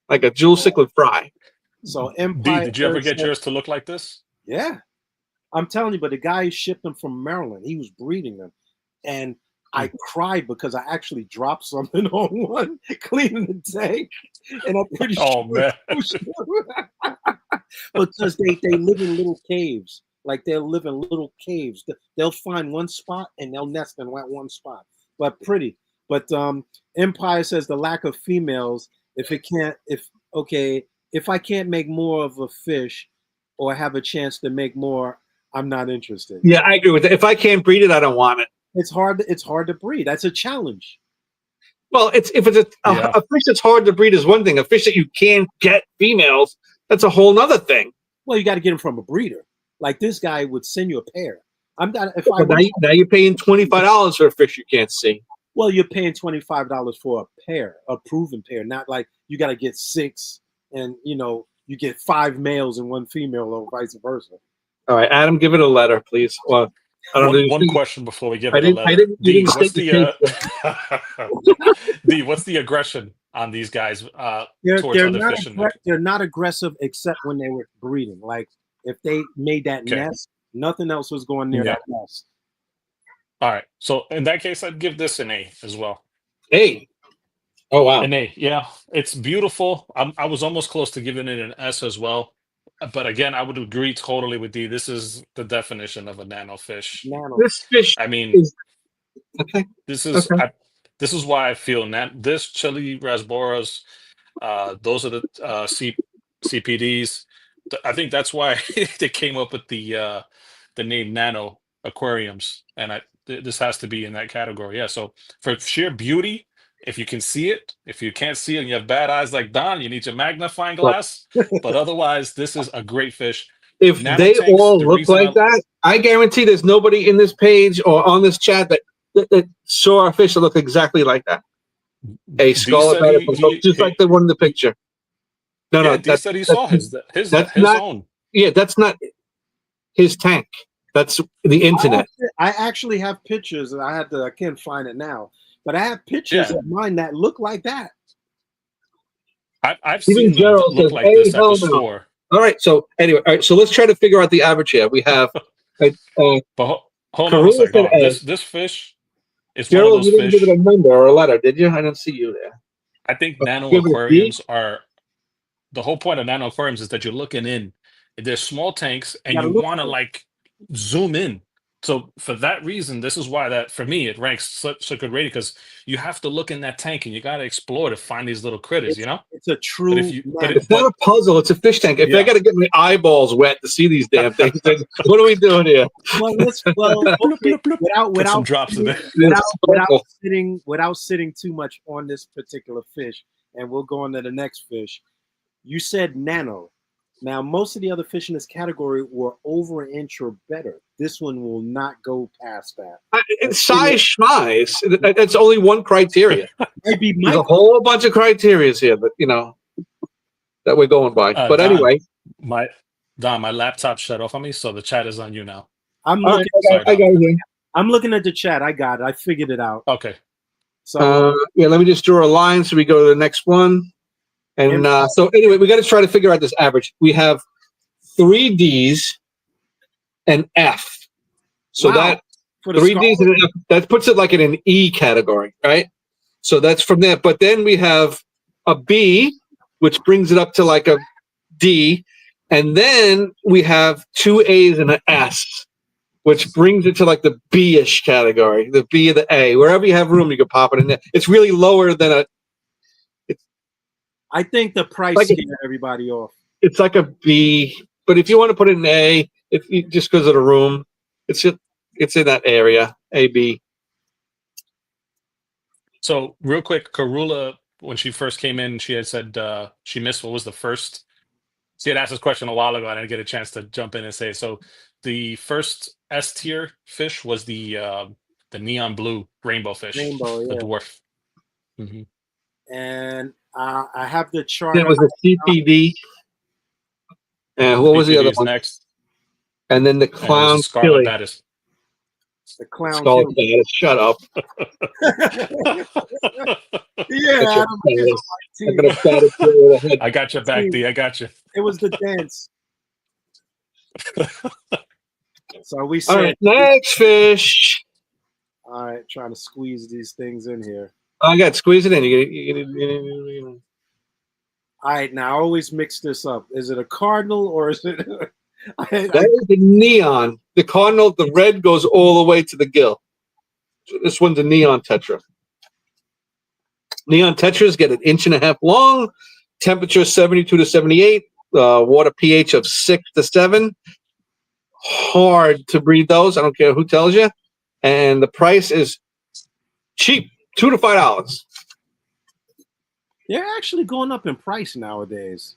like a jewel cichlid fry. So Empire. Did you ever get yours to look like this? Yeah, I'm telling you. But the guy who shipped them from Maryland, he was breeding them, and I cried because I actually dropped something on one cleaning the tank, and I'm pretty sure. Man. Because they live in little caves. Like they'll live in little caves. They'll find one spot and they'll nest in that one spot. But pretty. But Empire says the lack of females. If I can't make more of a fish, or have a chance to make more, I'm not interested. Yeah, I agree with that. If I can't breed it, I don't want it. It's hard to breed. That's a challenge. Well, if it's a fish that's hard to breed is one thing. A fish that you can't get females, that's a whole nother thing. Well, you got to get them from a breeder. Like this guy would send you a pair. I'm not. Now you're paying $25 for a fish you can't see. Well, you're paying $25 for a pair, a proven pair. Not like you got to get 6, and you get 5 males and 1 female, or vice versa. All right, Adam, give it a letter, please. Well, one question before we give it a letter. D, what's the aggression on these guys towards other fish? They're not aggressive except when they were breeding. Like if they made that nest, nothing else was going near that nest. All right. So in that case, I'd give this an A as well. A. Oh, wow. An A. Yeah. It's beautiful. I was almost close to giving it an S as well. But again, I would agree totally with D. This is the definition of a nano fish. This fish. I mean, this is why I feel this chili rasboras. Those are the CPDs. I think that's why they came up with the name Nano aquariums, and this has to be in that category. Yeah. So for sheer beauty, if you can see it, if you can't see it and you have bad eyes like Don, you need your magnifying glass. But otherwise, this is a great fish. If they all look like that, I guarantee there's nobody in this page or on this chat that saw a fish that looked exactly like that. A scarlet matter, just like the one in the picture. No, he said he saw his own. Yeah, that's not his tank. That's the internet. I actually have pictures, and I can't find it now. But I have pictures of mine that look like that. I've seen them look like this at the store. All right. So anyway, so let's try to figure out the average here. We have. But hold on a second. This fish is Gerald, one of those you didn't give it a number or a letter, did you? I didn't see you there. I think I'll nano give it a B. aquariums are the whole point of nano aquariums is that you're looking in. There's small tanks, You and gotta you look want to for it. like zoom in. So for that reason, this is why that for me it ranks such a good rating because you have to look in that tank and you got to explore to find these little critters, you know. It's a But if true you, nano. It's not a puzzle. It's a fish tank. If I yeah, got to get my eyeballs wet to see these damn things, then what are we doing here? Well, bloop, okay. bloop, bloop. Put some drops in there. It's sparkle. Without sitting too much on this particular fish, and we'll go on to the next fish. You said nano. Now, most of the other fish in this category were over an inch or better. This one will not go past that. It's size schmize. That's only one criteria. Maybe There's a micro. whole bunch of criterias here, but that we're going by. But Don, anyway, my my laptop shut off on me, so the chat is on you now. I'm all right, looking. Sorry, I Don. got it here. I'm looking at the chat. I got it. I figured it out. Okay. So Yeah, let me just draw a line so we go to the next one. And so anyway, we got to try to figure out this average. We have 3 Ds and F. So wow. that For the 3 Ds and an F, that puts it like in an E category, right? So that's from there. But then we have a B, which brings it up to like a D. And then we have 2 A's and an S, which brings it to like the B-ish category, the B or the A. Wherever you have room, you can pop it in there. It's really lower than a. I think the price Like scared everybody off. It's like a B, but if you want to put it in A, if you, just because of the room, it's in that area, A B. So real quick, Karula, when she first came in, she had said she missed what was the first. She had asked this question a while ago. And I didn't get a chance to jump in and say so. The first S tier fish was the neon blue rainbow fish, Rainbow, the yeah. dwarf. Mm-hmm. And I have the chart. Then it was a CPD. And what was the BPD other is one? next, And then the and it was a clown scarlet killing. baddest. The clown Scarlet killed. Baddest. Shut up. Yeah, That's Adam, what it's I'm on gonna my bat it with a head. I got your back, D. I got you. It was the dance. So we All said, right, next fish. all right, trying to squeeze these things in here. I got squeeze it in. You All right, now I always mix this up. Is it a cardinal or is it? that is the neon. The cardinal, the red goes all the way to the gill. This one's a neon tetra. Neon tetras get 1.5 inches long, temperature 72 to 78, water pH of 6 to 7. Hard to breed those. I don't care who tells you. And the price is cheap, $2 to $5. They're actually going up in price nowadays.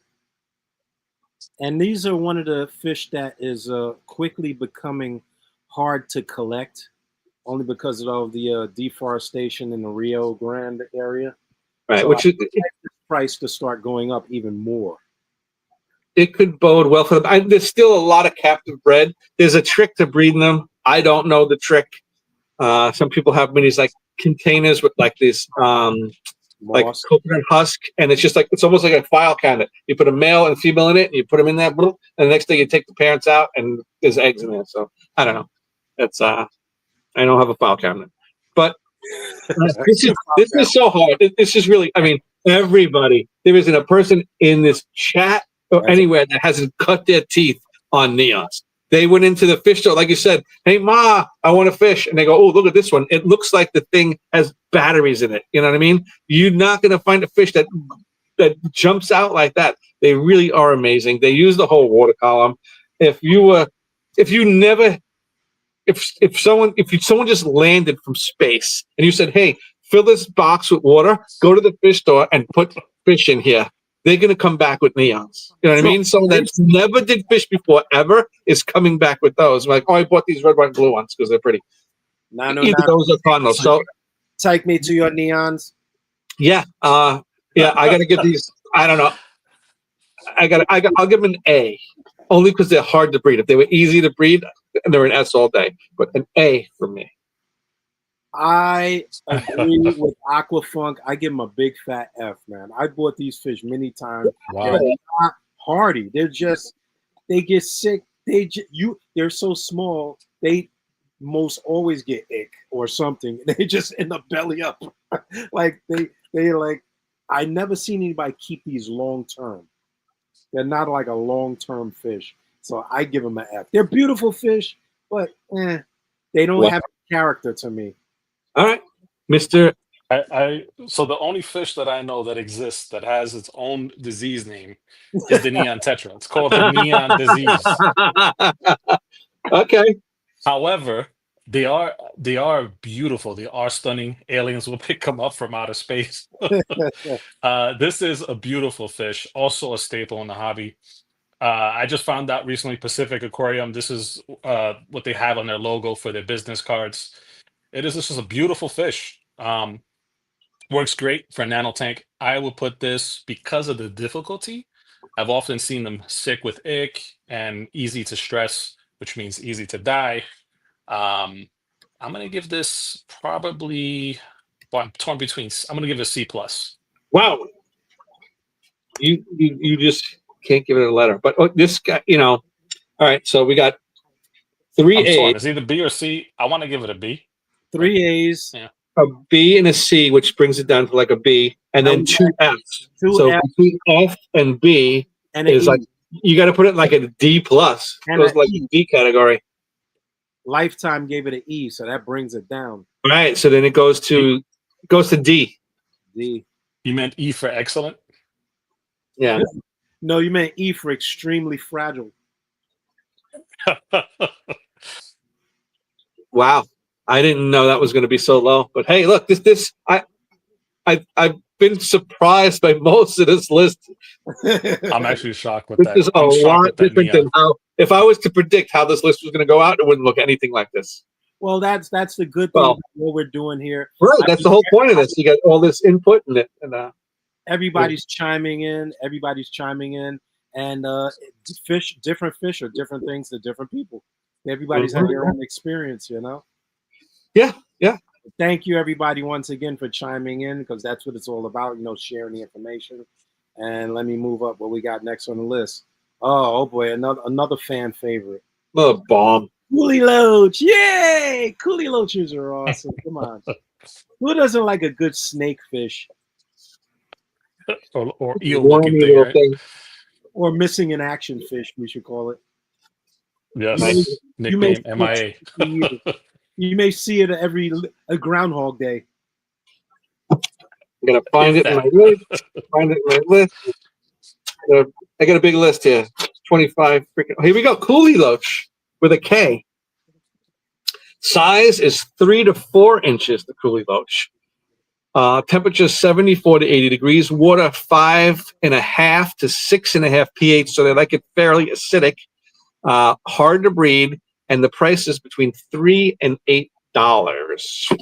And these are one of the fish that is quickly becoming hard to collect, only because of the deforestation in the Rio Grande area. Right, So which I expect the price to start going up even more. it could bode well for them. There's still a lot of captive bred. There's a trick to breeding them. I don't know the trick. Some people have these like containers with like this like Moss. coconut husk, and it's just like it's almost like a file cabinet. You put a male and female in it, and you put them in that, and the next day you take the parents out, and there's eggs in there. So I don't know. That's I don't have a file cabinet, but this is so hard. This is really. I mean, everybody. There isn't a person in this chat or anywhere that hasn't cut their teeth on neons. They went into the fish store, like you said, hey, Ma, I want a fish. And they go, oh, look at this one. It looks like the thing has batteries in it. You know what I mean? You're not going to find a fish that jumps out like that. They really are amazing. They use the whole water column. If someone just landed from space and you said, hey, fill this box with water, go to the fish store and put fish in here. They're going to come back with neons. You know what I mean? Someone that never did fish before ever is coming back with those. I'm like, oh, I bought these red, white, and blue ones because they're pretty. Nano, Either those are cardinals. So take me to your neons. yeah, I got to give these. I don't know. I'll give them an A, only because they're hard to breed. If they were easy to breed, they're an S all day. But an A for me. I agree with Aquafunk. I give them a big fat F, man. I bought these fish many times. Wow. They're not hardy. They get sick. They're so small. They most always get ick or something. They just end up belly up. Like they like, I never seen anybody keep these long term. They're not like a long term fish. So I give them an F. They're beautiful fish, but they don't Wow. have character to me. All right, Mister. So the only fish that I know that exists that has its own disease name is the neon tetra. It's called the neon disease. Okay. However, they are beautiful. They are stunning. Aliens will pick them up from outer space. This is a beautiful fish, also a staple in the hobby. I just found out recently Pacific Aquarium. This is what they have on their logo for their business cards. This is a beautiful fish. Works great for a nano tank. I would put this because of the difficulty. I've often seen them sick with ick and easy to stress, which means easy to die. Um, I'm gonna give this probably. Well, I'm torn between. I'm gonna give it a C plus. Wow. You just can't give it a letter. But this guy, all right. So we got three I'm torn. A's, It's either B or C. I want to give it a B. But 3 A's. yeah, a B, and a C, which brings it down to like a B, and Now then we two got F's. two So F between F and B and an is like E. you got to put it like a D plus. And Goes an like E. D category. Lifetime gave it an E, so that brings it down. All right. So then it goes to D. D. you meant E for excellent. Yeah. No, you meant E for extremely fragile. Wow. I didn't know that was going to be so low. But hey, look, I've been surprised by most of this list. I'm actually shocked with This that. is a I'm shocked lot with that different neon. than how if I was to predict how this list was going to go out, it wouldn't look anything like this. Well, that's the good thing Well, about what we're doing here. right. I That's mean, the whole point of this. You got all this input in it. And everybody's chiming in. And different fish are different things to different people. Everybody's had their own experience, Yeah, yeah. Thank you, everybody, once again for chiming in, because that's what it's all about, sharing the information. And let me move up what we got next on the list. Oh boy, another fan favorite. Oh, bomb. Coolie Loach. Yay! Coolie Loaches are awesome. Come on. Who doesn't like a good snake fish? Or eel looking Wormy thing, little right? thing. Or missing in action fish, we should call it. Yes. You may Nickname MIA. You may see it every Groundhog Day. I'm gonna find If it in my that. list. Find it in my list. I got a big list here. 25 freaking. Here we go. Coolie Loach with a K. Size is 3 to 4 inches. The Coolie Loach. Temperature 74 to 80 degrees. Water 5.5 to 6.5 pH. So they like it fairly acidic. Hard to breed, and the price is between $3 and $8. $3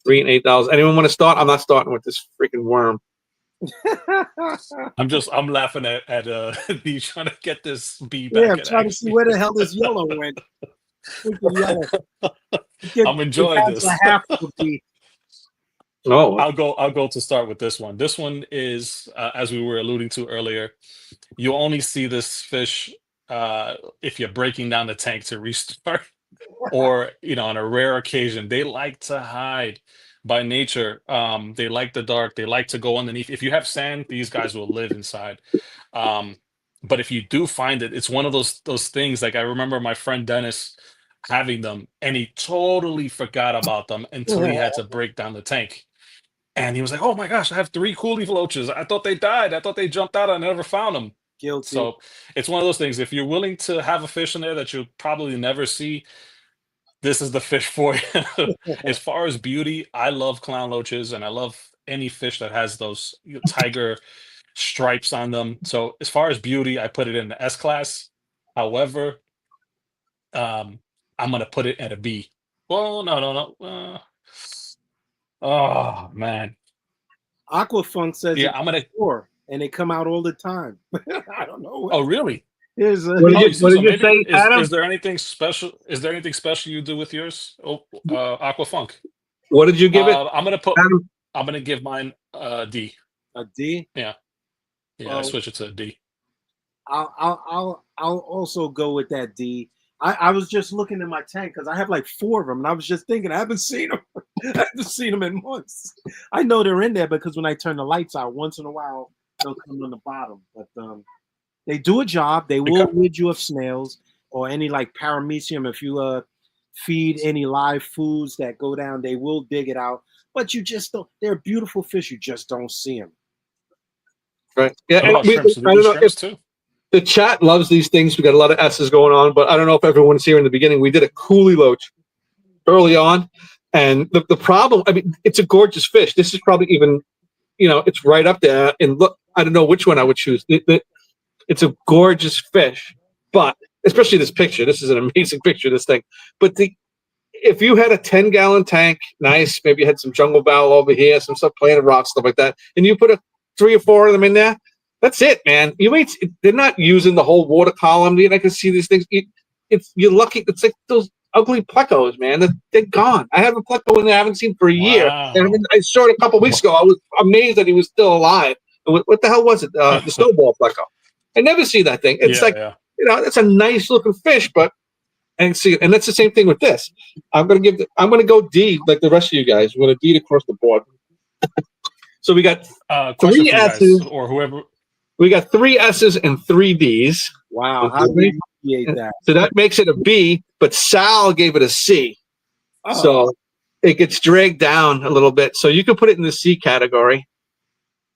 and $8. Anyone want to start? I'm not starting with this freaking worm. I'm laughing at me trying to get this bee back. Yeah, I'm trying to see where the hell this yellow went. Yellow. I'm enjoying it has this. a half of a bee. Oh, I'll go to start with this one. This one is, as we were alluding to earlier, you only see this fish if you're breaking down the tank to restart, or on a rare occasion. They like to hide by nature. They like the dark. They like to go underneath. If you have sand, these guys will live inside. But if you do find it, it's one of those things. Like I remember my friend Dennis having them, and he totally forgot about them until he had to break down the tank. And he was like, "Oh my gosh, I have 3 coolie loaches. I thought they died. I thought they jumped out. I never found them." Guilty. So it's one of those things. If you're willing to have a fish in there that you'll probably never see, this is the fish for you. As far as beauty, I love clown loaches, and I love any fish that has those tiger stripes on them. So as far as beauty, I put it in the S class. However, I'm gonna put it at a B. Well, no. Oh man. Aquafunk says Yeah, it's I'm gonna. 4, and they come out all the time. I don't know. Oh, really? Here's What did Oh, you, you see, what so did you maybe say, Adam? is there anything special? Is there anything special you do with yours? Oh, Aquafunk. What did you give it, I'm gonna put. Adam? I'm gonna give mine D. a D. Yeah, I Well, switch it to a D. I'll also go with that D. I was just looking in my tank because I have like 4 of them, and I was just thinking I haven't seen them. I haven't seen them in months. I know they're in there because when I turn the lights out, once in a while they'll come on the bottom. But they do a job. They will rid you of snails or any like paramecium. If you feed any live foods that go down, they will dig it out. But you just don't. They're beautiful fish. You just don't see them. Right. Yeah. What about I shrimps? Do they don't eat know shrimps if too? the chat loves these things. We got a lot of S's going on, but I don't know if everyone's here in the beginning. We did a coolie loach early on, and the problem. I mean, it's a gorgeous fish. This is probably even, it's right up there. And look, I don't know which one I would choose. It's a gorgeous fish, but especially this picture. This is an amazing picture. This thing, but if you had a 10-gallon tank, nice, maybe you had some jungle fowl over here, some stuff playing rock, stuff like that, and you put 3 or 4 of them in there, that's it, man. They're not using the whole water column. I can see these things. You're lucky. It's like those ugly plecos, man. They're gone. I have a pleco in there I haven't seen for a year. Wow. And I saw it a couple of weeks ago. I was amazed that he was still alive. What the hell was it? The snowball pleco. I never see that thing. It's it's a nice looking fish, but and see, and that's the same thing with this. I'm gonna go D like the rest of you guys. We're gonna D across the board. So we got Question 3 for you guys S's or whoever. We got 3 S's and 3 D's. Wow, how do you create that? So that makes it a B, but Sal gave it a C. Oh. So it gets dragged down a little bit. So you can put it in the C category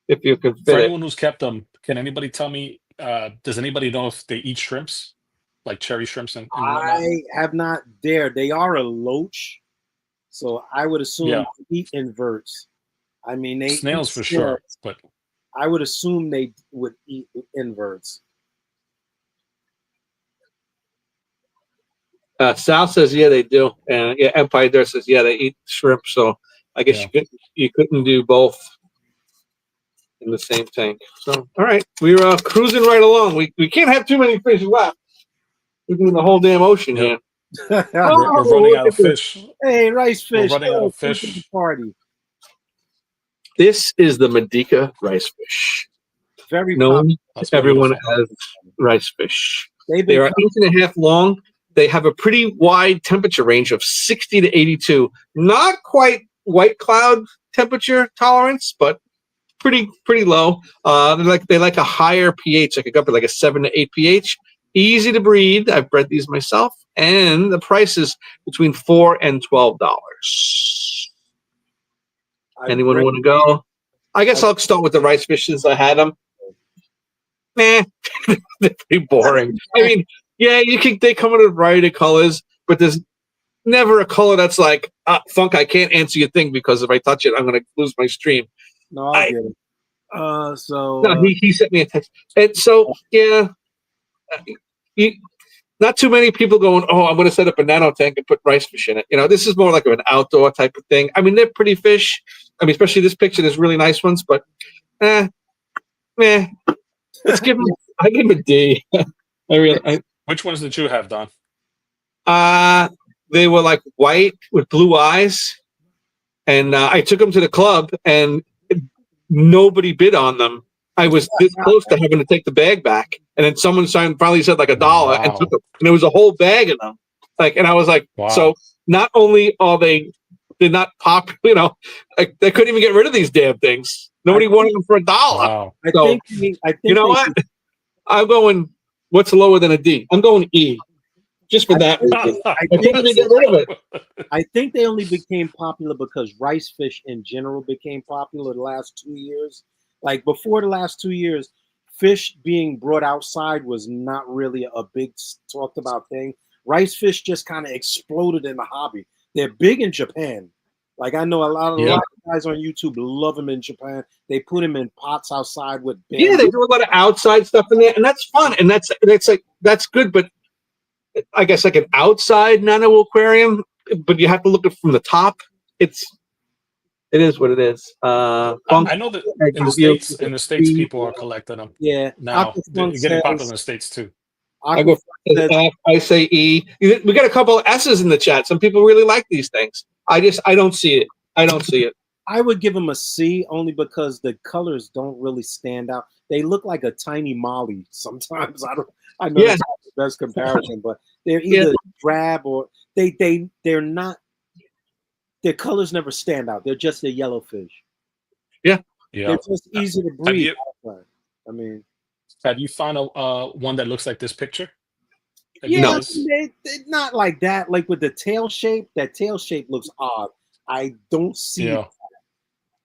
if you can fit For it. anyone who's kept them, can anybody tell me, does anybody know if they eat shrimps? Like cherry shrimps and whatnot? I have not dared. They are a loach, so I would assume they eat inverts. I mean, they snails eat for sure, but I would assume they would eat inverts. Sal says, yeah, they do. And Empire there says, yeah, they eat shrimp. So I guess you couldn't do both in the same tank. So, all right, we're cruising right along. We can't have too many fish left. We're doing the whole damn ocean here. We're running out of fish. Hey, rice fish. We're running out of fish. Party. This is the Medica rice fish. Very known to everyone as rice fish. They are 8.5 long. They have a pretty wide temperature range of 60 to 82. Not quite white cloud temperature tolerance, but pretty low. They like a higher pH. Like it could be like a 7 to 8 pH. Easy to breed. I've bred these myself, and the price is between $4 and $12. Anyone want to go? I guess I'll start with the rice fish since I had them. They're pretty boring. I mean, yeah, they come in a variety of colors, but there's never a color that's like, Funk, I can't answer your thing because if I touch it, I'm going to lose my stream. No, I get it. No, he sent me a text. And so, yeah, not too many people going, oh, I'm going to set up a nano tank and put rice fish in it. This is more like an outdoor type of thing. I mean, they're pretty fish. I mean, especially this picture, there's really nice ones, but let's give them. I give them a D. Which ones did you have, Don? They were like white with blue eyes, and I took them to the club, and nobody bid on them. I was this close to having to take the bag back, and then someone finally said like $1 and took them, and there was a whole bag of them. And I was like, so not only are they're not popular, they couldn't even get rid of these damn things. Nobody wanted them for $1. Wow. So, I think you know what? I'm going. What's lower than a D? I'm going E, just for that reason. I think they get rid of it. I think they only became popular because rice fish in general became popular the last 2 years. Like before the last 2 years, fish being brought outside was not really a big talked about thing. Rice fish just kind of exploded in the hobby. They're big in Japan. Like I know a lot of guys on YouTube love them in Japan. They put them in pots outside with bamboo. Yeah, they do a lot of outside stuff in there, and that's fun, and that's good. But I guess like an outside nano aquarium, but you have to look at it from the top. It is what it is. I know that in the states, people are collecting them. Yeah, now they're getting popular in the states too. I say E. We got a couple of S's in the chat. Some people really like these things. I don't see it. I would give them a C only because the colors don't really stand out. They look like a tiny molly sometimes. I know that's not the best comparison, but they're either drab or they're not. their colors never stand out. They're just a yellowfish. Yeah. Yeah. They're just easy to Have breed. you I mean, have you found a one that looks like this picture that you yeah, No. guys? they're not like that. Like with the tail shape, that tail shape looks odd. I don't see. Yeah.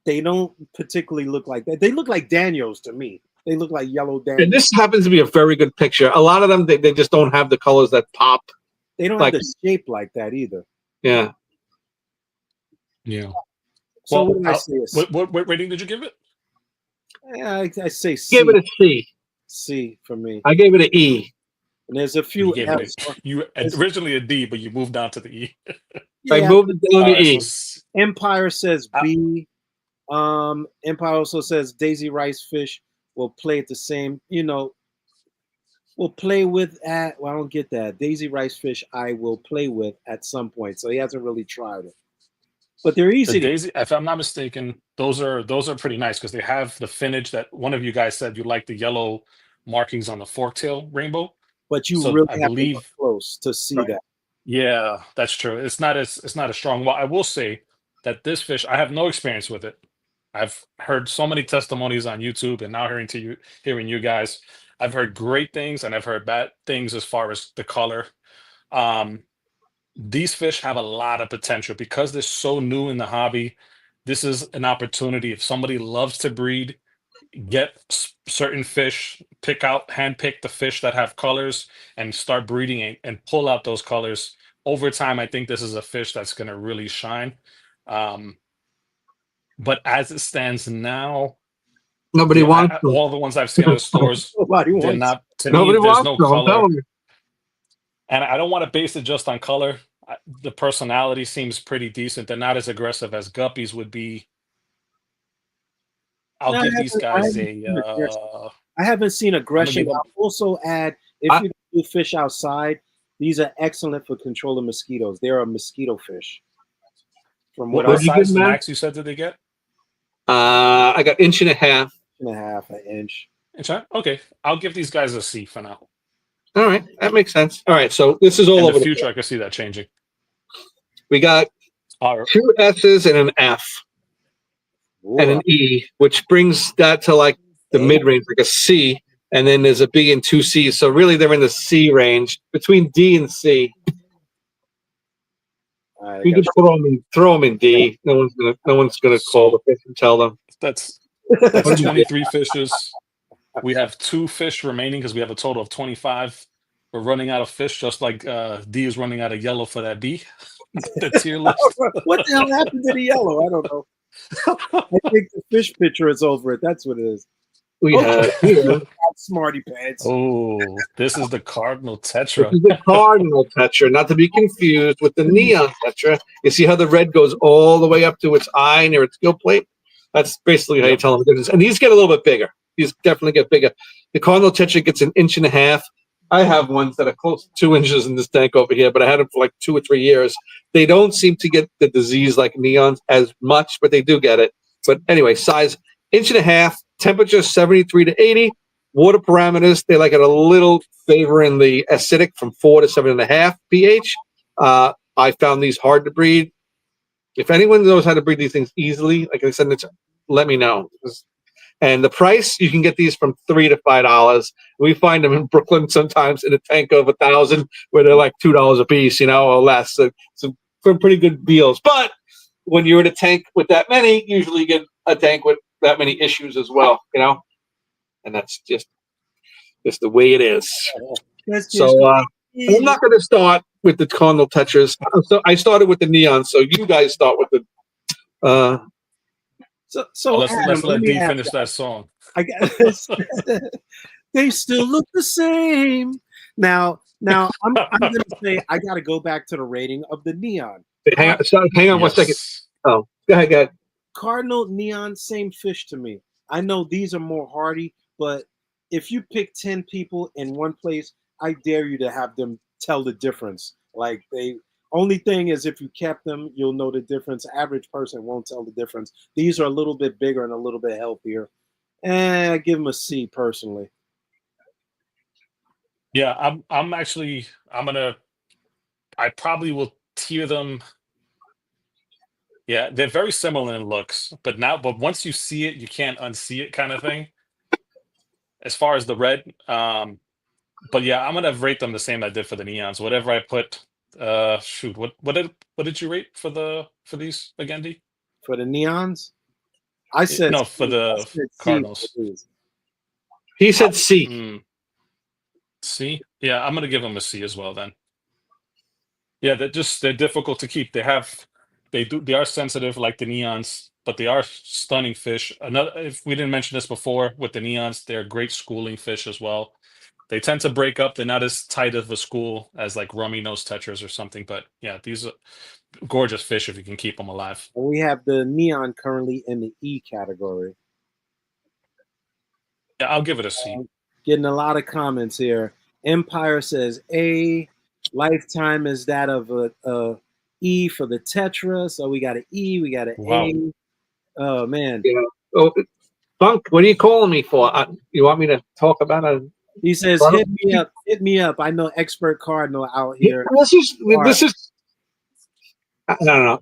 They don't particularly look like that. They look like Daniels to me. They look like yellow And Daniels. this happens to be a very good picture. A lot of them, they just don't have the colors that pop. They don't have Like, the shape like that either. yeah. Yeah. So Well, what did I say? what rating did you give it? Yeah, I say Gave C. it a C. C for me. I gave it an E. And there's a You few gave it F's. a you originally a D, but you moved down to the E. I Yeah. moved it down All to right. So E. Empire says uh, B. Empire also says Daisy Rice Fish will play at the same. Will play with at. Well, I don't get that. Daisy Rice Fish I will play with at some point. So he hasn't really tried it. But they're the easy to. daisy, if I'm not mistaken, those are pretty nice because they have the finish that one of you guys said you like the yellow markings on the forktail rainbow. But you So really I have to look believe, close to see Right. that. yeah, that's true. It's not as strong. Well, I will say that this fish, I have no experience with it. I've heard so many testimonies on YouTube, and now hearing you guys, I've heard great things and I've heard bad things as far as the color. Um, these fish have a lot of potential because they're so new in the hobby. This is an opportunity. If somebody loves to breed, get certain fish, hand pick the fish that have colors and start breeding and pull out those colors. Over time, I think this is a fish that's going to really shine. Um, but as it stands now, Nobody wants them. all the ones I've seen at the stores, Nobody they're wants. not, to me, Nobody there's wants no them. I'm color. telling you. And I don't want to base it just on color. The personality seems pretty decent. They're not as aggressive as guppies would be. I'll No, give these I guys haven't a. seen aggression. I haven't seen I'm gonna aggression. give them. I'll also add if I, you do fish outside, these are excellent for controlling mosquitoes. They're a mosquito fish. From what What what'd I've you give size them, man? max you said that they get? I got inch and a half. seen, a half an inch. Okay, I'll give these guys a C for now. All right, that makes sense. All right, so this is all In the over the future, place. I could see that changing. We got All right. 2 S's and an F and Whoa. an E, which brings that to like the Hey, mid range, like a C. And then there's a B and 2 C's. So really, they're in the C range between D and C. all right, I You got could throw them in D. No one's gonna call the So fish and tell them. that's What that's do you think? 23 fishes. We have 2 fish remaining because we have a total of 25. We're running out of fish, just like D is running out of yellow for that B, the tier list. what the hell happened to the yellow? I don't know. I think the fish picture is over it. That's what it is. We have here. Smarty pants. Oh, this is the Cardinal This Tetra. is the cardinal tetra, not to be confused with the neon tetra. You see how the red goes all the way up to its eye near its gill plate? That's basically how you Yep. tell them the difference. And these get a little bit bigger. These definitely get bigger. The cardinal tetra gets an inch and a half. I have ones that are close to 2 inches in this tank over here, but I had them for like 2 or 3 years. They don't seem to get the disease like neons as much, but they do get it. But anyway, size inch and a half, temperature 73 to 80. Water parameters, they like it a little favoring the acidic from 4 to 7.5 pH. I found these hard to breed. If anyone knows how to breed these things easily, like I said, let me know. And the price, you can get these from $3 to $5. We find them in Brooklyn sometimes in a tank of 1,000, where they're like $2 a piece, or less. So for pretty good deals. But when you're in a tank with that many, usually you get a tank with that many issues as well, and that's just the way it is. That's So just I'm not going to start with the cardinal tetras. So I started with the neon. So you guys start with the. so Let's Adam, let let me D ask finish that song. I got they still look the same. Now I'm gonna say I gotta go back to the rating of the neon. Hang on 1 second. Yes. Oh, go ahead. Cardinal neon, same fish to me. I know these are more hardy, but if you pick 10 people in one place, I dare you to have them tell the difference. Like they only thing is if you kept them, you'll know the difference. Average person won't tell the difference. These are a little bit bigger and a little bit healthier. And I give them a C personally. Yeah, I'm gonna I probably will tier them. Yeah, they're very similar in looks, but once you see it, you can't unsee it, kind of thing. As far as the red, but yeah, I'm gonna rate them the same I did for the neons. Whatever I put, shoot, what did you rate for these again, D? For the neons, I said No, for C. I the said C for Cardinals. these. He said C. C. Yeah, I'm gonna give them a C as well then. Yeah, they're difficult to keep. They are sensitive like the neons, but they are stunning fish. Another, if we didn't mention this before, with the neons, they're great schooling fish as well. They tend to break up. They're not as tight of a school as like rummy nose tetras or something. But yeah, these are gorgeous fish if you can keep them alive. And we have the neon currently in the E category. Yeah, I'll give it a C. Getting a lot of comments here. Empire says A. Lifetime is that of a E for the Tetra. So we got an E, we got an Wow. A. Oh man. Yeah. Oh, Funk, what are you calling me for? You want me to talk about a? He says, hit me up. I know expert Cardinal out here. This is. I don't know.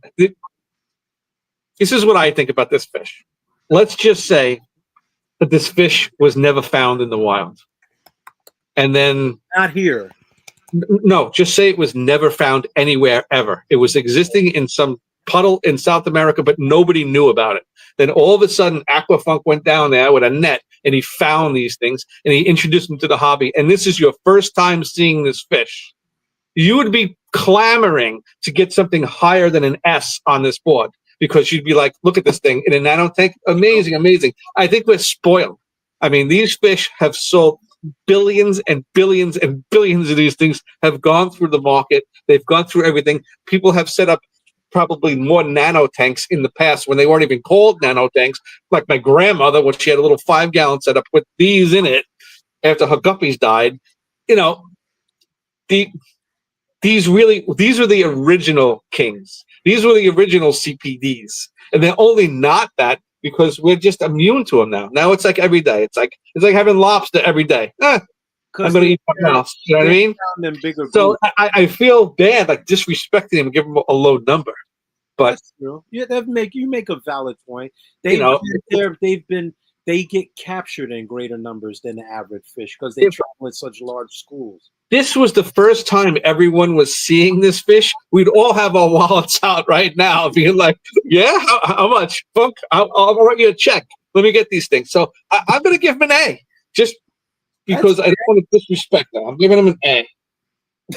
This is what I think about this fish. Let's just say that this fish was never found in the wild, and then Not here. no, just say it was never found anywhere ever. It was existing in some puddle in South America, but nobody knew about it. Then all of a sudden, Aquafunk went down there with a net and he found these things and he introduced them to the hobby. And this is your first time seeing this fish. You would be clamoring to get something higher than an S on this board because you'd be like, look at this thing in a nano tank. Amazing, amazing. I think we're spoiled. I mean, these fish have sold billions and billions and billions of these things have gone through the market. They've gone through everything. People have set up probably more nano tanks in the past when they weren't even called nano tanks. Like my grandmother, when she had a little 5-gallon setup with these in it after her guppies died. You know, these are the original kings. These were the original CPDs, and they're only not that because we're just immune to them now. Now it's like every day. It's like having lobster every day. I'm going to eat my mouse. You know what I mean? So I feel bad, like disrespecting them and giving them a low number. But that's true. Yeah, you make a valid point. They get captured in greater numbers than the average fish because they travel with such large schools. This was the first time everyone was seeing this fish. We'd all have our wallets out right now, being like, "Yeah, how much? Funk, I'll write you a check. Let me get these things." So I'm going to give him an A, just because I don't want to disrespect them. I'm giving him an A.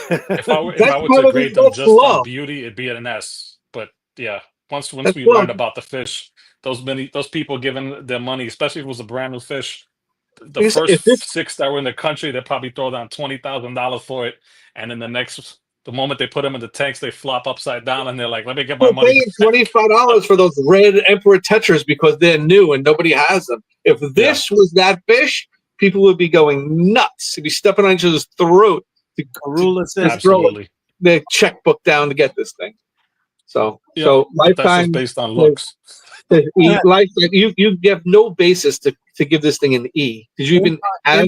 If I were to grade them just on beauty, it'd be an S. But yeah, once we learned about the fish, those people giving their money, especially if it was a brand new fish. The first 6 that were in the country, they probably throw down $20,000 for it, and then the moment they put them in the tanks, they flop upside down, and they're like, "Let me get my money." $25 for those red Emperor Tetras because they're new and nobody has them. If this was that fish, people would be going nuts. They'd be stepping on each other's throat to throw their checkbook down to get this thing. So Lifetime that's just based on looks. You have no basis to give this thing an E. Did you even have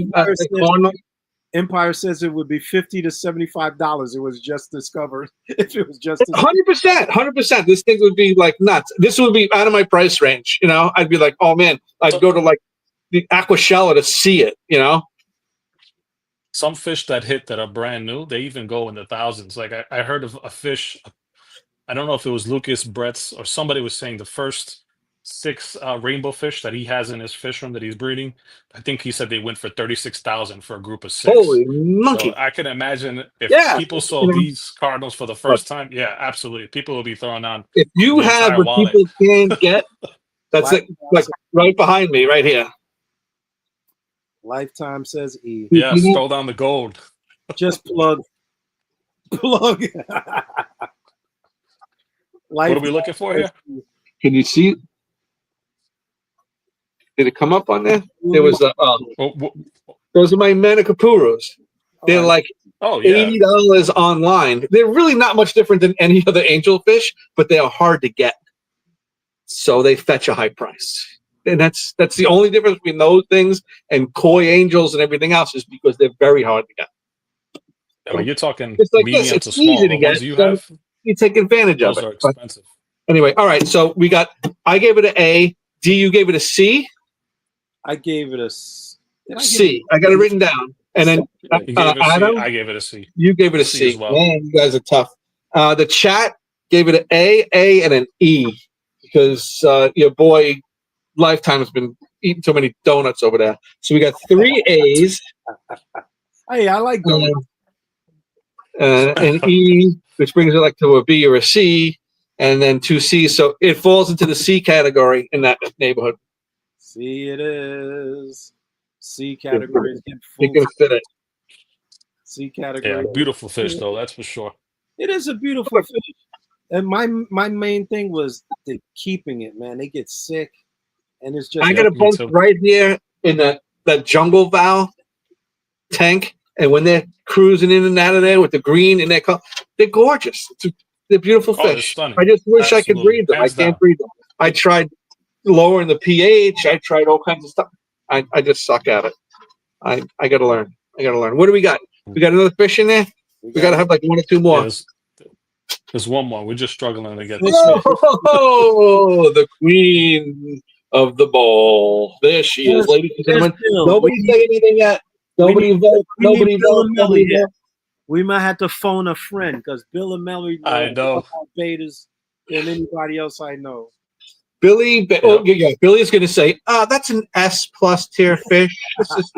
Empire says it would be $50 to $75. It was just discovered. If it was just 100%. This thing would be like nuts. This would be out of my price range. You know, I'd be like, oh man, I'd go to like the Aquashella to see it. You know, some fish that hit that are brand new, they even go in the thousands. Like I heard of a fish. I don't know if it was Lucas Brett's or somebody was saying the first 6 rainbow fish that he has in his fish room that he's breeding. I think he said they went for 36,000 for a group of 6. Holy monkey! So I can imagine if people saw these cardinals for the first time. Yeah, absolutely. People will be throwing on. If you have what people can't get, that's like right behind me, right here. Lifetime says E. Yeah, throw down the gold. Just plug. What are we looking for here? Can you see? Did it come up on there? There was those are my Manicapuros. They're like $80 online. They're really not much different than any other angelfish, but they are hard to get. So they fetch a high price. And that's the only difference between those things and koi angels and everything else is because they're very hard to get. Yeah, but you're talking like medium to small. The ones you have, you take advantage of it. Those are expensive. Anyway, all right. So I gave it an A. D, you gave it a C. I gave it a did I give C. I got it written down. And then You gave it a C. Adam, I gave it a C. you gave it a C as C. well. Man, you guys are tough. The chat gave it an A, and an E because your boy Lifetime has been eating so many donuts over there. So we got 3 A's. Hey, I like those. An E, which brings it like to a B or a C, and then 2 C's. So it falls into the C category in that neighborhood. C it is. C category is getting You full. can fit it. C Yeah, category. beautiful fish though, that's for sure. It is a beautiful fish. And my main thing was the keeping it, man. They get sick, and it's just I got a me bunch too. right here in that jungle vow tank, and when they're cruising in and out of there with the green and they're gorgeous. They're beautiful Oh, they're fish. stunning. I just wish I could Absolutely. breed them. Hands I can't down. breed them. I tried lowering the pH. I tried all kinds of stuff. I just suck at it. I got to learn. What do we got? We got another fish in there. We got to have like 1 or 2 Yeah, more. there's one more. We're just struggling to get this Oh, fish. Oh, the queen of the bowl. There she is, ladies and gentlemen. Nobody say anything yet. Nobody vote. Nobody vote. Nobody vote. We might have to phone a friend because Bill and Melly I know. more about betas than anybody else I know. Billy, oh yeah, Billy's going to say, that's an S plus tier fish. This is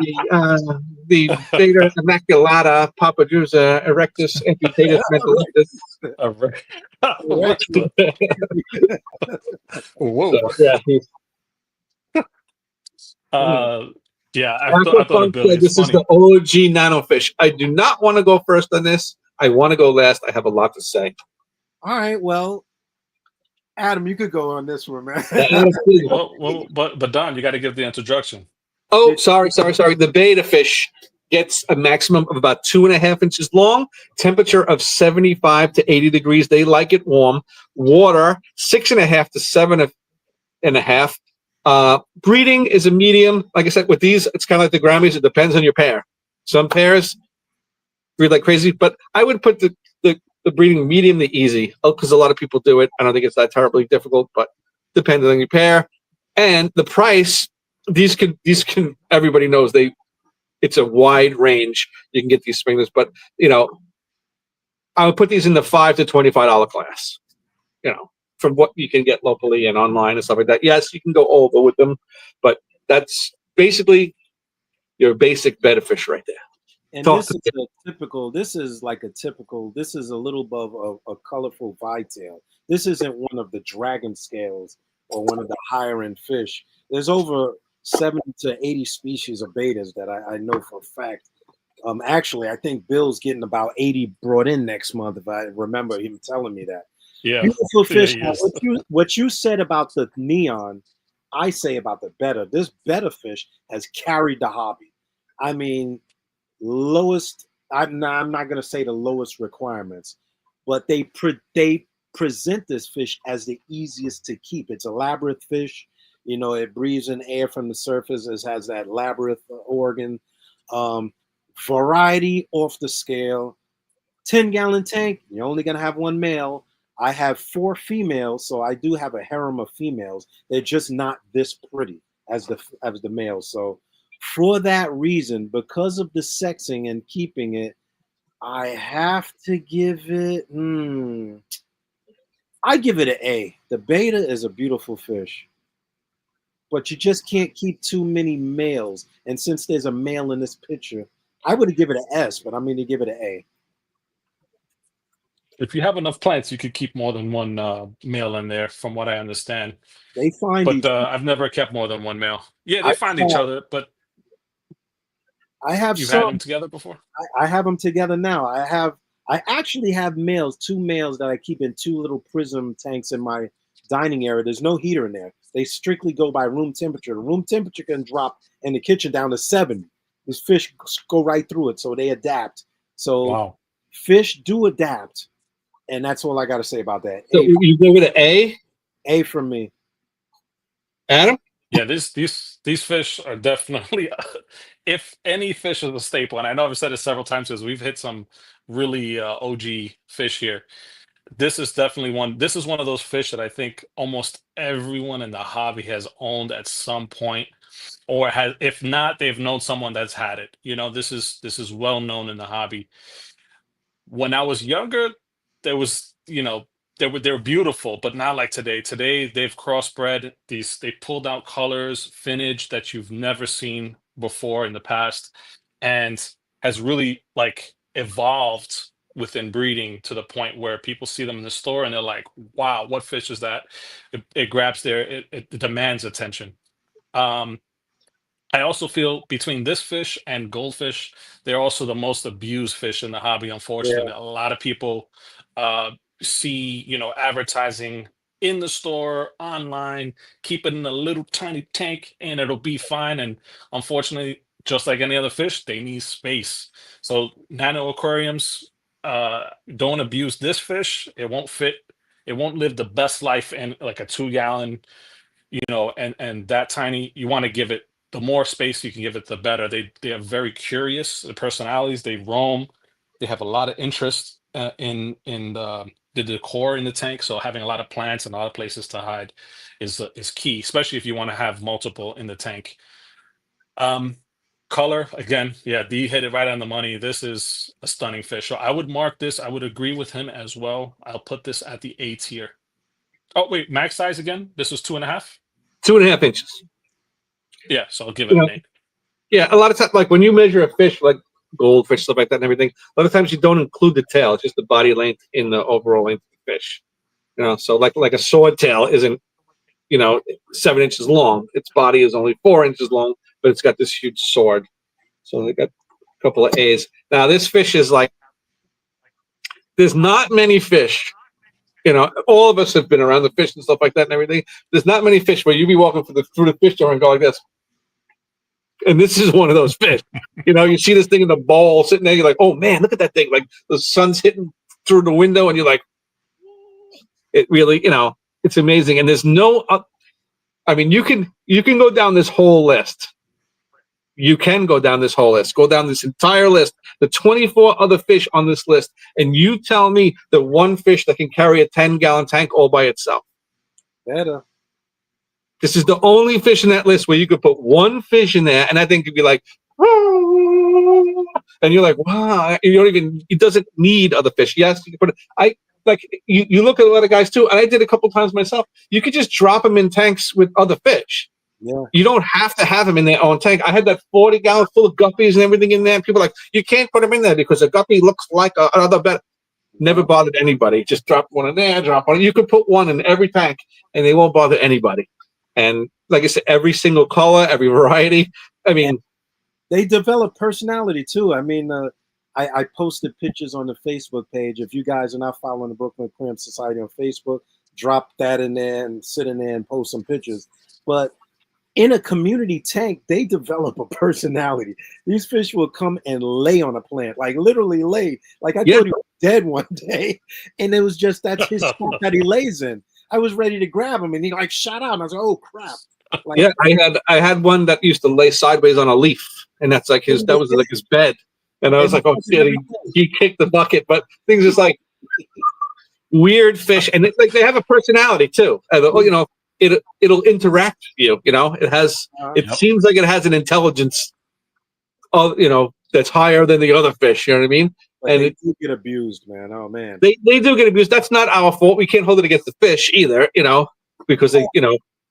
the Beta Immaculata Papajusa Erectus Amputatus Mentalitus. Whoa. So, yeah, I thought of Billy. It's this funny. is the OG nano fish. I do not want to go first on this. I want to go last. I have a lot to say. All right, well, Adam, you could go on this one, man. Well, but Don, you got to give the introduction. Oh, sorry. The beta fish gets a maximum of about 2.5 inches long, temperature of 75 to 80 degrees. They like it warm. Water, 6.5 to 7.5. Breeding is a medium. Like I said, with these, it's kind of like the Grammys. It depends on your pair. Some pairs breed like crazy, but I would put the breeding medium to easy because a lot of people do it. I don't think it's that terribly difficult, but depends on your pair. And the price, these can everybody knows it's a wide range. You can get these springlers, but I would put these in the $5 to $25 class. From what you can get locally and online and stuff like that. Yes, you can go over with them, but that's basically your basic betta fish right there. And this is a little above a colorful whitetail. This isn't one of the dragon scales or one of the higher end fish. There's over 70 to 80 species of betas that I know for a fact. Actually, I think Bill's getting about 80 brought in next month, if I remember him telling me that. Yeah. Beautiful fish. Yeah, what you said about the neon, I say about the betta. This betta fish has carried the hobby. I mean, lowest. I'm not going to say the lowest requirements, but they present this fish as the easiest to keep. It's a labyrinth fish. It breathes in air from the surface. It has that labyrinth organ. Variety off the scale. 10-gallon tank. You're only going to have one male. I have 4 females, so I do have a harem of females. They're just not this pretty as the males. So for that reason, because of the sexing and keeping it, I have to give it. I give it an A. The beta is a beautiful fish, but you just can't keep too many males. And since there's a male in this picture, I would give it an S, but I'm going to give it an A. If you have enough plants, you could keep more than one male in there, from what I understand. They find But each other. I've never kept more than one male. Yeah, they find each other, but I have you've some. had them together before? I have them together now. I actually have males, 2 males that I keep in 2 little prism tanks in my dining area. There's no heater in there. They strictly go by room temperature. The room temperature can drop in the kitchen down to 7. These fish go right through it, so they adapt. So Wow. Fish do adapt, and that's all I got to say about that. So you go with an A? A from me. Adam? Yeah, these fish are definitely, if any fish is a staple, and I know I've said it several times because we've hit some really OG fish here. this is definitely one. This is one of those fish that I think almost everyone in the hobby has owned at some point, or has, if not, they've known someone that's had it. This is well known in the hobby. When I was younger, there was, they were beautiful, but not like today. Today they've crossbred these, they pulled out colors, finnage that you've never seen before in the past, and has really like evolved within breeding to the point where people see them in the store and they're like, wow, what fish is that? It grabs their, it demands attention. Um, I also feel between this fish and goldfish, they're also the most abused fish in the hobby. Yeah, Unfortunately, a lot of people uh, see, advertising in the store, online, keep it in a little tiny tank, and it'll be fine. And unfortunately, just like any other fish, they need space. So nano aquariums, don't abuse this fish. It won't fit. It won't live the best life in like a 2 gallon, and that tiny. You want to give it, the more space you can give it, the better. They are very curious, the personalities, they roam, they have a lot of interest in the decor in the tank. So having a lot of plants and a lot of places to hide is key, especially if you want to have multiple in the tank. um Color, again, yeah, D hit it right on the money. This is a stunning fish, so I would mark this. I would agree with him as well. I'll put this at the A tier. Oh wait, max size again, this was 2.5. 2.5 inches. Yeah, so I'll give You it know, an 8. yeah, a lot of times, like when you measure a fish, like goldfish, stuff like that, and everything, a lot of times you don't include the tail; it's just the body length in the overall length of the fish. So like a swordtail isn't 7 inches long; its body is only 4 inches long, but it's got this huge sword. So they got a couple of A's. Now this fish is like, there's not many fish. All of us have been around the fish and stuff like that and everything. There's not many fish where you be walking through the fish store and go like this. And this is one of those fish. You see this thing in the bowl sitting there. You're like, oh man, look at that thing! Like the sun's hitting through the window, and you're like, it really, it's amazing. And there's no, I mean, you can go down this whole list. You can go down this whole list. Go down this entire list, the 24 other fish on this list, and you tell me that one fish that can carry a 10-gallon tank all by itself. better. This is the only fish in that list where you could put one fish in there, and I think you'd be like, and you're like, wow, you don't even. It doesn't need other fish. Yes, you can put it. You look at a lot of guys too, and I did a couple times myself. You could just drop them in tanks with other fish. Yeah. You don't have to have them in their own tank. I had that 40-gallon full of guppies and everything in there. And people are like, you can't put them in there because a guppy looks like another better. Never bothered anybody. Just drop one in there, drop one. You could put one in every tank, and they won't bother anybody. And like I said, every single color, every variety. I mean, they develop personality too. I mean, I posted pictures on the Facebook page. If you guys are not following the Brooklyn Aquarium Society on Facebook, drop that in there and sit in there and post some pictures. But in a community tank, they develop a personality. These fish will come and lay on a plant, like literally lay. Like I thought he was dead one day, and it was just that's his spot that he lays in. I was ready to grab him, and he like shot out, and I was like, "Oh crap!" Like, yeah, I had one that used to lay sideways on a leaf, and that was like his bed. And I was like, "Oh shit!" He kicked the bucket, but things just like weird fish, and it's like they have a personality too. It'll interact with you. It has. It seems like it has an intelligence of that's higher than the other fish. You know what I mean? But and they do get abused, man. Oh man, they do get abused. That's not our fault. We can't hold it against the fish either. Because they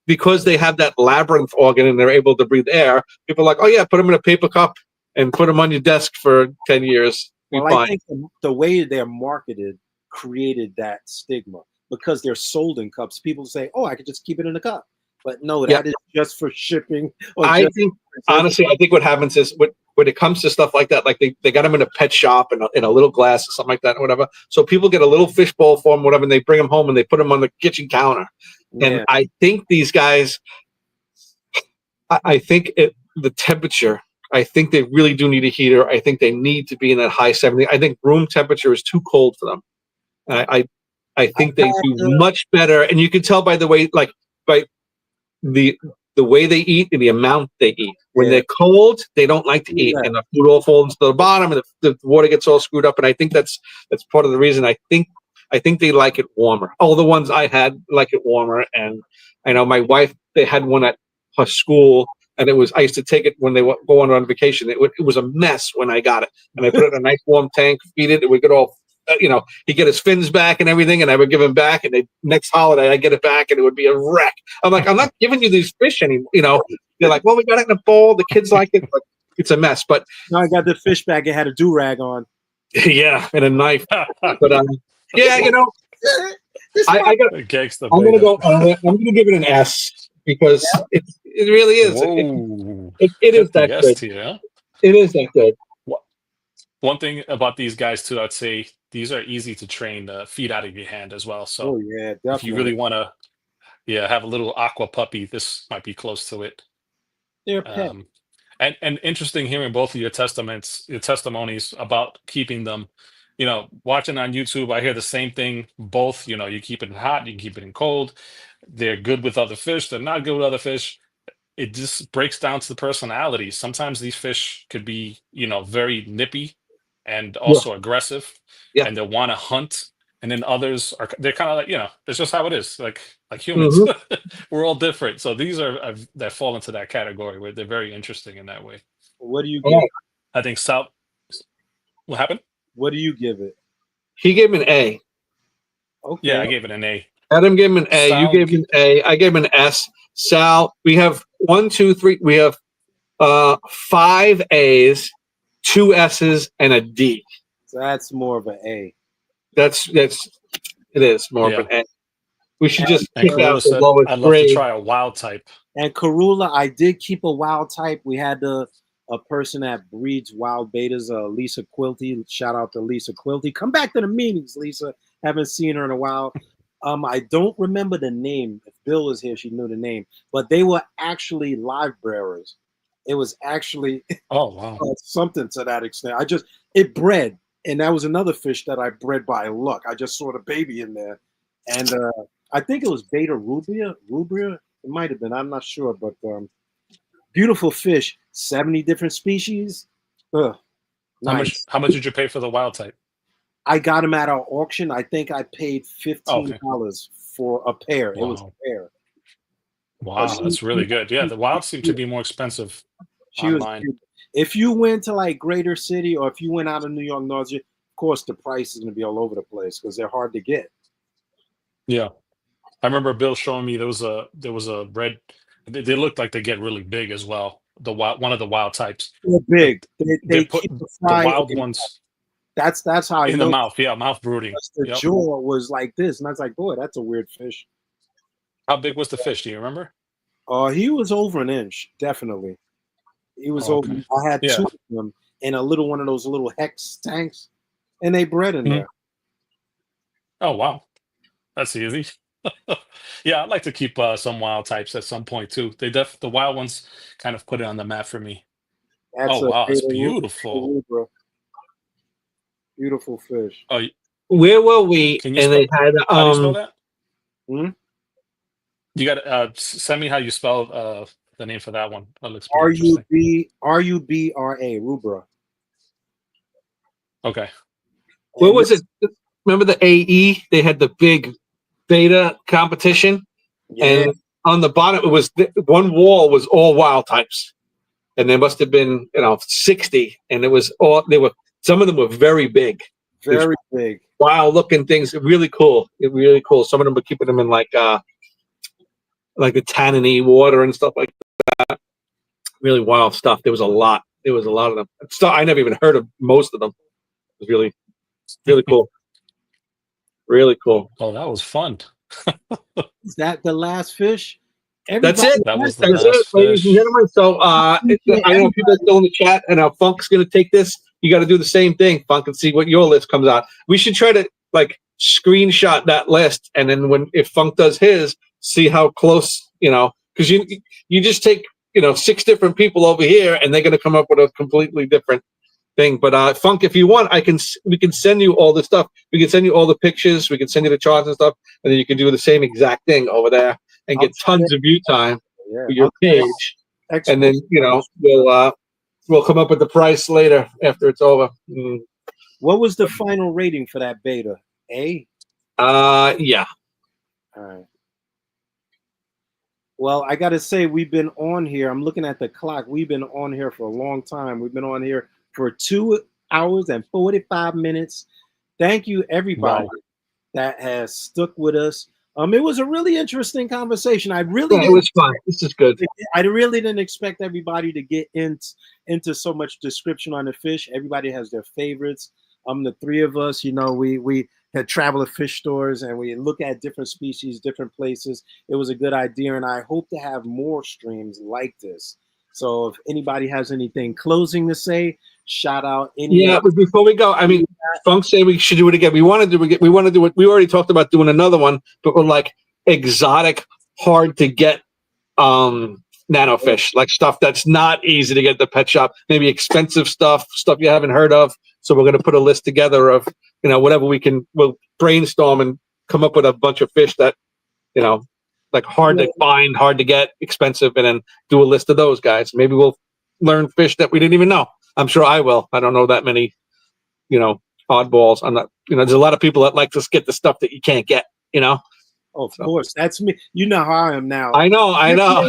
because they have that labyrinth organ and they're able to breathe air. People are like, oh yeah, put them in a paper cup and put them on your desk for 10 years. Well, I think the way they're marketed created that stigma. Because they're sold in cups, people say, "Oh, I could just keep it in a cup." But no, that is just for shipping. Honestly, I think what happens is when it comes to stuff like that, like they got them in a pet shop in a little glass or something like that, or whatever. So people get a little fishbowl for them, whatever, and they bring them home and they put them on the kitchen counter. Yeah. And I think these guys, I think the temperature. I think they really do need a heater. I think they need to be in that high 70. I think room temperature is too cold for them. I think they do much better, and you can tell by the way, by the way they eat and the amount they eat. When they're cold, they don't like to eat, and the food all falls to the bottom, and the water gets all screwed up. And I think that's part of the reason. I think I think they like it warmer. All the ones I had like it warmer, and I know my wife, they had one at her school, and I used to take it when they go on vacation. It was a mess when I got it, and I put it in a nice warm tank, feed it, it would get all, he'd get his fins back and everything, and I would give him back, and next holiday I get it back, and it would be a wreck. I'm like, I'm not giving you these fish anymore. They're like, well, we got it in a bowl. The kids like it, but it's a mess. But no, I got the fish bag. It had a do-rag on. yeah, and a knife. But yeah, I got. Gangsta I'm gonna beta. go. I'm gonna give it an S because it really is. Whoa. It is Got that the S good. tier, huh? It is that good. One thing about these guys too, I'd say these are easy to train to feed out of your hand as well. So Oh yeah, if you definitely. really want to, have a little aqua puppy, this might be close to it. They're a pet. And interesting hearing both of your testimonies about keeping them. Watching on YouTube, I hear the same thing. Both, you keep it in hot, you can keep it in cold. They're good with other fish. They're not good with other fish. It just breaks down to the personality. Sometimes these fish could be, very nippy and Yeah. also aggressive, Yeah. and they want to hunt. And then others they're kind of like, it's just how it is. Like humans, we're all different. So these are that fall into that category where they're very interesting in that way. What do you give? I think South. What happened? What do you give it? He gave me an A. Okay. Yeah, I gave it an A. Adam gave him an A. Sal, You gave him an A. I gave him an S. Sal, we have 1, 2, 3. We have 5 A's, 2 S's, and a D. So that's more of an A. It is more of an A. We should just and pick out Karula the said, lowest I'd love grade. to try a wild type. And Karula, I did keep a wild type. We had a person that breeds wild betas, Lisa Quilty. Shout out to Lisa Quilty. Come back to the meetings, Lisa. Haven't seen her in a while. I don't remember the name. If Bill was here, she knew the name. But they were actually live bearers. It was actually something to that extent. It bred. And that was another fish that I bred by luck. I just saw the baby in there. And I think it was Beta Rubria. It might have been. I'm not sure. But beautiful fish. 70 different species. Nice. How much did you pay for the wild type? I got them at our auction. I think I paid $15 for a pair. Wow. It was a pair. Wow, that's really good. Yeah, the wilds seem to be more expensive online. If you went to like Greater City or if you went out of New York, North, of course, the price is going to be all over the place because they're hard to get. Yeah, I remember Bill showing me there was a red. They looked like they get really big as well. One of the wild types. They're big. They put keep the wild ones. That's how I in know. The mouth. Yeah, mouth brooding. The jaw was like this, and I was like, boy, that's a weird fish. How big was the fish? Do you remember? He was over an inch, definitely. He was over. I had 2 of them in a little one of those little hex tanks, and they bred in there. Oh wow, that's easy. Yeah, I'd like to keep some wild types at some point too. The wild ones kind of put it on the map for me. Wow, it's beautiful. Beautiful fish. Oh, where were we? Can you they had how do you spell that? Hmm? You got to send me how you spell the name for that one. That looks Rubra. Rubra. Okay. Where was it? Remember the AE? They had the big beta competition, and on the bottom it was one wall was all wild types, and there must have been 60, and it was all some of them were very big, big, wild looking things. Really cool. Some of them were keeping them in like the Tanany water and stuff like that. Really wild stuff. There was a lot of them. I never even heard of most of them. It was really, really cool. Really cool. Oh, that was fun. Is that the last fish? That's it. That was the last fish. Ladies and gentlemen. So I know people are still in the chat, and Funk's going to take this. You got to do the same thing, Funk, and see what your list comes out. We should try to screenshot that list, and then if Funk does his, see how close, because you just take 6 different people over here, and they're going to come up with a completely different thing. But Funk, if you want, we can send you all the stuff. We can send you all the pictures. We can send you the charts and stuff, and then you can do the same exact thing over there and get tons of view time for your page. And then we'll come up with the price later after it's over. What was the final rating for that beta? A? Yeah. All right. Well, I got to say, we've been on here. I'm looking at the clock. We've been on here for a long time. We've been on here for 2 hours and 45 minutes. Thank you, everybody that has stuck with us. It was a really interesting conversation. It was fun. This is good. I really didn't expect everybody to get into so much description on the fish. Everybody has their favorites. The three of us, we had traveled to fish stores and we look at different species, different places. It was a good idea, and I hope to have more streams like this. So if anybody has anything closing to say, shout out. But before we go, I mean, Funk said we should do it again. We want to do it. We already talked about doing another one, but we're like exotic, hard to get nano fish, like stuff that's not easy to get at the pet shop, maybe expensive stuff you haven't heard of. So we're going to put a list together of, whatever we'll brainstorm and come up with a bunch of fish that, like hard to find, hard to get, expensive, and then do a list of those guys. Maybe we'll learn fish that we didn't even know. I'm sure I will. I don't know that many, oddballs. I'm not, there's a lot of people that like to get the stuff that you can't get, Oh, of course, that's me. You know how I am now. I know.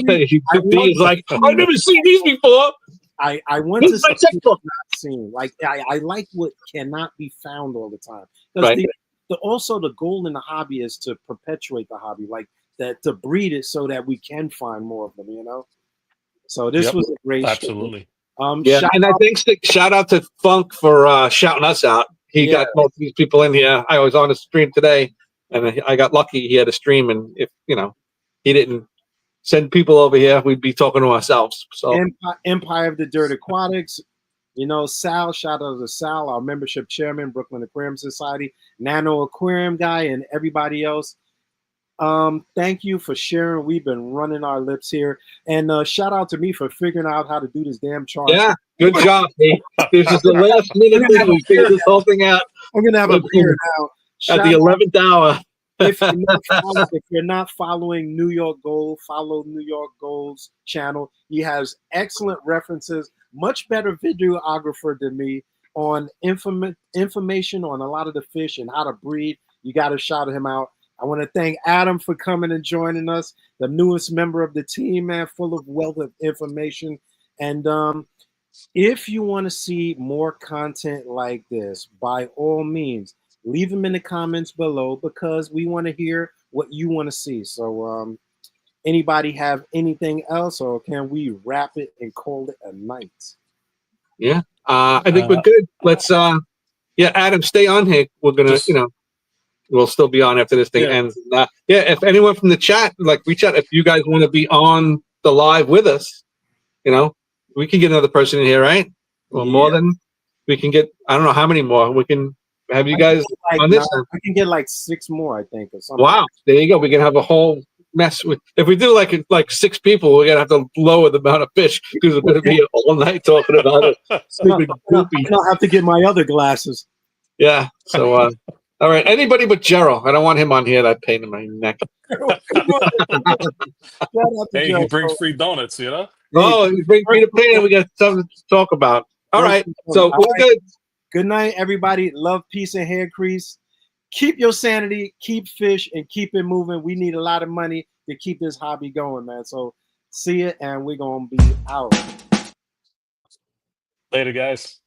He's like, I've never seen these before. I want to see what's not seen. Like I like what cannot be found all the time. Right. Also the goal in the hobby is to perpetuate the hobby, like that, to breed it so that we can find more of them. So this was a great absolutely. Shout out to Funk for shouting us out. He got most of these people in here. I was on a stream today, and I got lucky. He had a stream, and if he didn't send people over here, we'd be talking to ourselves. So Empire of the Dirt Aquatics, Sal, shout out to Sal, our membership chairman, Brooklyn Aquarium Society, Nano Aquarium guy, and everybody else. Thank you for sharing. We've been running our lips here, and shout out to me for figuring out how to do this damn chart. Yeah, good job. This is the last minute thing. We figured this whole thing out. I'm gonna have a beer now. At the 11th hour. If you're not following New York Gold, follow New York Gold's channel. He has excellent references, much better videographer than me on information on a lot of the fish and how to breed. You got to shout him out. I want to thank Adam for coming and joining us, the newest member of the team, man, full of wealth of information. And if you want to see more content like this, by all means, leave them in the comments below, because we want to hear what you want to see. So anybody have anything else, or can we wrap it and call it a night? Yeah, I think we're good. Let's, Adam, stay on here. We're going to, we'll still be on after this thing ends. If anyone from the chat, reach out. If you guys want to be on the live with us, we can get another person in here, right? Well, more than we can get. I don't know how many more. We can have you guys on this. I can get 6 more, I think, or something. Wow, there you go. We can have a whole mess with. If we do like 6 people, we're gonna have to lower the amount of fish, because we're gonna be here all night talking about it. I'll have to get my other glasses. Yeah. So, all right. Anybody but Gerald. I don't want him on here. That pain in my neck. Hey, he brings free donuts. Oh, he brings free the pain, and we got something to talk about. All right. So we're good. Good night, everybody. Love, peace, and hair crease. Keep your sanity, keep fish, and keep it moving. We need a lot of money to keep this hobby going, man. So see it, and we're going to be out. Later, guys.